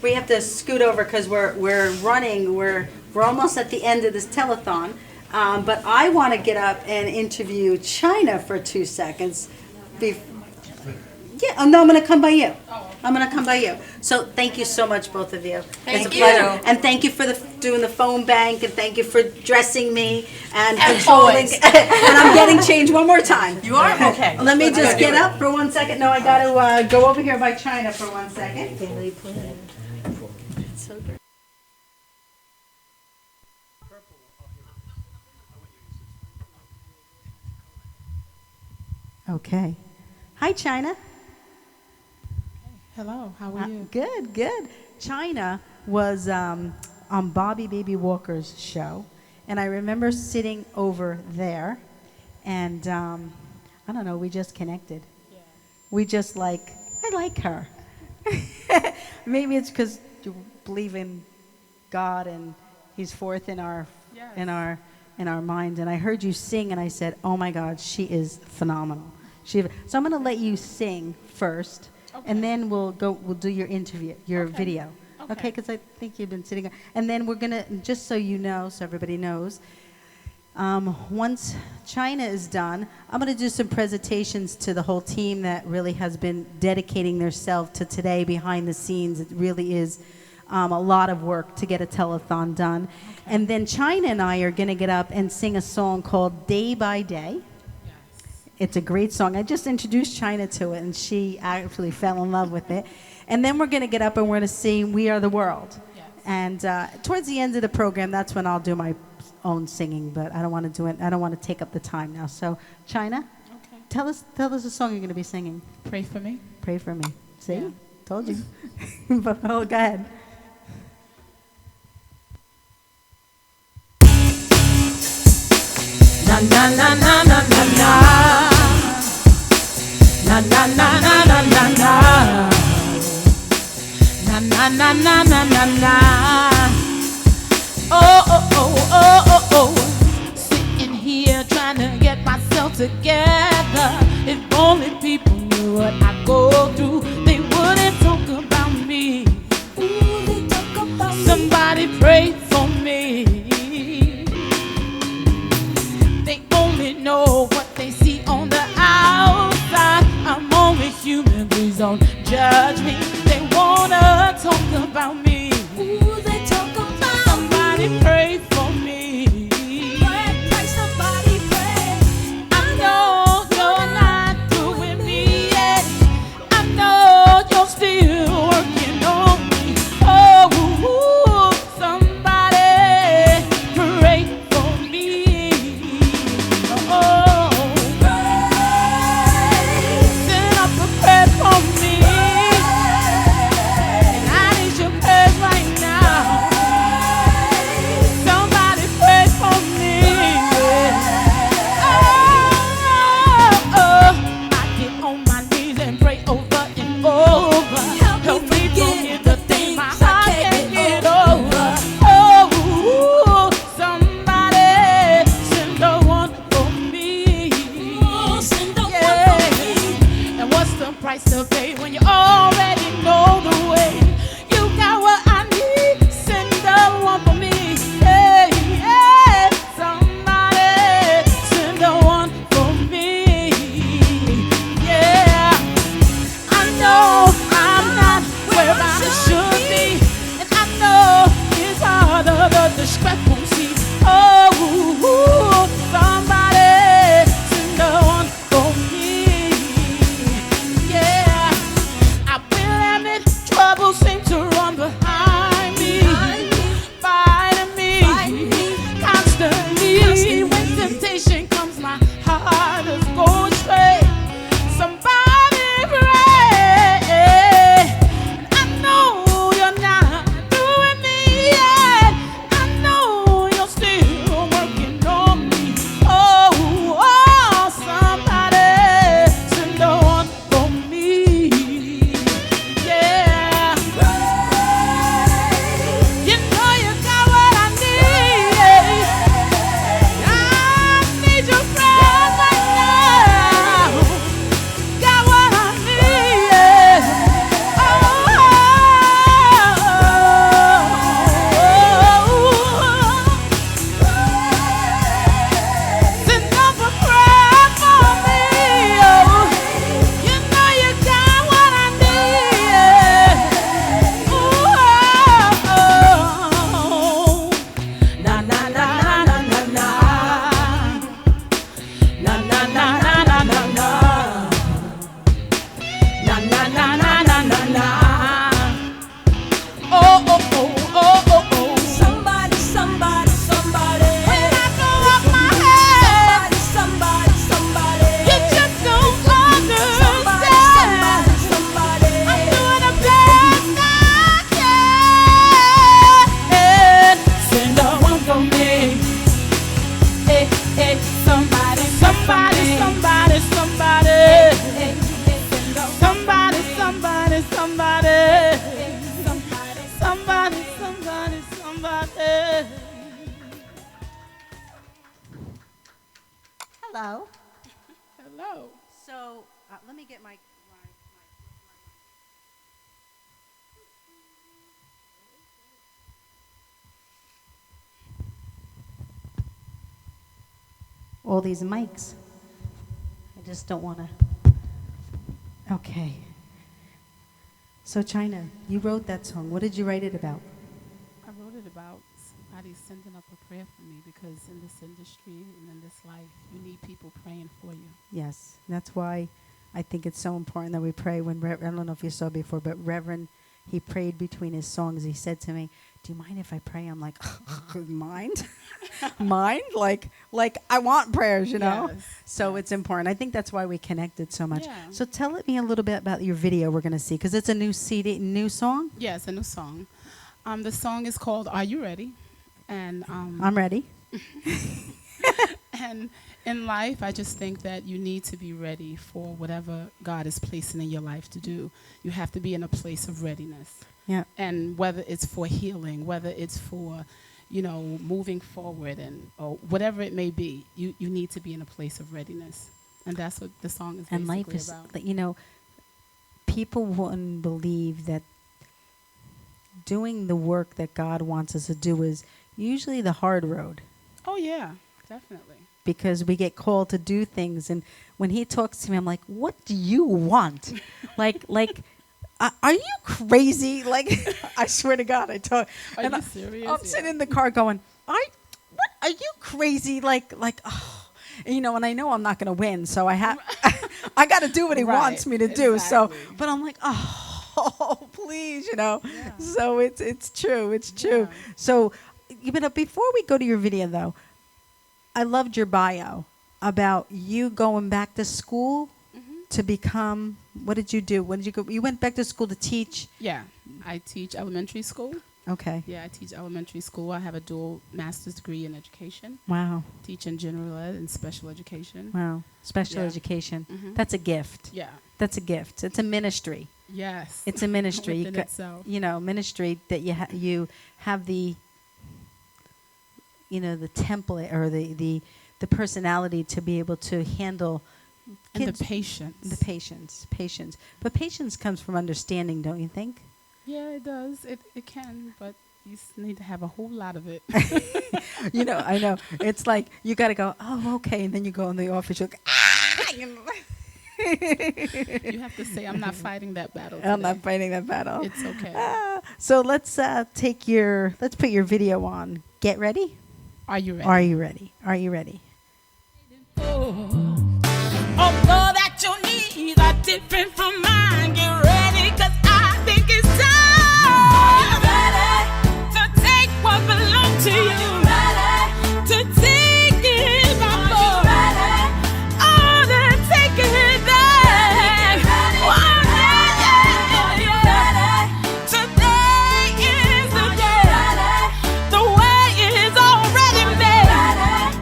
Speaker 1: we have to scoot over because we're running. We're almost at the end of this telethon. But I want to get up and interview China for 2 seconds. Yeah, no, I'm going to come by you. I'm going to come by you. So thank you so much, both of you.
Speaker 16: Thank
Speaker 1: it's a
Speaker 16: you.
Speaker 1: pleasure. And thank you for doing the phone bank, and thank you for dressing me and
Speaker 16: As
Speaker 1: controlling.
Speaker 16: always.
Speaker 1: And I'm getting changed one more time.
Speaker 16: You are? Okay.
Speaker 1: Let me
Speaker 16: Let's
Speaker 1: just
Speaker 16: do
Speaker 1: get
Speaker 16: it.
Speaker 1: up for 1 second. No, I got to go over here by China for 1 second.
Speaker 16: So great.
Speaker 1: Okay. Hi, China.
Speaker 20: Hello, how are you?
Speaker 1: Good, good. China was on Bobby Baby Walker's show, and I remember sitting over there, and I don't know, we just connected. Yeah. We just I like her. Maybe it's because you believe in God and He's fourth in our in our minds. And I heard you sing, and I said, "Oh my God, she is phenomenal." So I'm going to let you sing first. Okay. And then we'll do your interview, your video. Okay, because I think you've been sitting. And then we're going to, just so you know, so everybody knows, once China is done, I'm going to do some presentations to the whole team that really has been dedicating themselves to today behind the scenes. It really is a lot of work to get a telethon done. Okay. And then China and I are going to get up and sing a song called Day by Day. It's a great song. I just introduced China to it, and she actually fell in love with it. And then we're going to get up and we're going to sing We Are the World. Yes. And towards the end of the program, that's when I'll do my own singing, but I don't want to do it. I don't want to take up the time now. So, China, tell us the song you're going to be singing.
Speaker 20: Pray for me.
Speaker 1: Pray for me. See?
Speaker 20: Yeah.
Speaker 1: Told you. But, go ahead.
Speaker 13: Na na na na na na na. Na na na na na na na. Na na na na na na na. Oh oh oh oh oh oh. Sitting here trying to get myself together. If only people knew what I go through, they wouldn't talk about me. Ooh, they talk about me. Somebody pray for me. They only know what they see on the outside. I'm only human, please don't judge me. They wanna talk about me. Ooh, they talk about somebody me. Pray for me. Pray, somebody pray. I know you're not through with me yet. I know you're still working on me. Oh, somebody pray for me. Oh, send up a prayer for me. And I need your prayers right now. Somebody pray for me. Oh, I get on my knees and pray over and over. Help me forget the things my heart can't get over. Oh, somebody send the one for me. Yeah. And what's the price to pay when you already know the way? You got what I need. Send the one for me. Hey, yeah. Somebody send the one for me. Yeah. I know I'm not where I should be, and I know it's harder the discrepancy. Oh, somebody send the one for me. Yeah, I will admit trouble seems to run behind me, fighting me constantly. When temptation comes, my heart is going straight. Somebody pray. I know you're not doing me yet. I know
Speaker 1: Hello.
Speaker 20: Hello.
Speaker 1: So let me get my. All these mics. I just don't want to. Okay. So, China, you wrote that song. What did you write it about?
Speaker 20: I wrote it about somebody sending up a prayer for me because in this industry and in this life, you need people praying for you.
Speaker 1: Yes. That's why I think it's so important that we pray. When I don't know if you saw before, but Reverend, he prayed between his songs. He said to me, "Do you mind if I pray?" I'm like, "Mind? Mind? Like I want prayers, you know?"
Speaker 20: Yes.
Speaker 1: So it's important. I think that's why we connected so much.
Speaker 20: Yeah.
Speaker 1: So tell me a little bit about your video we're going to see, because it's a new CD, new song.
Speaker 20: Yes, a new song. The song is called "Are You Ready?" And
Speaker 1: I'm ready.
Speaker 20: And in life, I just think that you need to be ready for whatever God is placing in your life to do. You have to be in a place of readiness.
Speaker 1: Yeah.
Speaker 20: And whether it's for healing, whether it's for, moving forward, or whatever it may be, you need to be in a place of readiness. And that's what the song is
Speaker 1: And
Speaker 20: basically
Speaker 1: life is,
Speaker 20: about.
Speaker 1: people wouldn't believe that doing the work that God wants us to do is usually the hard road.
Speaker 20: Oh, yeah, definitely.
Speaker 1: Because we get called to do things, and when he talks to me, I'm like, "What do you want?" Are you crazy? Like, I swear to God, I talk.
Speaker 20: Are you serious?
Speaker 1: I'm sitting in the car going, "What? Are you crazy?" Oh, and I know I'm not going to win, so I got to do what he wants me to do. So, but I'm like, oh, please, Yeah. So it's true. It's true.
Speaker 20: Yeah.
Speaker 1: So, before we go to your video, though, I loved your bio about you going back to school to become. What did you do? When did you go? You went back to school to teach.
Speaker 20: Yeah, I teach elementary school.
Speaker 1: Okay.
Speaker 20: Yeah, I teach elementary school. I have a dual master's degree in education.
Speaker 1: Wow.
Speaker 20: Teach in general ed and special education.
Speaker 1: Wow. Special
Speaker 20: Yeah.
Speaker 1: education.
Speaker 20: Mhm.
Speaker 1: That's a gift.
Speaker 20: Yeah.
Speaker 1: That's a gift. It's a ministry.
Speaker 20: Yes.
Speaker 1: It's a ministry.
Speaker 20: Within itself.
Speaker 1: Ministry that you have the the template or the personality to be able to handle
Speaker 20: And
Speaker 1: kids.
Speaker 20: the patience.
Speaker 1: The patience. But patience comes from understanding, don't you think?
Speaker 20: Yeah, it does. It can, but you need to have a whole lot of it.
Speaker 1: I know. It's like you got to go, "Oh, okay," and then you go in the office. You're like, "Ah!"
Speaker 20: You have to say, "I'm not fighting that battle
Speaker 1: I'm not
Speaker 20: today."
Speaker 1: fighting that battle.
Speaker 20: It's okay.
Speaker 1: So let's put your video on. Get ready.
Speaker 20: Are you ready?
Speaker 1: Are you ready? Are you ready?
Speaker 13: Although that your needs are different from mine, get ready, 'cause I think it's time. To take what belongs to you. To take it by force. Oh, to take it back. Oh, yeah. Today is the day. The way is already made.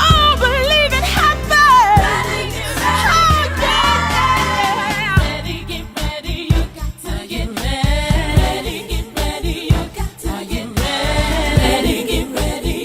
Speaker 13: Oh, believe it happens. Oh, yeah. Get ready, you got to get ready. Get ready, you got to get ready. Get ready,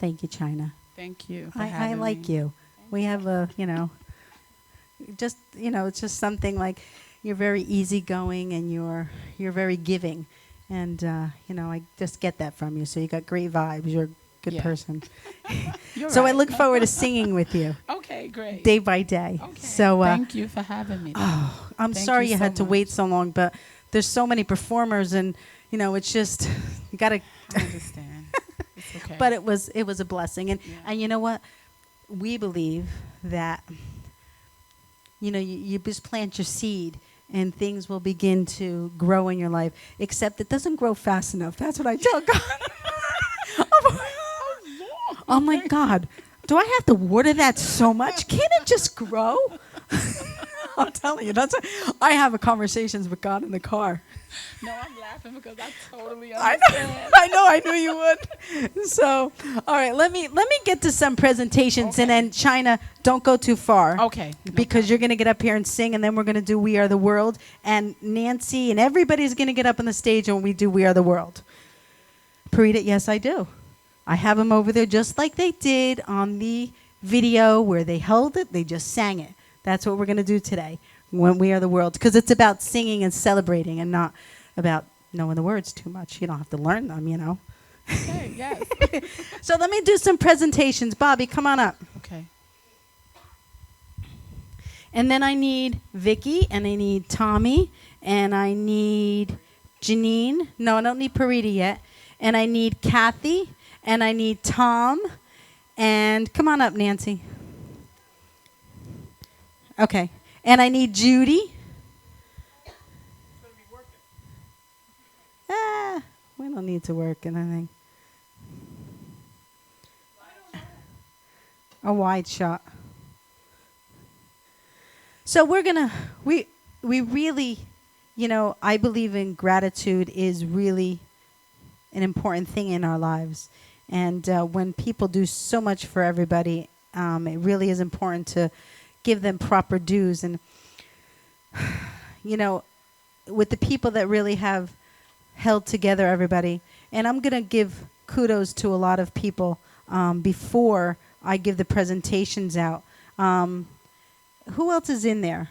Speaker 1: Thank you, China.
Speaker 20: Thank you. For
Speaker 1: I
Speaker 20: having
Speaker 1: like
Speaker 20: me.
Speaker 1: you. We have a, it's just something like you're very easygoing and you're very giving. And, I just get that from you. So you got great vibes. You're a good
Speaker 20: Yeah.
Speaker 1: person.
Speaker 20: You're
Speaker 1: So I
Speaker 20: right.
Speaker 1: look forward to singing with you.
Speaker 20: Okay, great.
Speaker 1: Day by day.
Speaker 20: Okay.
Speaker 1: So
Speaker 20: Thank you for having me.
Speaker 1: Oh, I'm
Speaker 20: Thank
Speaker 1: sorry you
Speaker 20: so
Speaker 1: had to
Speaker 20: much.
Speaker 1: wait so long, but there's so many performers, and it's just you got to.
Speaker 20: I understand. It's okay.
Speaker 1: But it was a blessing, and you know what? We believe that you just plant your seed, and things will begin to grow in your life. Except it doesn't grow fast enough. That's what I tell God. Oh my God. Do I have to water that so much? Can't it just grow? I'm telling you, I have conversations with God in the car.
Speaker 20: No, I'm laughing because I totally
Speaker 1: I
Speaker 20: understand.
Speaker 1: I knew you would. So, all right, let me get to some presentations, and then China, don't go too far.
Speaker 20: Okay.
Speaker 1: Because you're going to get up here and sing, and then we're going to do We Are the World, and Nancy and everybody's going to get up on the stage when we do We Are the World. Parita, yes, I do. I have them over there just like they did on the video where they held it, they just sang it. That's what we're going to do today when We Are the World, because it's about singing and celebrating and not about knowing the words too much. You don't have to learn them,
Speaker 20: Okay, yes.
Speaker 1: So let me do some presentations. Bobby, come on up.
Speaker 20: Okay.
Speaker 1: And then I need Vicky, and I need Tommy, and I need Janine. No, I don't need Parita yet. And I need Kathy, and I need Tom. And come on up, Nancy. Okay. And I need Judy. We don't need to work anything. A wide shot. So we really, I believe in gratitude is really an important thing in our lives. And when people do so much for everybody, it really is important to give them proper dues. And, with the people that really have held together everybody, and I'm going to give kudos to a lot of people before I give the presentations out. Who else is in there?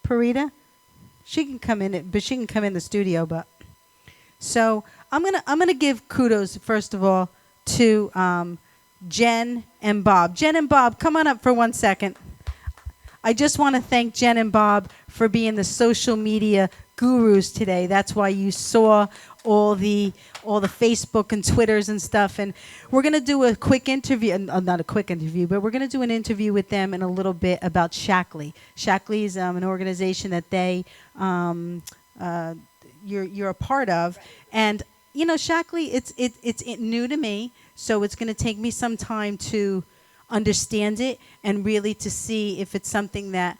Speaker 1: Parita? She can come in, but she can come in the studio. But so I'm gonna give kudos first of all to Jen and Bob. Jen and Bob, come on up for 1 second. I just want to thank Jen and Bob for being the social media gurus today. That's why you saw all the Facebook and Twitters and stuff. And we're going to do a quick interview, not a quick interview, but we're going to do an interview with them in a little bit about Shackley. Shackley is an organization that you're a part of. And, Shackley, it's new to me, so it's going to take me some time to understand it and really to see if it's something that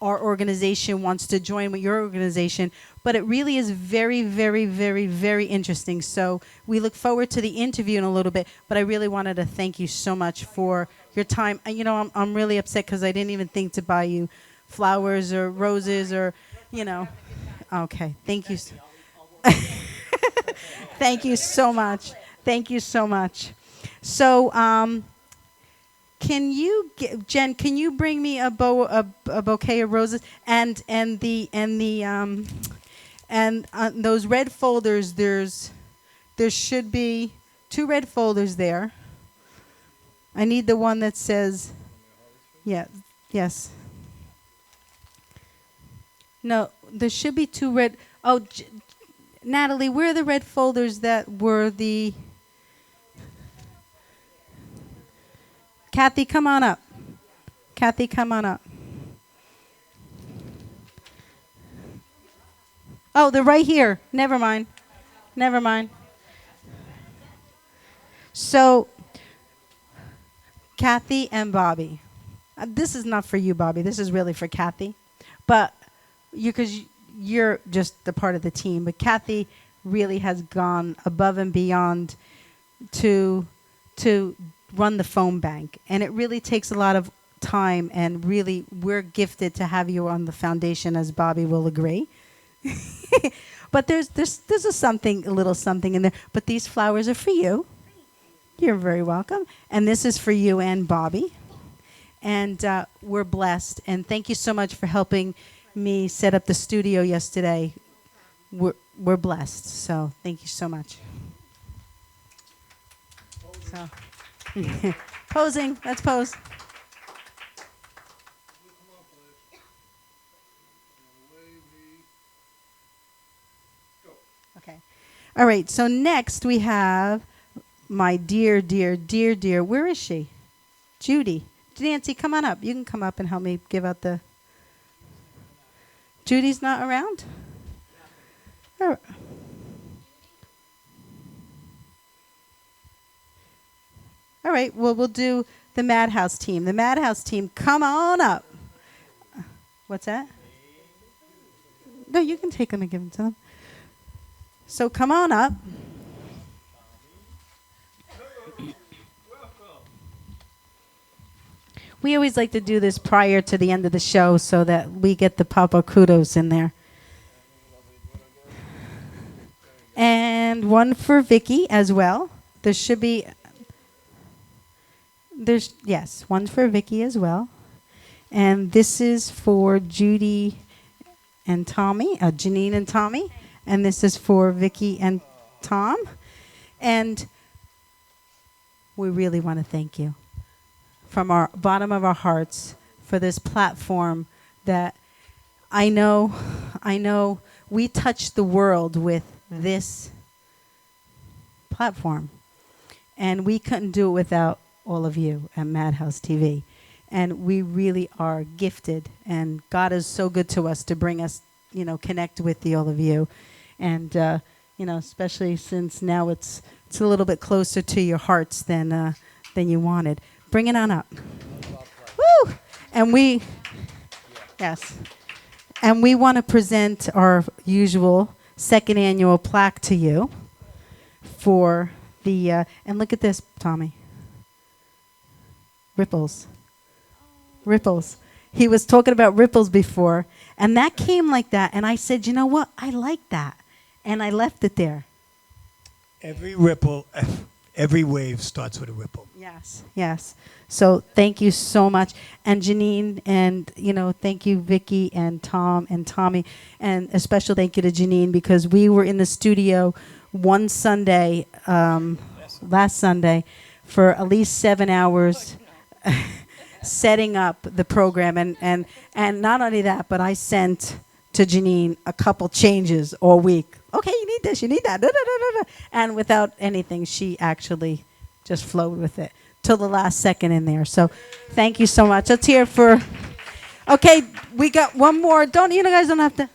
Speaker 1: our organization wants to join with your organization. But it really is very, very, very, very interesting. So we look forward to the interview in a little bit. But I really wanted to thank you so much for your time. And, I'm really upset because I didn't even think to buy you flowers or roses or, Okay, thank you. Thank you so much. Thank you so much. So, Jen? Can you bring me a bouquet of roses and those red folders? There should be 2 red folders there. I need the one that says, yes. No, there should be 2 red. Oh, Natalie, where are the red folders that were the? Kathy, come on up. Kathy, come on up. Oh, they're right here. Never mind. So, Kathy and Bobby. This is not for you, Bobby. This is really for Kathy. But because you're just a part of the team. But Kathy really has gone above and beyond to run the phone bank. And it really takes a lot of time, and really we're gifted to have you on the foundation, as Bobby will agree. But there's a little something in there. But these flowers are for you. You're very welcome. And this is for you and Bobby. And we're blessed. And thank you so much for helping me set up the studio yesterday. We're blessed. So thank you so much. So, posing. Let's pose. Okay. All right. So next we have my dear, dear, dear, dear. Where is she? Judy. Nancy, come on up. You can come up and help me give out the. Judy's not around? All right. Well, we'll do the Madhouse team. The Madhouse team, come on up. What's that? No, you can take them and give them to them. So come on up. We always like to do this prior to the end of the show so that we get the Papa kudos in there. And one for Vicky as well. There should be, yes, one for Vicky as well. And this is for Judy and Tommy, Janine and Tommy. And this is for Vicky and Tom. And we really want to thank you from our bottom of our hearts for this platform that I know we touch the world with this platform. And we couldn't do it without all of you at Madhouse TV. And we really are gifted. And God is so good to us to bring us, connect with all of you. And, especially since now it's a little bit closer to your hearts than you wanted. Bring it on up. Woo! And yes. And we want to present our usual second annual plaque to you for the, and look at this, Tommy. Ripples. Ripples. He was talking about ripples before, and that came like that. And I said, you know what? I like that. And I left it there.
Speaker 6: Every ripple, every wave starts with a ripple.
Speaker 1: Yes, yes. So thank you so much. And Janine, and, thank you, Vicky and Tom and Tommy. And a special thank you to Janine, because we were in the studio one Sunday, last Sunday, for at least 7 hours setting up the program. And not only that, but I sent to Janine a couple changes all week. Okay, you need this, you need that. Da, da, da, da. And without anything, she actually just flowed with it till the last second in there. So thank you so much. Let's hear for. Okay, we got one more. Guys don't have to.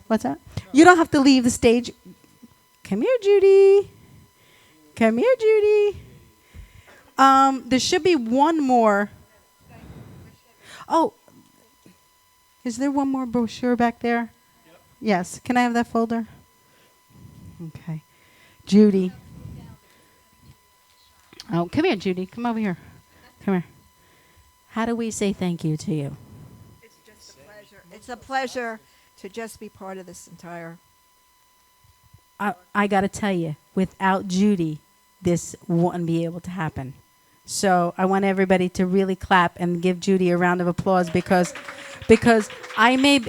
Speaker 1: What's that? You don't have to leave the stage. Come here, Judy. Come here, Judy. There should be one more. Oh, is there one more brochure back there? Yep. Yes. Can I have that folder? Okay. Judy. Oh, come here, Judy. Come over here. Come here. How do we say thank you to you?
Speaker 16: It's just a pleasure. It's a pleasure to just be part of this entire.
Speaker 1: I got to tell you, without Judy, this wouldn't be able to happen. So I want everybody to really clap and give Judy a round of applause because I may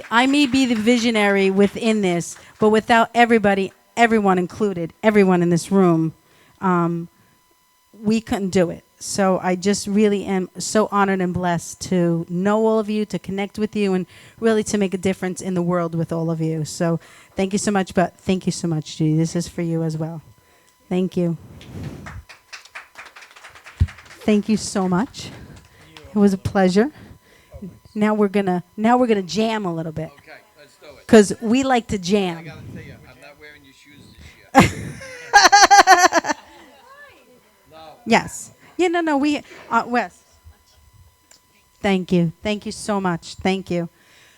Speaker 1: be the visionary within this, but without everybody, everyone included, everyone in this room, we couldn't do it. So I just really am so honored and blessed to know all of you, to connect with you, and really to make a difference in the world with all of you. So thank you so much, but thank you so much, Judy. This is for you as well. Thank you. Thank you so much. It was a pleasure. Now we're gonna jam a little bit.
Speaker 3: Okay, let's do it.
Speaker 1: Because we like to jam.
Speaker 3: I gotta tell you, I'm not wearing your shoes this year. No.
Speaker 1: Yes. Yeah. No. We. Wes. Thank you. Thank you so much. Thank you.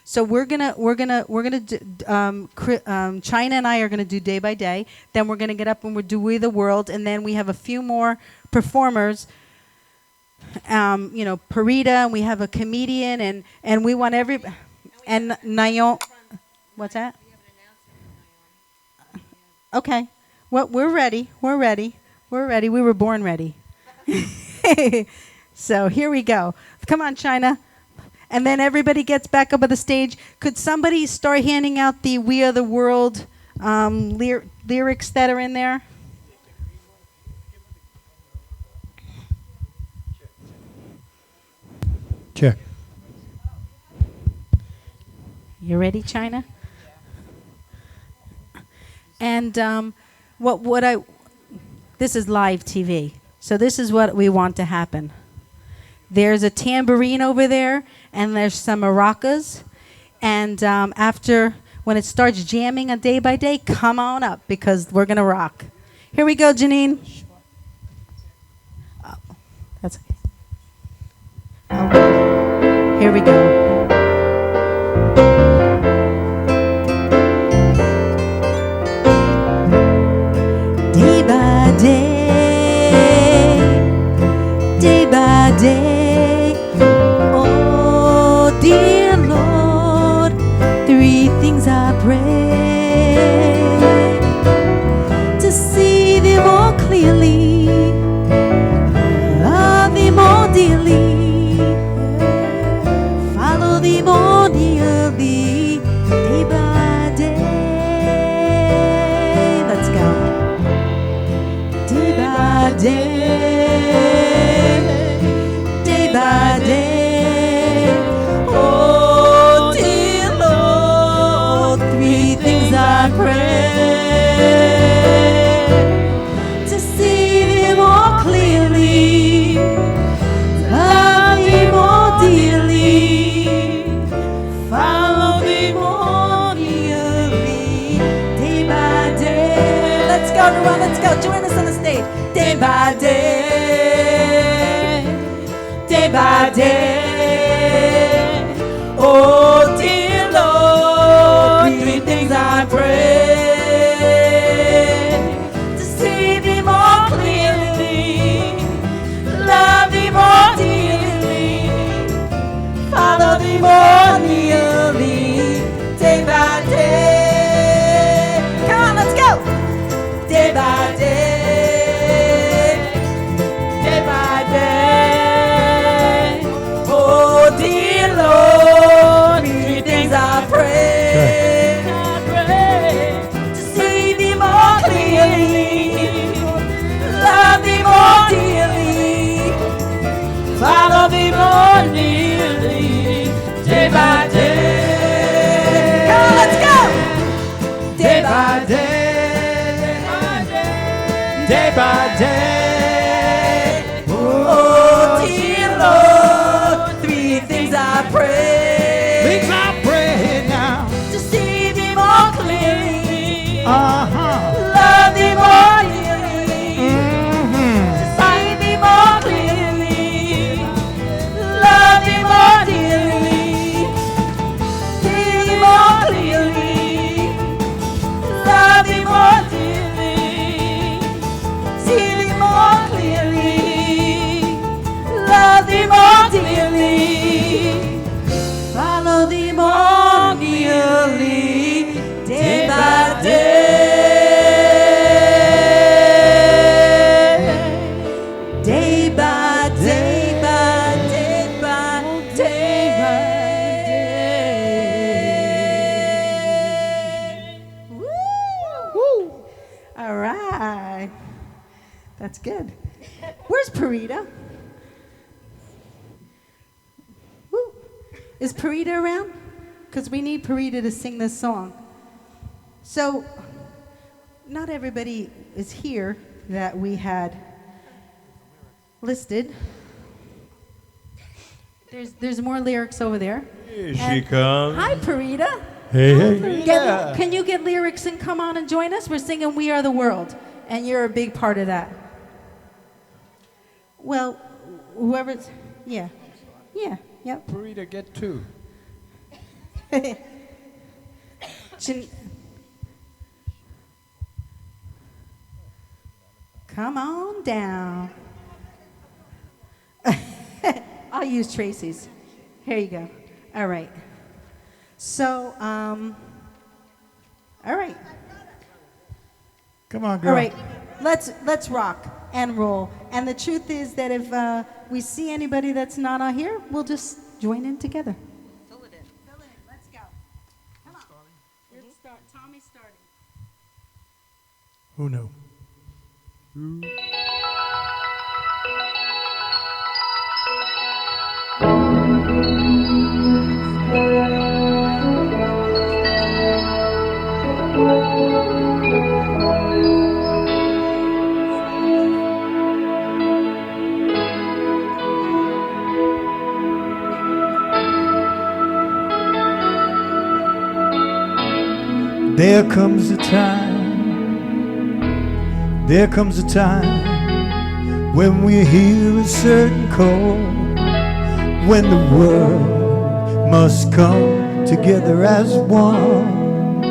Speaker 1: So we're gonna do, China and I are gonna do day by day. Then we're gonna get up and we'll do We the World, and then we have a few more performers. Parita, and we have a comedian, and we want and Nayon. What's that? Okay. Well, we're ready. We're ready. We're ready. We were born ready. So here we go. Come on, China. And then everybody gets back up on the stage. Could somebody start handing out the We Are the World lyrics that are in there?
Speaker 18: Check.
Speaker 1: You ready, China? And this is live TV. So this is what we want to happen. There's a tambourine over there, and there's some maracas. And after, when it starts jamming a day by day, come on up because we're going to rock. Here we go, Janine. Oh, that's okay. Okay. Here we go. Day by day, oh dear Lord, three things I pray: to see thee more clearly, love thee more dearly, follow thee more nearly, day by day. Let's go. Day by day. Oh dear Lord, three things I pray: to see thee more clearly, love thee more dearly, follow thee more nearly, day by day. Let's go, everyone, let's go. Join us on the stage. Day by day, day by day. Oh dear Lord, three things I pray: to see thee more clearly, love thee more dearly, follow thee more nearly, day by day. Come on, let's go. Day by day, day by day. Oh dear Lord, three things I pray: to see thee more clearly, love thee more dearly, follow thee more nearly, day by day. Come on, let's go. Day by day, day by day. Oh dear Lord, three things I pray. Things I pray now: to see thee more clearly, love thee more dearly, to see thee more clearly, love thee more dearly, see thee more clearly, love thee more dearly, see thee more clearly, love thee more dearly, follow thee more nearly, day by day, day by day, by day by day by day. Woo! All right, that's good. Where's Parita? Woo. Is Parita around? Because we need Parita to sing this song. So, not everybody is here that we had listed. There's more lyrics over there.
Speaker 18: Here she
Speaker 1: And-
Speaker 18: comes.
Speaker 1: Hi, Parita.
Speaker 18: Hey,
Speaker 1: Hi,
Speaker 18: hey.
Speaker 1: Parita. Can you get lyrics and come on and join us? We're singing We Are the World, and you're a big part of that. Well, whoever's, yeah. Yeah, yep.
Speaker 18: Parita, get two.
Speaker 1: Come on down. I'll use Tracy's. Here you go. All right. So, all right.
Speaker 18: Come on, girl.
Speaker 1: All right. Let's rock. and roll. And the truth is that if we see anybody that's not on here, we'll just join in together.
Speaker 15: Fill it in. Let's go. Come on. You're the start. Tommy's starting.
Speaker 6: Who knew?
Speaker 18: There comes a time when we hear a certain call, when the world must come together as one.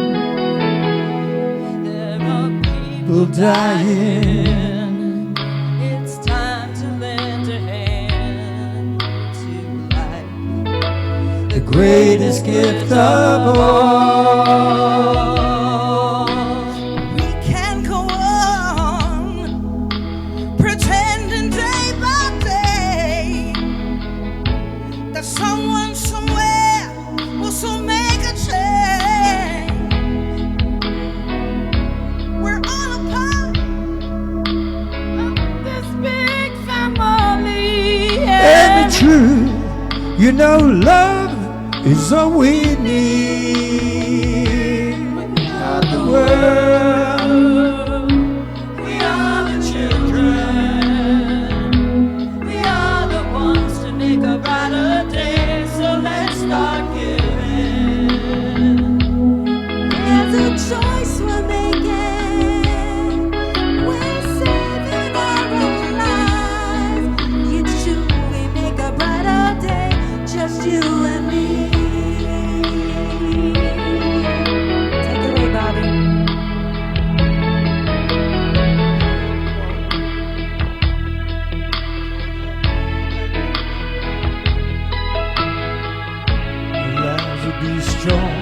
Speaker 13: There are
Speaker 18: People dying,
Speaker 13: It's time to lend a hand to life.
Speaker 18: the greatest gift of all.
Speaker 13: We can go on pretending day by day that someone somewhere will soon make a change. We're all a part of this big family.
Speaker 18: And the truth, you know, love is all we need. Not the world.
Speaker 13: We are the children. We are the ones to make a brighter day. So let's start giving.
Speaker 15: There's a choice we're making. We're saving our own lives. It's true, we make a brighter day, just you and me. Take it away, Bobby.
Speaker 18: Our lives will be strong,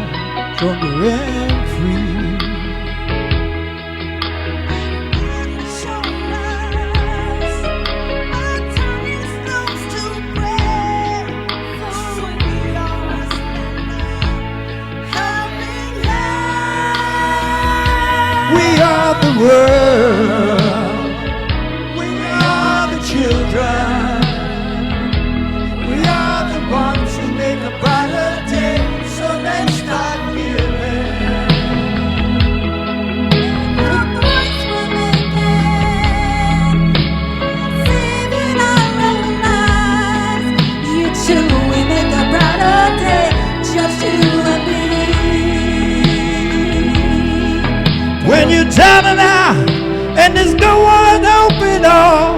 Speaker 18: stronger and free. We are the world. We are the children. We are the ones who make a brighter day. So let's start giving.
Speaker 15: The choice we're making. Saving our own lives. You too, we make a brighter day, just you and me.
Speaker 18: When you're down and out and there's no one open all,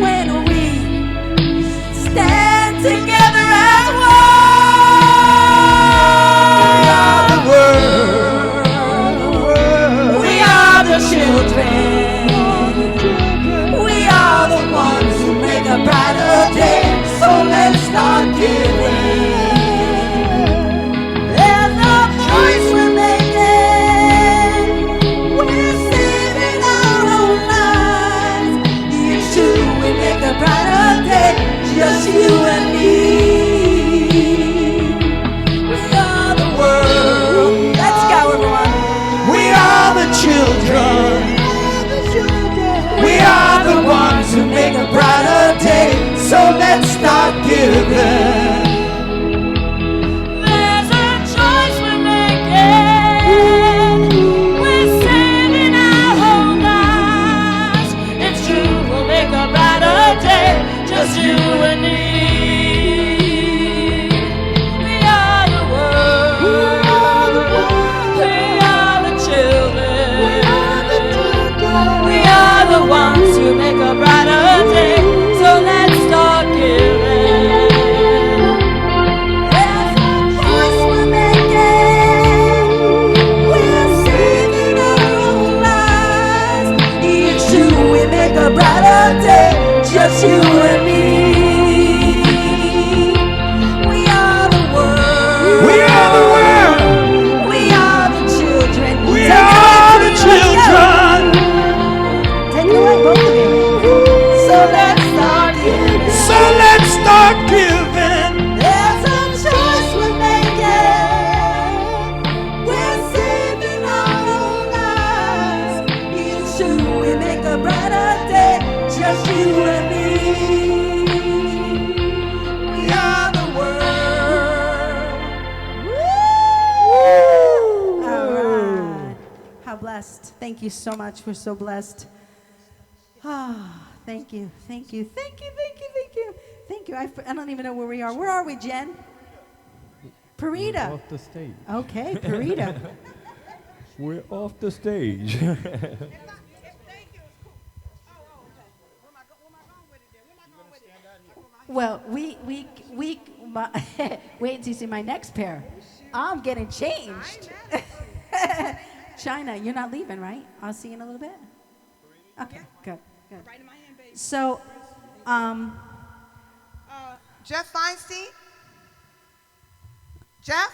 Speaker 15: When we stand together as
Speaker 18: the world,
Speaker 13: We are the children.
Speaker 1: blessed. Thank you so much. We're so blessed. Ah, thank you, thank you, thank you, thank you, thank you, thank you. I don't even know where we are. Where are we, Jen? Parita.
Speaker 18: We're off the stage.
Speaker 1: Okay, Parita.
Speaker 18: We're off the stage.
Speaker 1: Well, wait until you see my next pair. I'm getting changed. China, you're not leaving, right? I'll see you in a little bit. Okay, good, good. So,
Speaker 21: Jeff Feinstein? Jeff?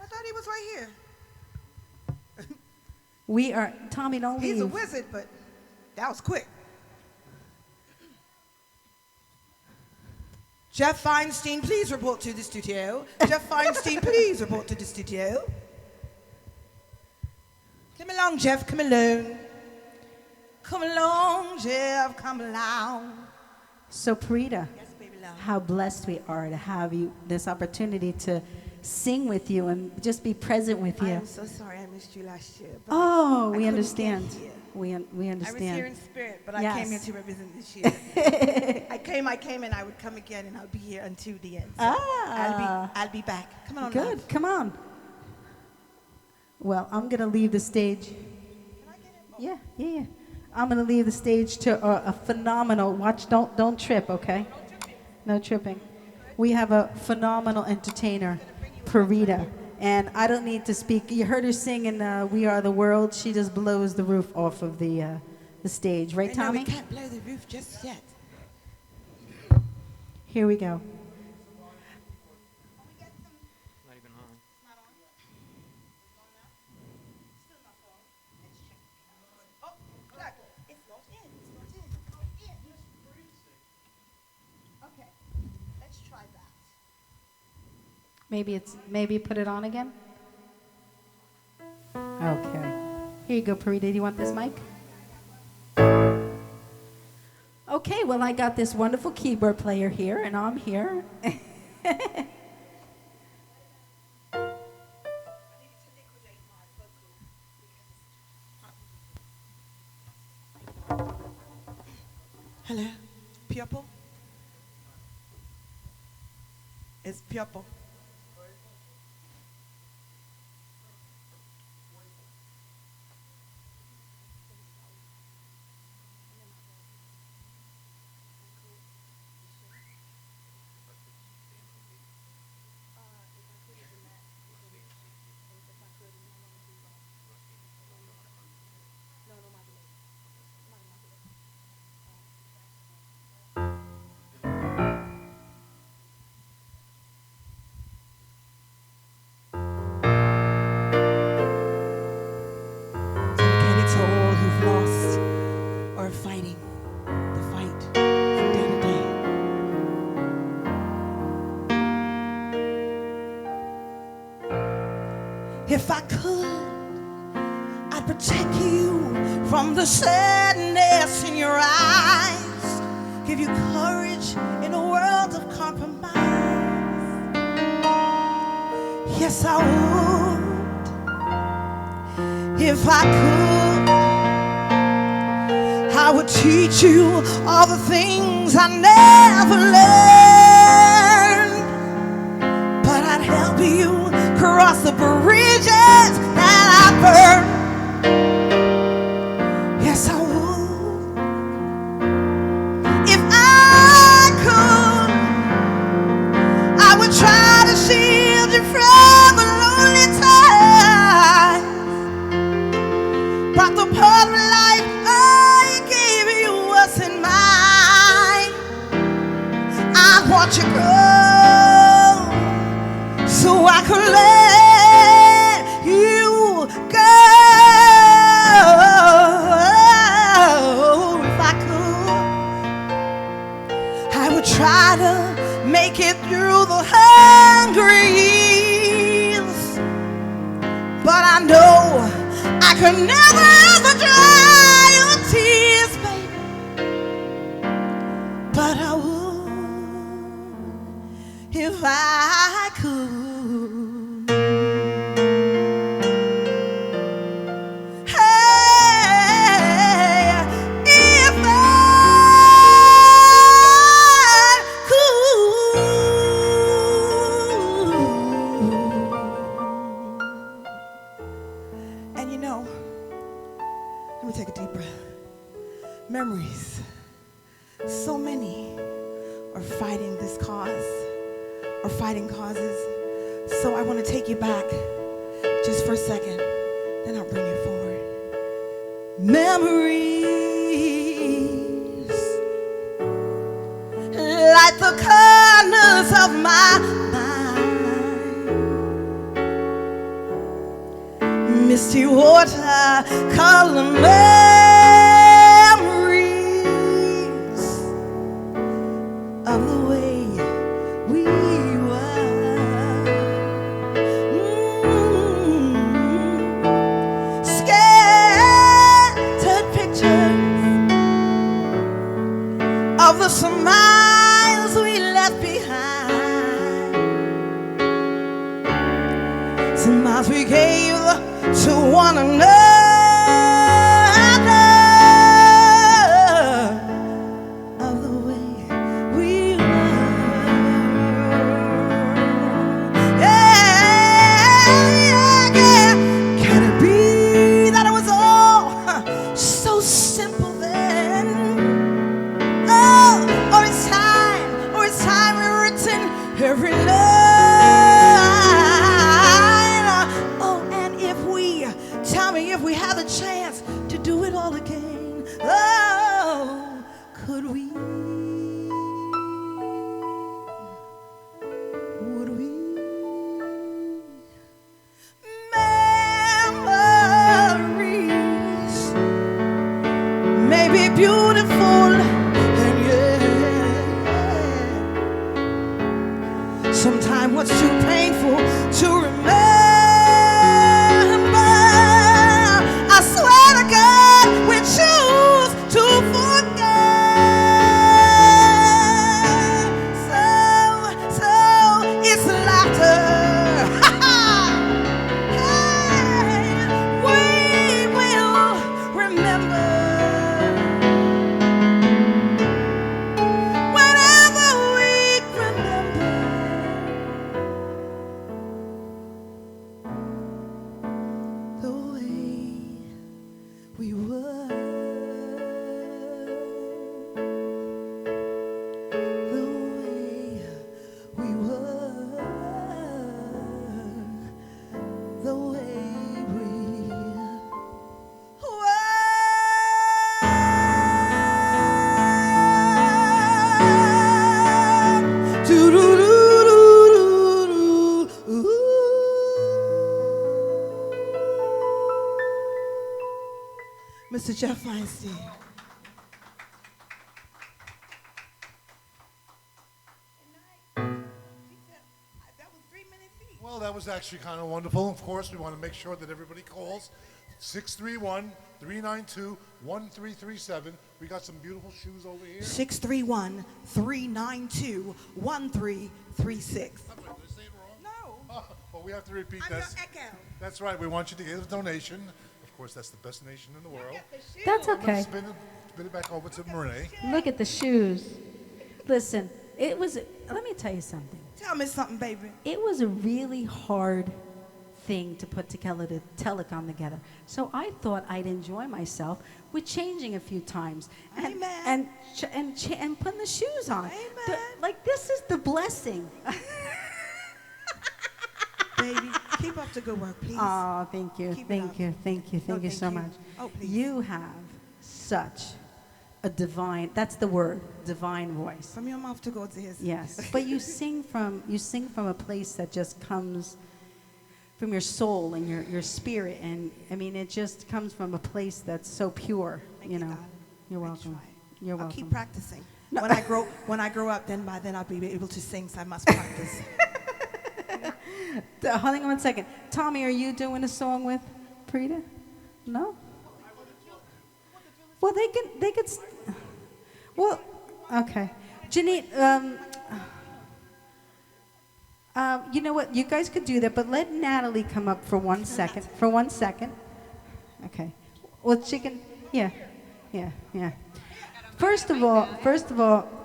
Speaker 21: I thought he was right here.
Speaker 1: we are, Tommy, don't leave.
Speaker 21: He's a wizard, but that was quick. Jeff Feinstein, please report to the studio. Jeff Feinstein, please report to the studio. Come along, Jeff, come along. Come along, Jeff, come along.
Speaker 1: So, Parita,
Speaker 21: Yes, baby love.
Speaker 1: how blessed we are to have you, this opportunity to sing with you and just be present with you.
Speaker 21: I'm so sorry I missed you last year. but
Speaker 1: Oh,
Speaker 21: I
Speaker 1: we
Speaker 21: couldn't
Speaker 1: understand.
Speaker 21: get here.
Speaker 1: We
Speaker 21: I
Speaker 1: understand.
Speaker 21: was here in spirit, but I
Speaker 1: Yes.
Speaker 21: came here to represent this year. I came, and I would come again, and I'll be here until the end. So I'll be back. Come on,
Speaker 1: Good,
Speaker 21: love.
Speaker 1: come on. Well, I'm going to leave the stage. Yeah. I'm going to leave the stage to a phenomenal, don't trip, okay? No tripping. We have a phenomenal entertainer, Parita. And I don't need to speak. You heard her sing in We Are the World. She just blows the roof off of the stage. Right,
Speaker 21: No,
Speaker 1: Tommy?
Speaker 21: we can't blow the roof just yet.
Speaker 1: Here we go. Maybe put it on again? Okay. Here you go, Parita. Do you want this mic? Okay, well, I got this wonderful keyboard player here, and I'm here.
Speaker 21: Hello, people. It's people. Dedicated to all who've lost or are fighting the fight from day to day. If I could, I'd protect you from the sadness in your eyes, give you courage in a world of compromise. Yes, I would. If I could, I would teach you all the things I never learned. But I'd help you cross the bridges that I burned. Yes, I would. If I could, I would try to shield you from the lonely time. But the part of life I gave you wasn't mine. I want you to go so I could let you go. If I could, I would try to make it through the hungry years. But I know I could never ever dry your tears, baby. But I would if I could. And you know, let me take a deep breath. Memories. So many are fighting this cause, or fighting causes. So I want to take you back just for a second, then I'll bring you forward. Memories, like the corners of my mind, misty water, color memories of the way we were. Scattered pictures of the smiles we left behind, smiles we gave to one another, of the way we were. Yeah. Can it be that it was all so simple then? Oh, or it's time rewritten every line. Oh, and tell me if we had the chance to do it all again. Oh, could we? Would we? Memories may be beautiful, and yeah, sometimes what's too painful to remember, I swear to God, we choose to forget. So it's laughter. Hey, we will remember whenever we remember the way we were, the way we were, the way we were. Do-do-do-do-do-do. Mr. Jeff Feinstein.
Speaker 7: Well, that was actually kind of wonderful. Of course, we want to make sure that everybody calls 631-392-1337. We got some beautiful shoes over here.
Speaker 21: 631-392-1336.
Speaker 7: No. Well, we have to repeat that. That's right. We want you to give a donation. Of course, that's the best nation in the world.
Speaker 1: That's okay.
Speaker 7: Spin it back over to Marie.
Speaker 1: Look at the shoes. Listen, it was, let me tell you something.
Speaker 21: Tell me something, baby.
Speaker 1: It was a really hard thing to put together, the Telethon together. So I thought I'd enjoy myself with changing a few times. And, and putting the shoes on. Like, this is the blessing.
Speaker 21: Baby, keep up the good work, please.
Speaker 1: Oh, thank you,
Speaker 21: Keep it
Speaker 1: thank
Speaker 21: up.
Speaker 1: you, thank you, thank you so much.
Speaker 21: Oh, please.
Speaker 1: You have such a divine, that's the word, divine voice.
Speaker 21: From your mouth to God's ears.
Speaker 1: Yes, but you sing from a place that just comes from your soul and your spirit, and I mean, it just comes from a place that's so pure, you know. You're welcome. You're welcome.
Speaker 21: I'll keep practicing. No. When I grow up, then by then I'll be able to sing, so I must practice.
Speaker 1: Hold on 1 second. Tommy, are you doing a song with Prita? No? Well, they could, well, okay. Janine, you know what, you guys could do that, but let Natalie come up for 1 second, for 1 second. Okay. Well, she can, yeah. First of all,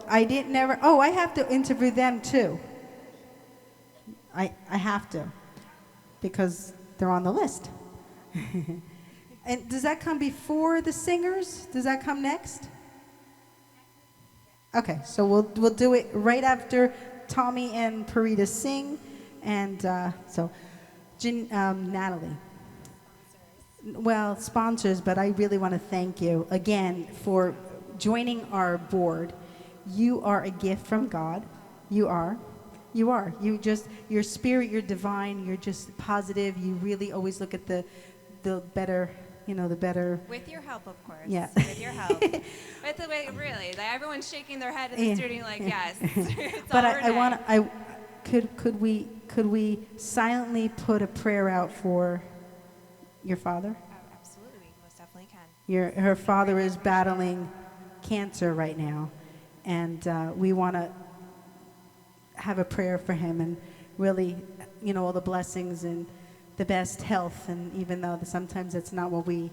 Speaker 1: I have to interview them too. I have to, because they're on the list. And does that come before the singers? Does that come next? Okay, so we'll do it right after Tommy and Parita sing, and so Natalie. Well, sponsors, but I really want to thank you again for joining our board. You are a gift from God. You are. You are. You just, your spirit, you're divine. You're just positive. You really always look at the better, the better.
Speaker 5: With your help, of course.
Speaker 1: Yeah.
Speaker 5: With your help. With the way, really, like, everyone's shaking their head in the
Speaker 1: Yeah.
Speaker 5: studio, like, yes. It's
Speaker 1: But
Speaker 5: all
Speaker 1: could we silently put a prayer out for your father?
Speaker 5: Oh, absolutely, we most definitely can.
Speaker 1: Her father is battling cancer right now, and we want to have a prayer for him, and really, all the blessings and the best health. And even though sometimes it's not what we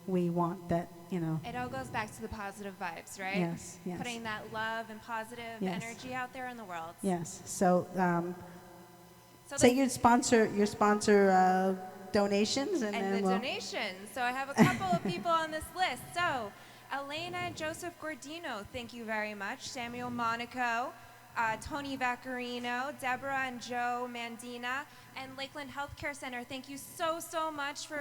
Speaker 1: want, that
Speaker 5: It all goes back to the positive vibes, right?
Speaker 1: Yes, yes.
Speaker 5: Putting that love and positive
Speaker 1: Yes.
Speaker 5: energy out there in the world.
Speaker 1: Yes. So,
Speaker 5: So
Speaker 1: say
Speaker 5: the-
Speaker 1: your sponsor donations, and then
Speaker 5: the
Speaker 1: we'll.
Speaker 5: donations. So I have a couple of people on this list. So Elena Joseph Gordino, thank you very much. Samuel Monaco, Tony Vaccarino, Deborah and Joe Mandina, and Lakeland Healthcare Center. Thank you so much for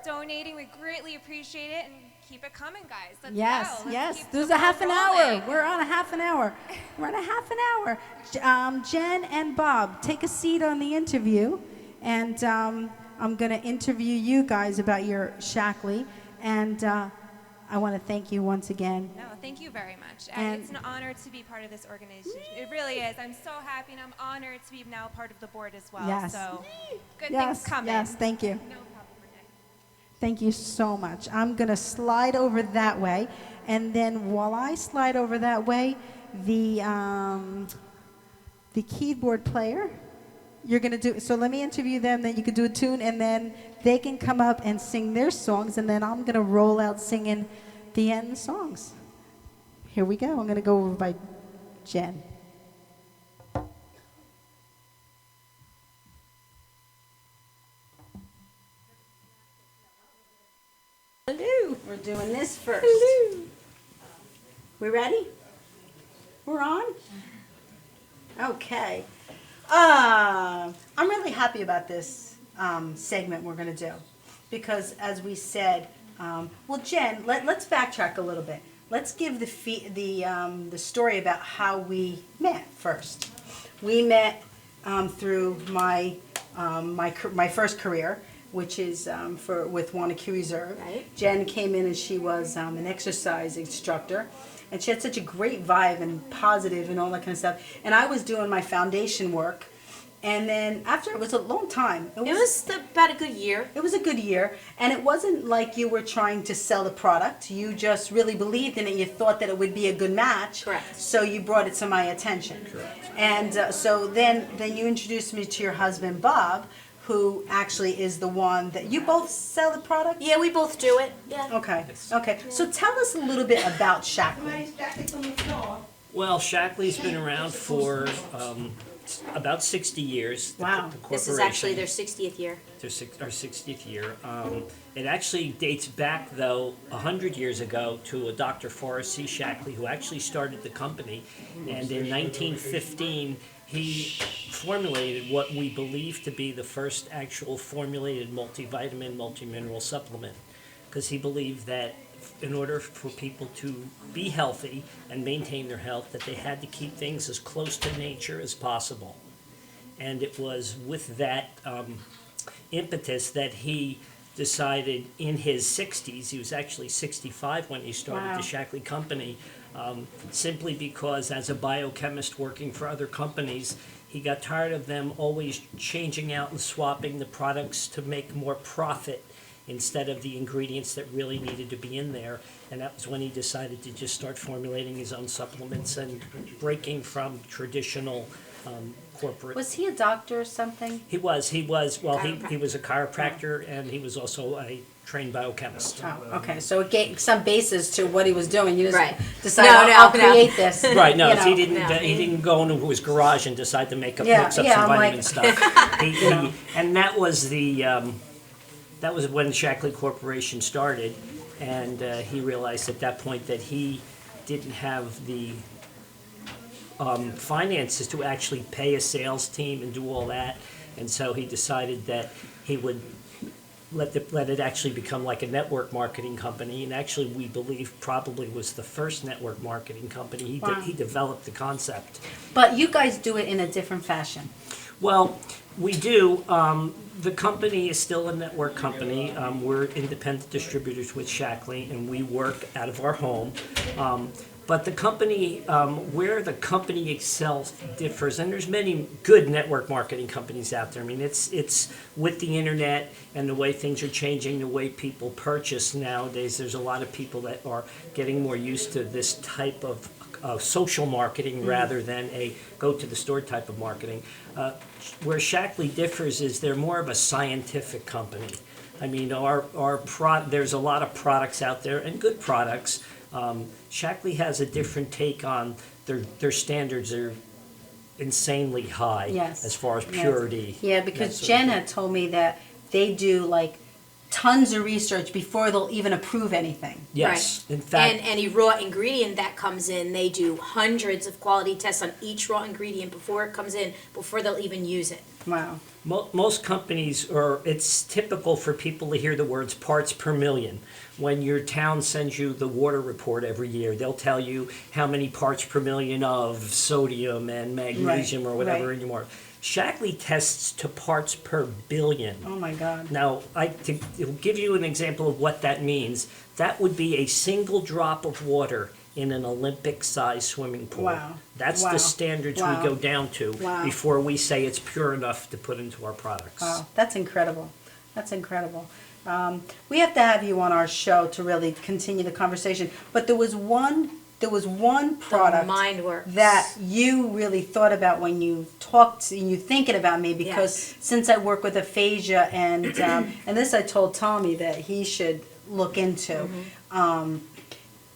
Speaker 5: donating. We greatly appreciate it, and keep it coming, guys. Let's
Speaker 1: Yes,
Speaker 5: go. Let's
Speaker 1: yes.
Speaker 5: keep
Speaker 1: There's
Speaker 5: the
Speaker 1: a half
Speaker 5: ball
Speaker 1: an hour.
Speaker 5: rolling.
Speaker 1: We're on a half an hour. We're on a half an hour. Jen and Bob, take a seat on the interview, and I'm going to interview you guys about your Shackley, and I want to thank you once again.
Speaker 5: No, thank you very much.
Speaker 1: And-
Speaker 5: It's an honor to be part of this organization. It really is. I'm so happy, and I'm honored to be now part of the board as well.
Speaker 1: Yes.
Speaker 5: So good
Speaker 1: Yes,
Speaker 5: things coming.
Speaker 1: yes, thank you.
Speaker 5: No problem, Renee.
Speaker 1: Thank you so much. I'm going to slide over that way, and then while I slide over that way, the keyboard player, you're going to do, so let me interview them, then you can do a tune, and then they can come up and sing their songs, and then I'm going to roll out singing the end songs. Here we go. I'm going to go over by Jen. Hello. We're doing this first. Hello. We ready? We're on? Okay. I'm really happy about this segment we're going to do because, as we said, well, Jen, let's backtrack a little bit. Let's give the story about how we met first. We met through my first career, which is with Wanacue Reserve.
Speaker 17: Right.
Speaker 1: Jen came in and she was an exercise instructor. And she had such a great vibe and positive and all that kind of stuff. And I was doing my foundation work. And then after, it was a long time.
Speaker 17: It was about a good year.
Speaker 1: It was a good year. And it wasn't like you were trying to sell the product. You just really believed in it. You thought that it would be a good match.
Speaker 17: Correct.
Speaker 1: So you brought it to my attention.
Speaker 17: Correct.
Speaker 1: And so then you introduced me to your husband, Bob, who actually is the one that you both sell the product?
Speaker 17: Yeah, we both do it. Yeah.
Speaker 1: Okay. Okay. So tell us a little bit about Shackley.
Speaker 8: Well, Shackley's been around for about 60 years.
Speaker 1: Wow.
Speaker 8: The
Speaker 17: This is actually their 60th year.
Speaker 8: our 60th year. It actually dates back, though, 100 years ago to a Dr. Forrest C. Shackley, who actually started the company. And in 1915, he formulated what we believe to be the first actual formulated multivitamin, multimineral supplement. Because he believed that in order for people to be healthy and maintain their health, that they had to keep things as close to nature as possible. And it was with that impetus that he decided in his 60s, he was actually 65 when he started
Speaker 1: Wow.
Speaker 8: the Shackley Company, simply because as a biochemist working for other companies, he got tired of them always changing out and swapping the products to make more profit instead of the ingredients that really needed to be in there. And that was when he decided to just start formulating his own supplements and breaking from traditional corporate.
Speaker 1: Was he a doctor or something?
Speaker 8: He was, well, he was a chiropractor and he was also a trained biochemist.
Speaker 1: Oh, okay. So it gave some basis to what he was doing. You just
Speaker 17: Right.
Speaker 1: decided,
Speaker 17: No,
Speaker 1: I'll
Speaker 17: no.
Speaker 1: create this.
Speaker 8: Right, no,
Speaker 1: you know.
Speaker 8: he didn't go into his garage and decide to make up,
Speaker 1: Yeah,
Speaker 8: mix up
Speaker 1: yeah,
Speaker 8: some
Speaker 1: I'm
Speaker 8: vitamin
Speaker 1: like-
Speaker 8: stuff. And that was the that was when Shackley Corporation started, and he realized at that point that he didn't have the finances to actually pay a sales team and do all that, and so he decided that he would let it actually become like a network marketing company, and actually we believe probably was the first network marketing company.
Speaker 9: Wow.
Speaker 8: He developed the concept.
Speaker 9: But you guys do it in a different fashion.
Speaker 8: Well, we do. The company is still a network company. We're independent distributors with Shackley, and we work out of our home. But the company, where the company itself differs, and there's many good network marketing companies out there. I mean, it's with the internet and the way things are changing, the way people purchase nowadays. There's a lot of people that are getting more used to this type of social marketing rather than a go-to-the-store type of marketing. Where Shackley differs is they're more of a scientific company. I mean, there's a lot of products out there, and good products. Shackley has a different take on their standards are insanely high
Speaker 9: Yes.
Speaker 8: as far as
Speaker 9: Yes.
Speaker 8: purity.
Speaker 9: Yeah,
Speaker 8: that
Speaker 9: because
Speaker 8: sort of
Speaker 9: Jen
Speaker 8: thing.
Speaker 9: had told me that they do like tons of research before they'll even approve anything.
Speaker 8: Yes,
Speaker 17: Right.
Speaker 8: in fact,
Speaker 17: And any raw ingredient that comes in, they do hundreds of quality tests on each raw ingredient before it comes in, before they'll even use it.
Speaker 9: Wow.
Speaker 8: Most companies, or it's typical for people to hear the words parts per million. When your town sends you the water report every year, they'll tell you how many parts per million of sodium and magnesium or whatever in your water. Shackley tests to parts per billion.
Speaker 9: Oh my God.
Speaker 8: Now, to give you an example of what that means, that would be a single drop of water in an Olympic-sized swimming pool.
Speaker 9: Wow.
Speaker 8: That's
Speaker 9: Wow.
Speaker 8: the standards
Speaker 9: Wow.
Speaker 8: we go down to
Speaker 9: Wow.
Speaker 8: before we say it's pure enough to put into our products.
Speaker 9: Wow, that's incredible. That's incredible. We have to have you on our show to really continue the conversation. But there was one product that you really thought about when you talked and you thinking about me, because
Speaker 17: Yes.
Speaker 9: since I work with aphasia and this I told Tommy that he should look into.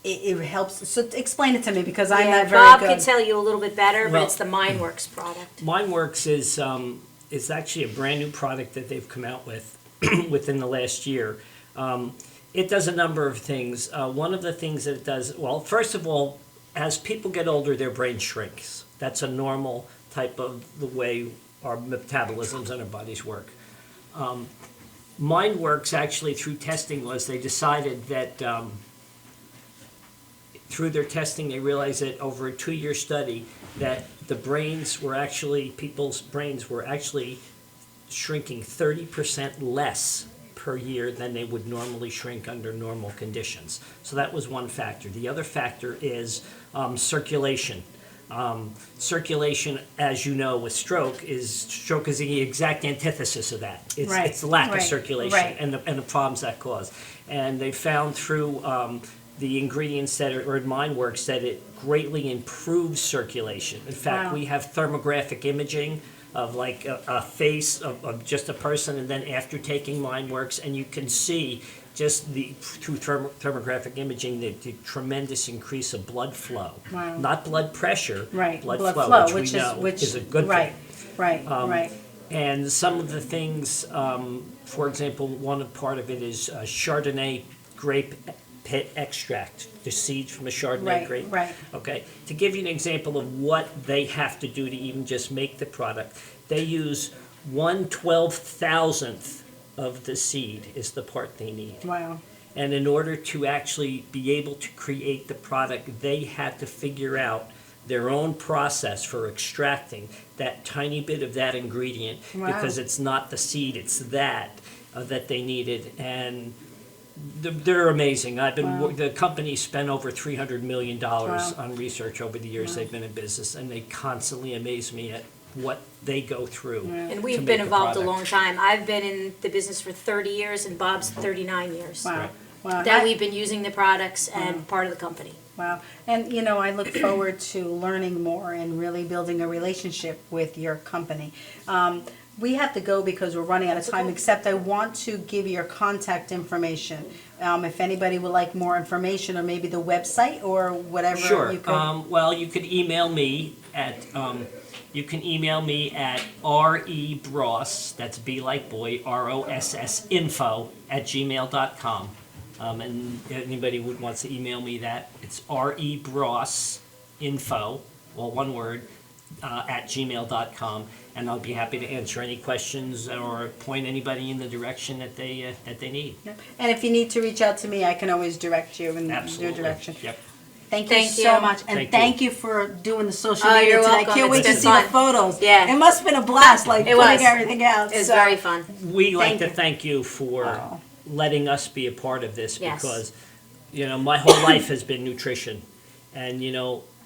Speaker 9: It helps. So explain it to me, because I'm not very
Speaker 17: Bob
Speaker 9: good.
Speaker 17: could tell you a little bit better,
Speaker 8: Well-
Speaker 17: but it's the MindWorks product.
Speaker 8: MindWorks is actually a brand new product that they've come out with within the last year. It does a number of things. One of the things that it does, well, first of all, as people get older, their brain shrinks. That's a normal type of the way our metabolisms and our bodies work. MindWorks actually, through testing, they decided that through their testing, they realized that over a 2-year study that people's brains were actually shrinking 30% less per year than they would normally shrink under normal conditions. So that was one factor. The other factor is circulation. Circulation, as you know, with stroke is the exact antithesis of that. It's the lack of circulation and the problems that cause. And they found through the ingredients that are in MindWorks that it greatly improves circulation. In fact, we have thermographic imaging of like a face of just a person, and then after taking MindWorks, and you can see just through thermographic imaging the tremendous increase of blood flow.
Speaker 9: Wow.
Speaker 8: Not blood pressure,
Speaker 9: Right.
Speaker 8: blood flow, which we know is a good
Speaker 9: right,
Speaker 8: thing.
Speaker 9: Right.
Speaker 8: And some of the things, for example, part of it is Chardonnay grape pit extract, the seeds from a Chardonnay grape.
Speaker 9: Right.
Speaker 8: Okay, to give you an example of what they have to do to even just make the product, they use 1/12,000th of the seed is the part they need.
Speaker 9: Wow.
Speaker 8: And in order to actually be able to create the product, they had to figure out their own process for extracting that tiny bit of that ingredient,
Speaker 9: Wow.
Speaker 8: because it's not the seed, it's that they needed. And they're amazing. The company spent over $300 million on research over the years they've been in business, and they constantly amaze me at what they go through.
Speaker 17: And we've been involved a long time. I've been in the business for 30 years, and Bob's 39 years.
Speaker 9: Wow. Wow.
Speaker 17: That we've been using the products and part of the company.
Speaker 9: Wow. And, I look forward to learning more and really building a relationship with your company. We have to go because we're running out of time, except I want to give you your contact information. If anybody would like more information, or maybe the website or whatever.
Speaker 8: Sure.
Speaker 9: You could.
Speaker 8: Well, you could email me at You can email me at rebross, that's B like boy, ROSS, info@gmail.com. And anybody who wants to email me that, it's rebross, info, well, one word, at gmail.com. And I'll be happy to answer any questions or point anybody in the direction that they need.
Speaker 9: And if you need to reach out to me, I can always direct you in your
Speaker 8: Absolutely.
Speaker 9: direction.
Speaker 8: Yep.
Speaker 9: Thank you
Speaker 17: Thank
Speaker 9: so
Speaker 17: you.
Speaker 9: much, and
Speaker 8: Thank
Speaker 9: thank
Speaker 8: you.
Speaker 9: you for doing the social
Speaker 17: Oh,
Speaker 9: media
Speaker 17: you're
Speaker 9: today. I
Speaker 17: welcome.
Speaker 9: can't wait
Speaker 17: It's
Speaker 9: to
Speaker 17: been
Speaker 9: see
Speaker 17: fun.
Speaker 9: the photos.
Speaker 17: Yeah.
Speaker 9: It must have been a blast, like
Speaker 17: It
Speaker 9: putting
Speaker 17: was.
Speaker 9: everything out.
Speaker 17: It was
Speaker 9: so.
Speaker 17: very fun.
Speaker 8: We like
Speaker 9: Thank
Speaker 8: to
Speaker 9: you.
Speaker 8: thank you for letting us be a part of this
Speaker 17: Yes.
Speaker 8: because, my whole life has been nutrition. And,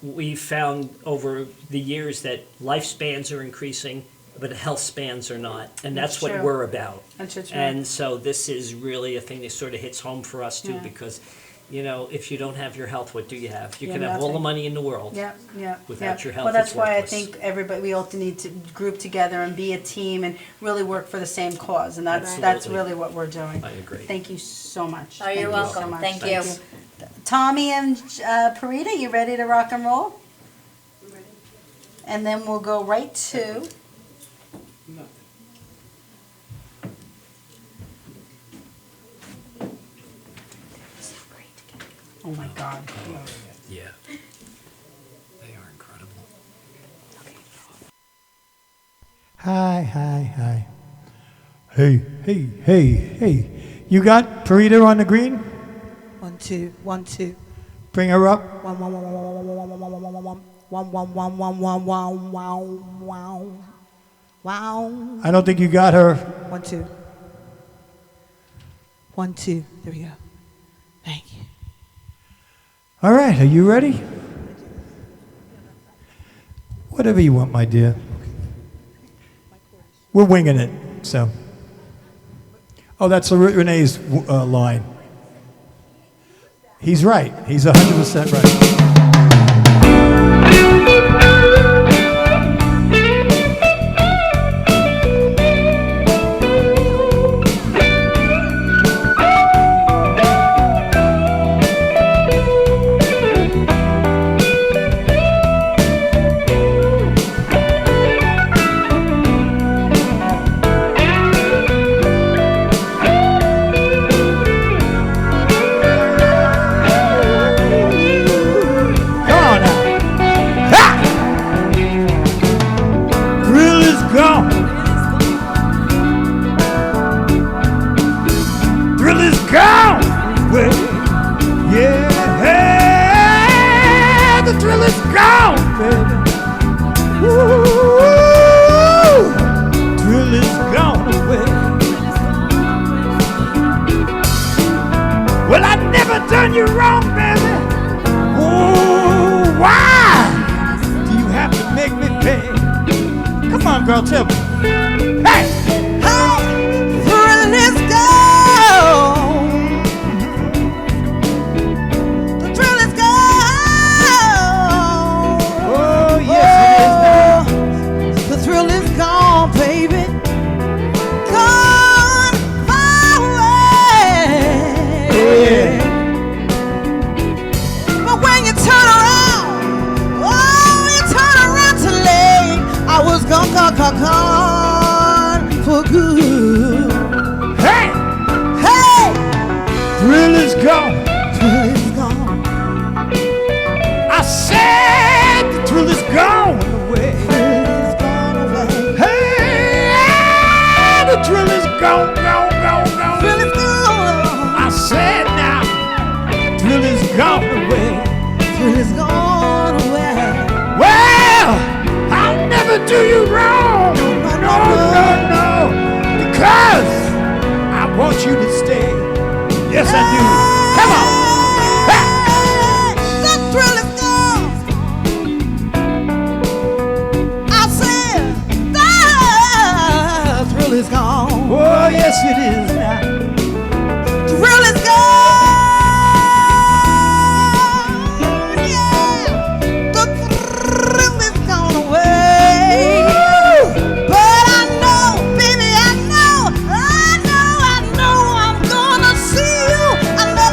Speaker 8: we've found over the years that lifespans are increasing, but health spans are not. And that's what
Speaker 9: true.
Speaker 8: we're about.
Speaker 9: That's true.
Speaker 8: And so this is really a thing that sort of hits home for us too
Speaker 9: Yeah.
Speaker 8: because, if you don't have your health, what do you have? You
Speaker 9: Yeah,
Speaker 8: can have all the
Speaker 9: nothing.
Speaker 8: money in the world.
Speaker 9: Yeah, yeah.
Speaker 8: Without
Speaker 9: yeah.
Speaker 8: your health,
Speaker 9: Well, that's
Speaker 8: it's
Speaker 9: why
Speaker 8: worthless.
Speaker 9: I think we all need to group together and be a team and really work for the same cause, and that's
Speaker 8: Absolutely.
Speaker 9: really what we're doing.
Speaker 8: I agree.
Speaker 9: Thank you so much.
Speaker 17: Oh, you're
Speaker 9: Thank you so
Speaker 17: welcome.
Speaker 9: much.
Speaker 17: Thank you.
Speaker 9: Tommy and Parita, you ready to rock and roll? And then we'll go right to. Oh my God.
Speaker 8: Yeah. They are incredible.
Speaker 4: Hi. Hey. You got Parita on the green?
Speaker 21: 1, 2, 1, 2.
Speaker 4: Bring her up.
Speaker 21: 1, 1, 1, 1, 1, 1, 1, 1, 1, 1, 1, 1, 1, 1, wow.
Speaker 4: I don't think you got her.
Speaker 21: 1, 2. 1, 2. There we go. Thank you.
Speaker 4: All right, are you ready? Whatever you want, my dear. We're winging it, so. Oh, that's Renee's line. He's right. He's 100% right. Girl, tell me. Hey!
Speaker 21: Thrill is gone. The thrill is gone.
Speaker 4: Oh, yes, it is now.
Speaker 21: The thrill is gone, baby. Gone far away.
Speaker 4: Oh, yeah.
Speaker 21: But when you turn around, to lay, I was gone for good.
Speaker 4: Hey!
Speaker 21: Hey!
Speaker 4: Thrill is gone.
Speaker 21: Thrill is gone.
Speaker 4: I said the thrill is gone away.
Speaker 21: Thrill is gone away.
Speaker 4: Hey! The thrill is gone.
Speaker 21: Thrill is gone.
Speaker 4: I said now, thrill is gone away.
Speaker 21: Thrill is gone away.
Speaker 4: Well, I'll never do you wrong. No. Because I want you to stay. Yes, I do. Come on. Hey.
Speaker 21: The thrill is gone. I said the thrill is gone.
Speaker 4: Oh, yes, it is now.
Speaker 21: Thrill is gone. I know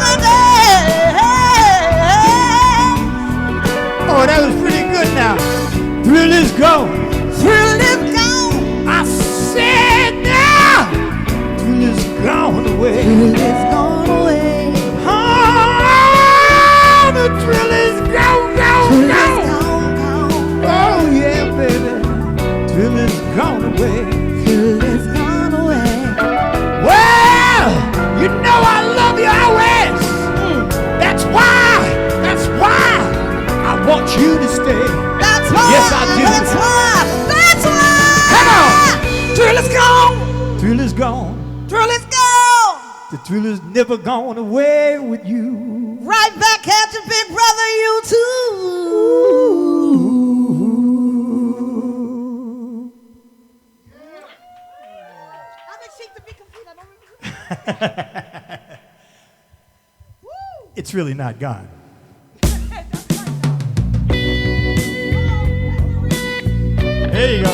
Speaker 21: away. Thrill is gone away. Oh, the thrill is gone, gone, Thrill is gone. gone, gone. Oh yeah, baby. Thrill is gone away. Thrill is gone away. Well, you know I love you always. That's why I want you to stay. That's why. Yes, I do. That's why. That's why. Come on. Thrill is gone. Thrill is gone. Thrill is gone. The thrill is never gone away with you. Right back at you, big brother, you too.
Speaker 4: It's really not gone. There you go.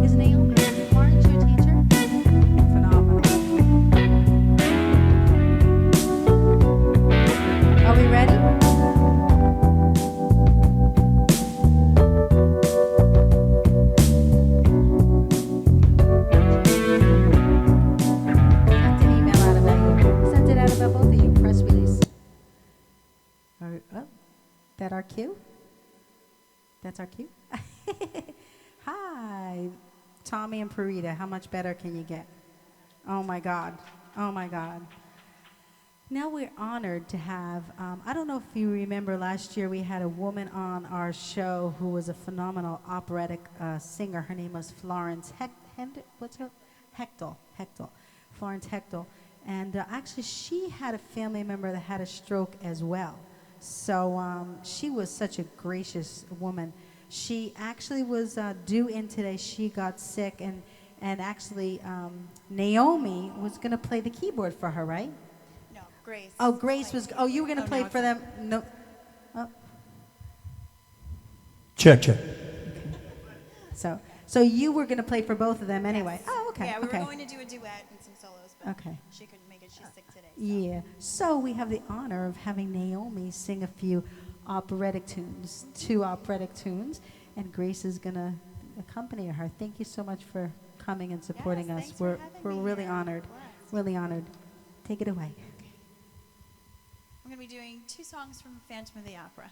Speaker 1: Is Naomi Lawrence your teacher? Phenomenal. Are we ready? Sent an email out about you. Sent it out about both of you. Press release. That our cue? That's our cue? Hi, Tommy and Parita. How much better can you get? Oh my God. Oh my God. Now we're honored to have, I don't know if you remember last year we had a woman on our show who was a phenomenal operatic singer. Her name was Florence Hechtel. Florence Hechtel. And actually she had a family member that had a stroke as well. So she was such a gracious woman. She actually was due in today. She got sick, and actually Naomi was going to play the keyboard for her, right?
Speaker 12: No, Grace.
Speaker 1: Oh, Grace was. Oh, you were going to play for them. No. Oh.
Speaker 4: Check, check.
Speaker 1: So you were going to play for both of them anyway.
Speaker 12: Yes.
Speaker 1: Oh, okay.
Speaker 12: Yeah, we
Speaker 1: okay.
Speaker 12: were going to do a duet and some solos, but
Speaker 1: Okay.
Speaker 12: she couldn't make it. She's sick today.
Speaker 1: Yeah. So we have the honor of having Naomi sing a few operatic tunes, 2 operatic tunes, and Grace is going to accompany her. Thank you so much for coming and supporting us. We're really honored. Really honored. Take it away.
Speaker 12: I'm going to be doing 2 songs from Phantom of the Opera.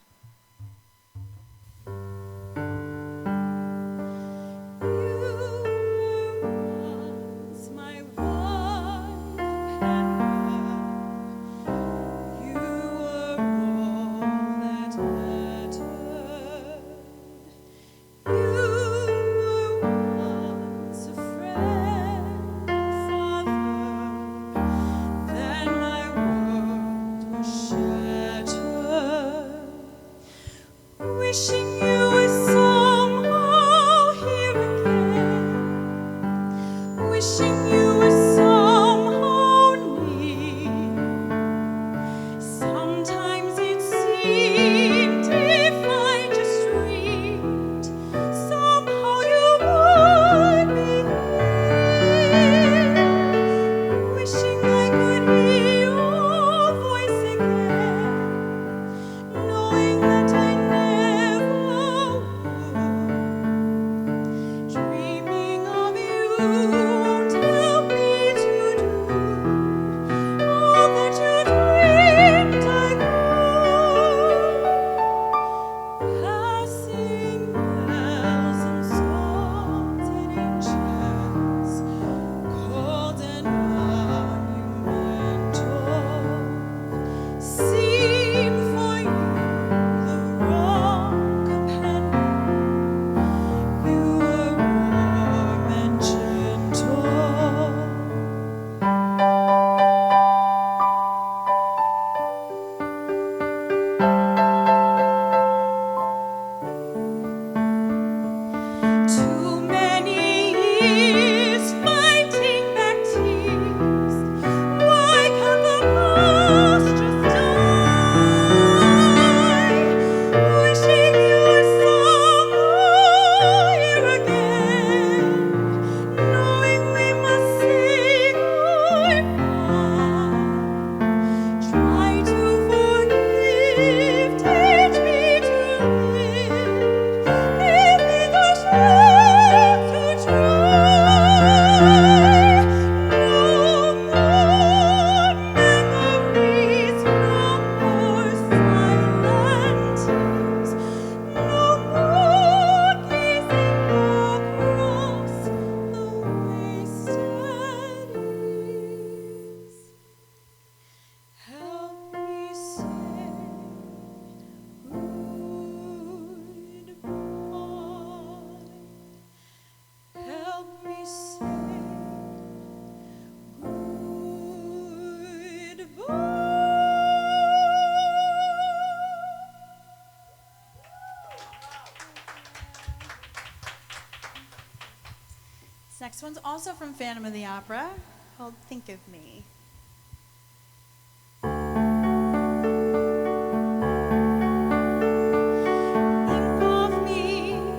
Speaker 12: one's also from Phantom of the Opera, called Think of Me.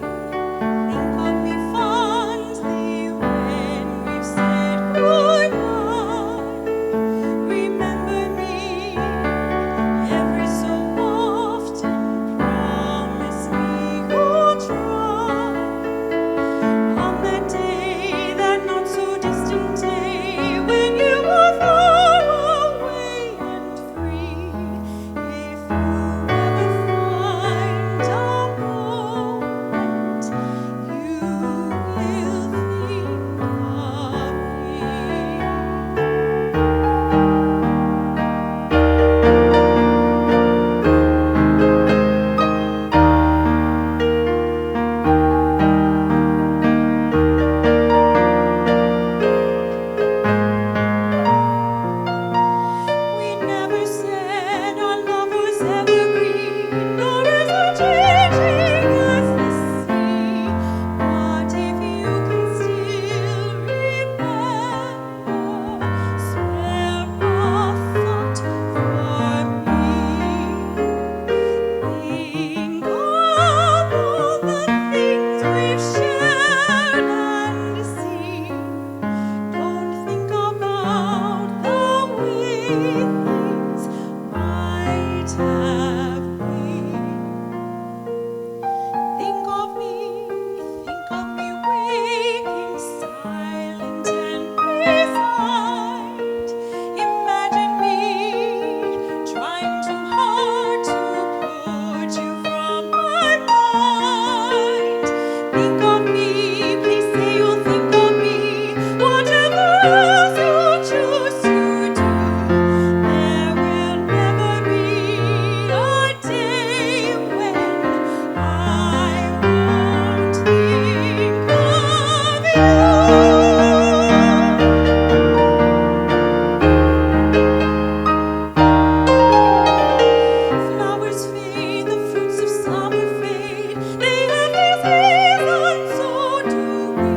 Speaker 12: Think of me fondly when we've said goodnight. Remember me every so often. Promise me you'll try. On that day, that not so distant day, when you were far away and free, if you ever find a moment, you will think of We never said our love was evergreen, nor is it changing as the sea. But if you can still remember, spare a thought for me. Think of all the things we've shared and seen. Don't think about the way things might have been. Think of me waking silent and resigned. Imagine me trying too hard to put you from my mind. Think of me, please say you'll think of me, whatever else you choose to do. There will never be a day when I won't think of you. Flowers fade, the fruits of summer fade. They have their seasons, so do we.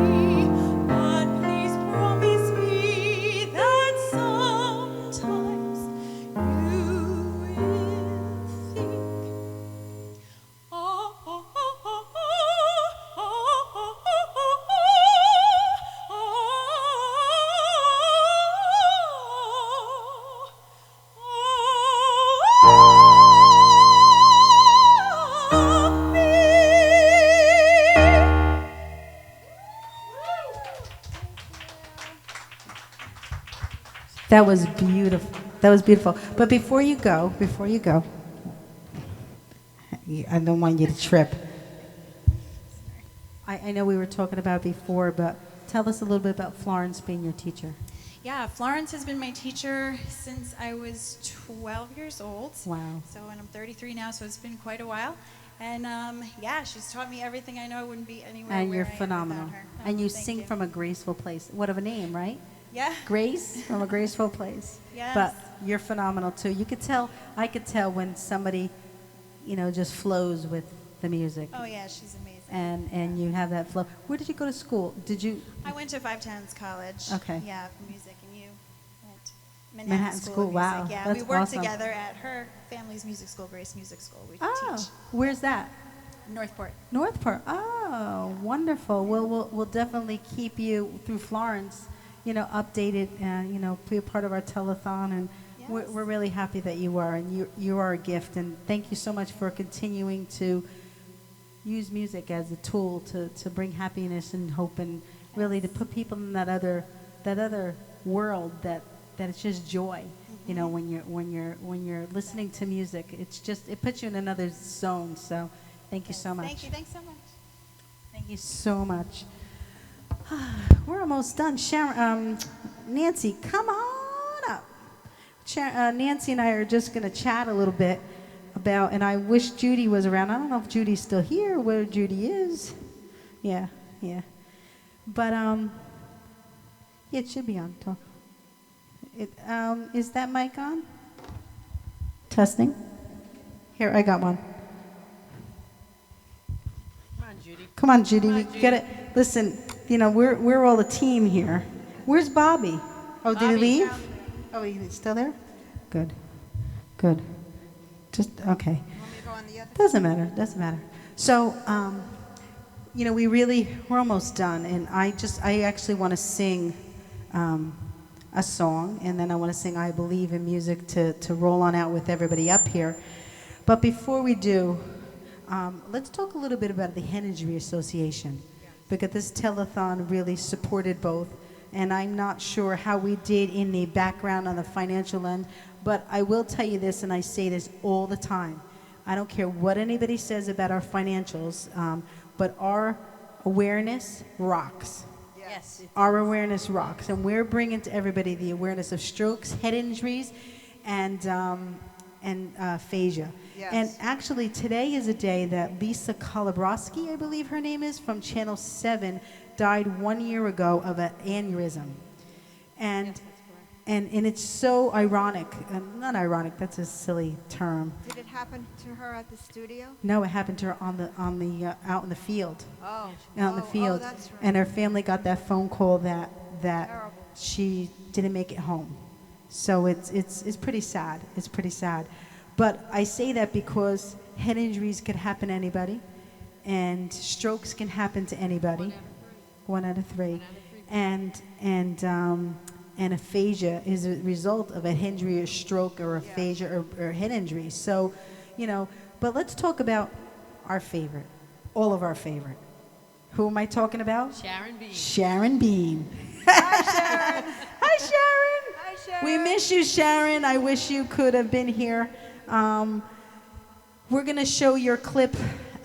Speaker 12: But please promise me that sometimes you will think.
Speaker 1: That was beautiful. That was beautiful. But before you go, I don't want you to trip. I know we were talking about it before, but tell us a little bit about Florence being your teacher.
Speaker 12: Yeah, Florence has been my teacher since I was 12 years old.
Speaker 1: Wow.
Speaker 12: So, and I'm 33 now, so it's been quite a while. And yeah, she's taught me everything I know. I wouldn't be anywhere
Speaker 1: And
Speaker 12: where
Speaker 1: you're
Speaker 12: I am
Speaker 1: phenomenal.
Speaker 12: without her.
Speaker 1: And you
Speaker 12: thank
Speaker 1: sing from a graceful place. What of a name, right?
Speaker 12: Yeah.
Speaker 1: Grace from a graceful place.
Speaker 12: Yes.
Speaker 1: But you're phenomenal too. You could tell, I could tell when somebody, just flows with the music.
Speaker 12: Oh yeah, she's amazing.
Speaker 1: And you have that flow. Where did you go to school? Did you?
Speaker 12: I went to 510's college.
Speaker 1: Okay.
Speaker 12: Yeah, for music, and you went to
Speaker 1: Manhattan School,
Speaker 12: of Music.
Speaker 1: wow,
Speaker 12: Yeah,
Speaker 1: that's
Speaker 12: we worked
Speaker 1: awesome.
Speaker 12: together at her family's music school, Grace Music School. We
Speaker 1: Oh,
Speaker 12: teach
Speaker 1: where's that?
Speaker 12: Northport.
Speaker 1: Northport. Oh, wonderful. We'll definitely keep you through Florence, updated and be a part of our telethon. And we're really happy that you are, and you are a gift. And thank you so much for continuing to use music as a tool to bring happiness and hope, and really to put people in that other world that it's just joy. When you're listening to music, it puts you in another zone. So. Thank you so much.
Speaker 12: Thank you. Thanks so much.
Speaker 1: Thank you so much. We're almost done. Sharon, Nancy, come on up. Nancy and I are just going to chat a little bit about, and I wish Judy was around. I don't know if Judy's still here, where Judy is. Yeah. But, it should be on. Is that mic on? Testing. Here, I got one. Come on, Judy. We get it. Listen, we're all a team here. Where's Bobby? Oh, did he
Speaker 5: Bobby's
Speaker 1: leave?
Speaker 5: down.
Speaker 1: Oh, he's still there? Good. Good. Just, okay. Doesn't matter. Doesn't matter. So, we're almost done, and I actually want to sing a song, and then I want to sing I Believe in Music to roll on out with everybody up here. But before we do, let's talk a little bit about the Head Injury Association, because this telethon really supported both, and I'm not sure how we did in the background on the financial end, but I will tell you this, and I say this all the time. I don't care what anybody says about our financials, but our awareness rocks.
Speaker 16: Yes.
Speaker 1: Our awareness rocks, and we're bringing to everybody the awareness of strokes, head injuries, and aphasia.
Speaker 16: Yes.
Speaker 1: And actually, today is a day that Lisa Kolabrowski, I believe her name is, from Channel 7, died 1 year ago of an aneurysm. And and it's so ironic. Not ironic, that's a silly term.
Speaker 16: Did it happen to her at the studio?
Speaker 1: No, it happened to her out in the field.
Speaker 16: Oh.
Speaker 1: Out in the field.
Speaker 16: That's right.
Speaker 1: And her family got that phone call that
Speaker 16: Terrible.
Speaker 1: she didn't make it home. So it's pretty sad. It's pretty sad. But I say that because head injuries could happen to anybody, and strokes can happen to anybody. 1 out of 3. And aphasia is a result of a head injury or stroke or aphasia or head injury. So, but let's talk about our favorite, all of our favorite. Who am I talking about?
Speaker 11: Sharon Bean.
Speaker 1: Sharon Bean.
Speaker 16: Hi, Sharon.
Speaker 1: Hi, Sharon.
Speaker 16: Hi, Sharon.
Speaker 1: We miss you, Sharon. I wish you could have been here. We're going to show your clip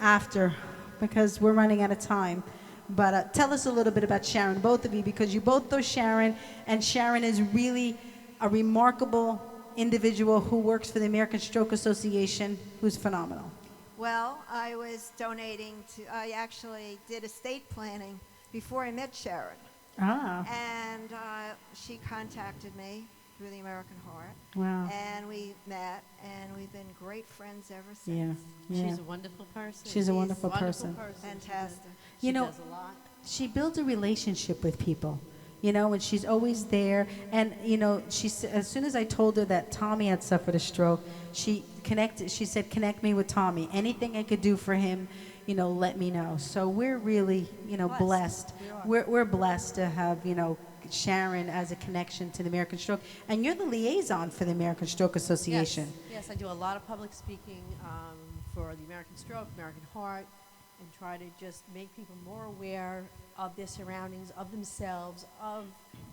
Speaker 1: after because we're running out of time. But tell us a little bit about Sharon, both of you, because you both know Sharon, and Sharon is really a remarkable individual who works for the American Stroke Association, who's phenomenal.
Speaker 16: Well, I was I actually did estate planning before I met Sharon.
Speaker 1: Ah.
Speaker 16: And she contacted me through the American Heart.
Speaker 1: Wow.
Speaker 16: And we met, and we've been great friends ever
Speaker 1: Yeah.
Speaker 16: since.
Speaker 1: Yeah.
Speaker 11: She's a wonderful person.
Speaker 1: She's a wonderful person.
Speaker 16: Fantastic.
Speaker 11: She
Speaker 1: You know,
Speaker 11: does a lot.
Speaker 1: she builds a relationship with people, and she's always there. And, as soon as I told her that Tommy had suffered a stroke, she said, connect me with Tommy. Anything I could do for him, let me know. So we're really, blessed. We're blessed to have, Sharon as a connection to the American Stroke. And you're the liaison for the American Stroke Association.
Speaker 11: Yes, I do a lot of public speaking for the American Stroke, American Heart, and try to just make people more aware of their surroundings, of themselves, of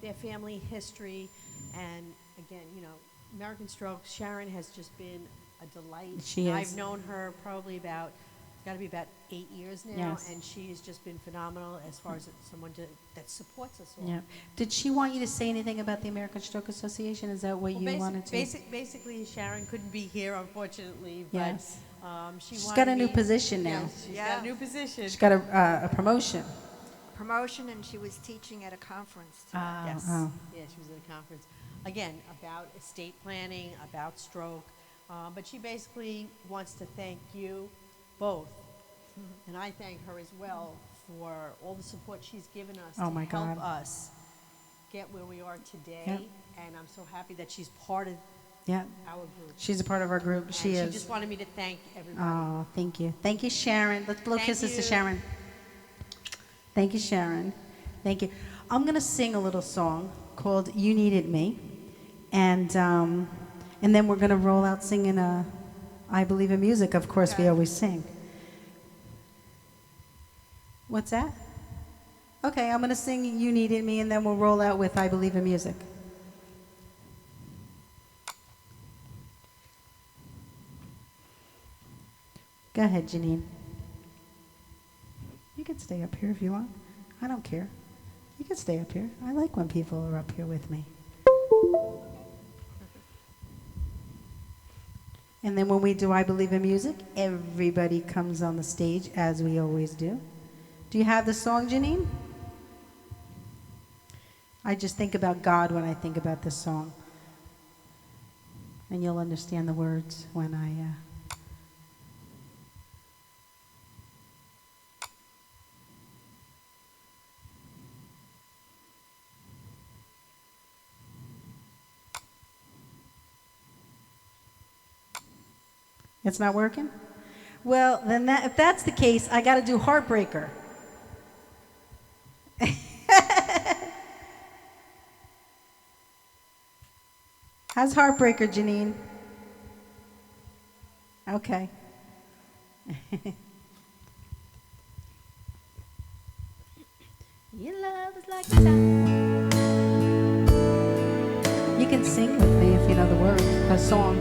Speaker 11: their family history. And again, American Stroke, Sharon has just been a delight.
Speaker 1: She is.
Speaker 11: I've known her probably it's got to be about 8 years now,
Speaker 1: Yes.
Speaker 11: and she has just been phenomenal as far as someone that supports us all.
Speaker 1: Yeah. Did she want you to say anything about the American Stroke Association? Is that what you wanted to?
Speaker 11: Basically, Sharon couldn't be here, unfortunately.
Speaker 1: Yes.
Speaker 11: But,
Speaker 1: She's got a new position now.
Speaker 11: Yes, she's got a new position.
Speaker 1: She's got a promotion.
Speaker 16: Promotion, and she was teaching at a conference.
Speaker 11: Yes.
Speaker 1: Oh.
Speaker 11: Yeah, she was at a conference. Again, about estate planning, about stroke. But she basically wants to thank you both. And I thank her as well for all the support she's given us
Speaker 1: Oh
Speaker 11: to
Speaker 1: my
Speaker 11: help
Speaker 1: God.
Speaker 11: us get where we are today.
Speaker 1: Yep.
Speaker 11: And I'm so happy that she's part of
Speaker 1: Yeah.
Speaker 11: our group.
Speaker 1: She's a part of our group.
Speaker 11: And
Speaker 1: She is.
Speaker 11: She just wanted me to thank everybody.
Speaker 1: Oh, thank you. Thank you, Sharon. Let's blow
Speaker 11: Thank
Speaker 1: kisses to
Speaker 11: you.
Speaker 1: Sharon. Thank you, Sharon. Thank you. I'm going to sing a little song called You Needed Me. And then we're going to roll out singing I Believe in Music. Of course, we always sing. What's that? Okay, I'm going to sing You Needed Me, and then we'll roll out with I Believe in Music. Go ahead, Janine. You can stay up here if you want. I don't care. You can stay up here. I like when people are up here with me. And then when we do I Believe in Music, everybody comes on the stage, as we always do. Do you have the song, Janine? I just think about God when I think about this song. And you'll understand the words when I... It's not working? Well, then if that's the case, I got to do Heartbreaker. How's Heartbreaker, Janine? Okay.
Speaker 11: Your love is like a sound.
Speaker 1: You can sing with me if you know the words, a song.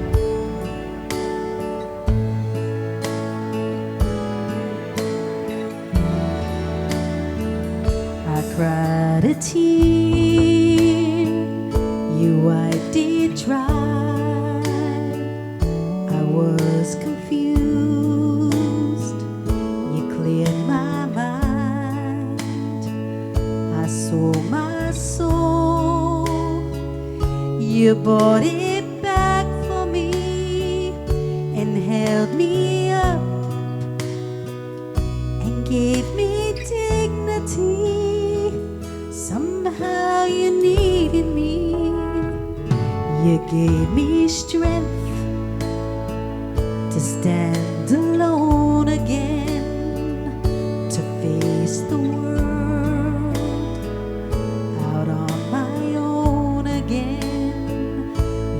Speaker 1: I cried a tear, you wiped it dry. I was confused, you cleared my mind. I saw my soul, you brought it back for me and held me up and gave me dignity. Somehow you needed me. You gave me strength to stand alone again, to face the world out on my own again.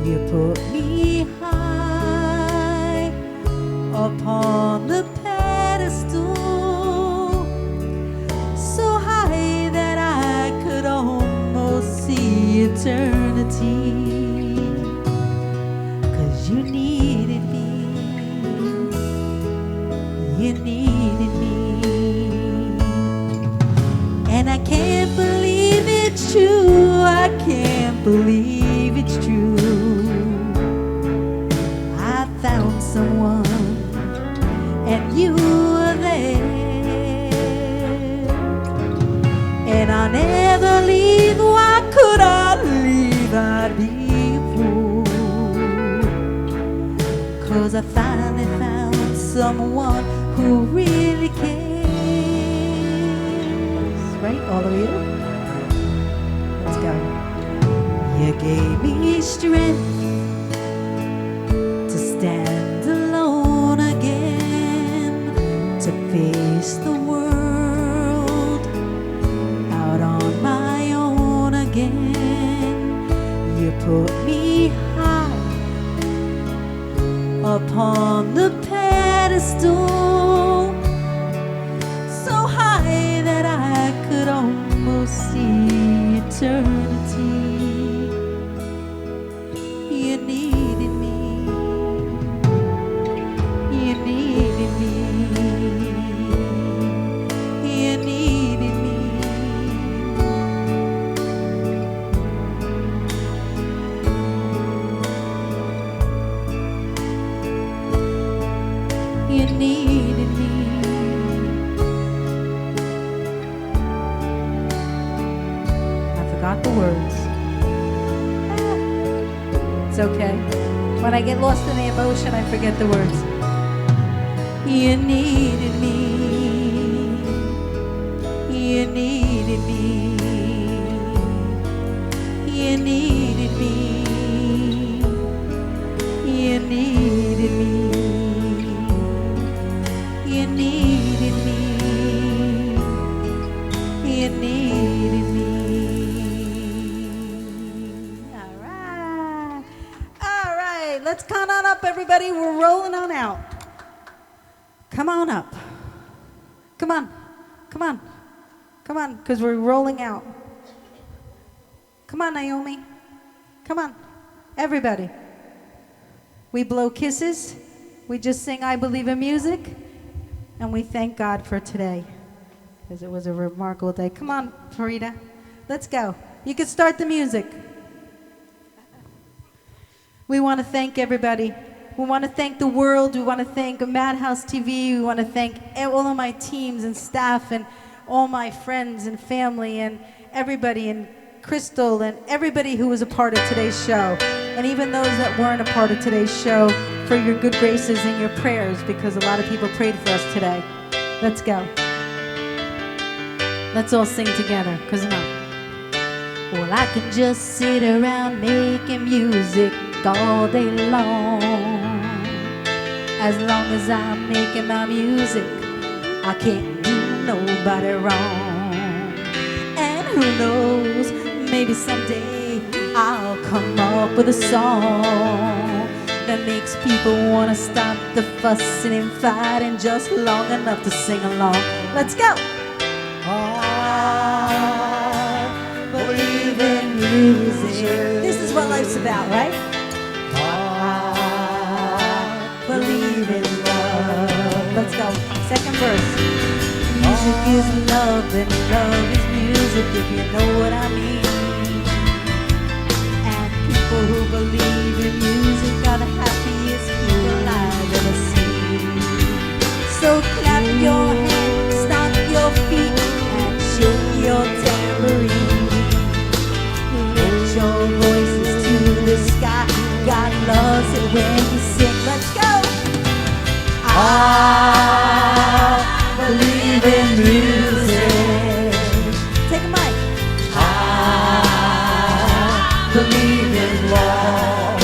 Speaker 1: You put me high upon the pedestal, so high that I could almost see eternity. 'Cause you needed me, you needed me. And I can't believe it's true, I can't believe it's true. I found someone and you were there, and I'll never leave. Why could I leave? I'd be a fool. 'Cause I finally found someone who really cares. Right, all of you? Let's go. You gave me strength to stand alone again, to face the world out on my own again. You put me high upon the pedestal, so high that I could almost see eternity. You needed me, you needed me, you needed me. You needed me. I forgot the words. It's okay. When I get lost in the emotion, I forget the words. You needed me. You needed me. You needed me. You needed me. You needed me. You needed me. All right. All right. Let's count on up, everybody. We're rolling on out. Come on up. Come on. Come on. Come on, because we're rolling out. Come on, Naomi. Come on. Everybody. We blow kisses. We just sing I Believe in Music. And we thank God for today, because it was a remarkable day. Come on, Farida. Let's go. You can start the music. We want to thank everybody. We want to thank the world. We want to thank Madhouse TV. We want to thank all of my teams and staff and all my friends and family and everybody, and Crystal and everybody who was a part of today's show. And even those that weren't a part of today's show, for your good graces and your prayers, because a lot of people prayed for us today. Let's go. Let's all sing together, because well, I can just sit around making music all day long. As long as I'm making my music, I can't do nobody wrong. And who knows, maybe someday I'll come up with a song that makes people wanna stop the fussing and fighting just long enough to sing along. Let's go! I believe in music. This is what life's about, right? I believe in love. Let's go. Second verse. Music is love and love is music, if you know what I mean. And people who believe in music are the happiest people I've ever seen. So clap your hands, stomp your feet, and shake your tambourine. Lift your voices to the sky. God loves it when you sing. Let's go! I believe in music. Take a mic. I believe in love.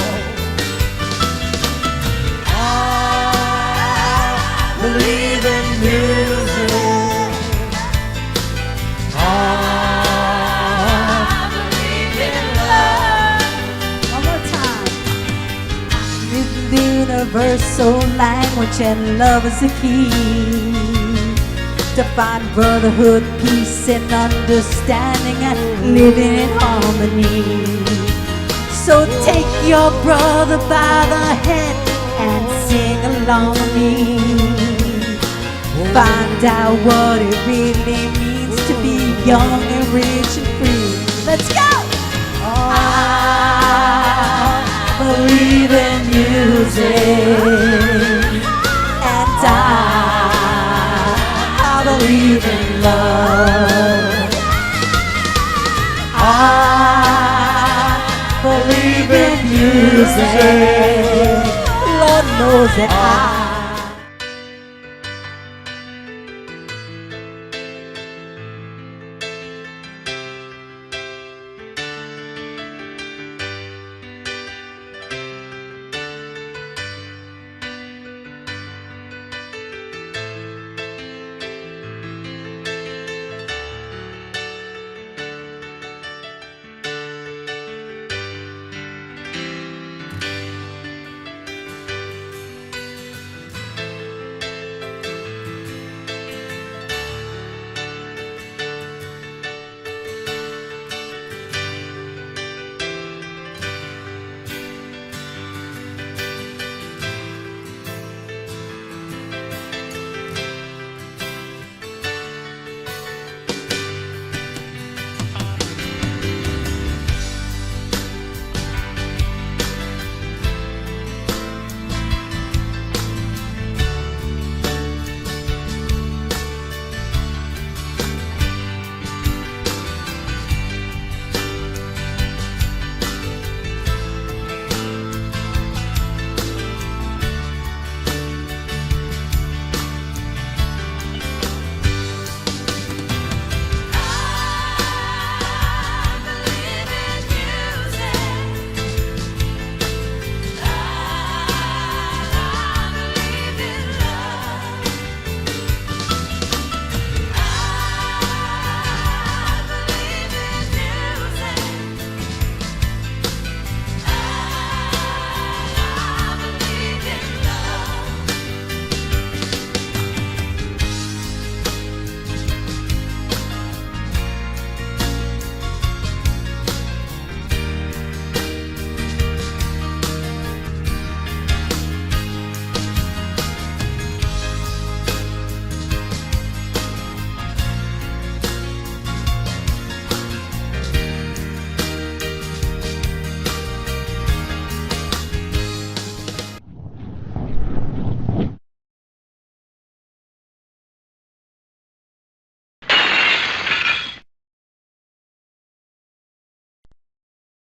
Speaker 1: I believe in music. I believe in love. One more time. The universal language and love is the key to find brotherhood, peace, and understanding, and living in harmony. So take your brother by the hand and sing along with me. Find out what it really means to be young and rich and free. Let's go! I believe in music, and I believe in love. I believe in music. Lord knows that I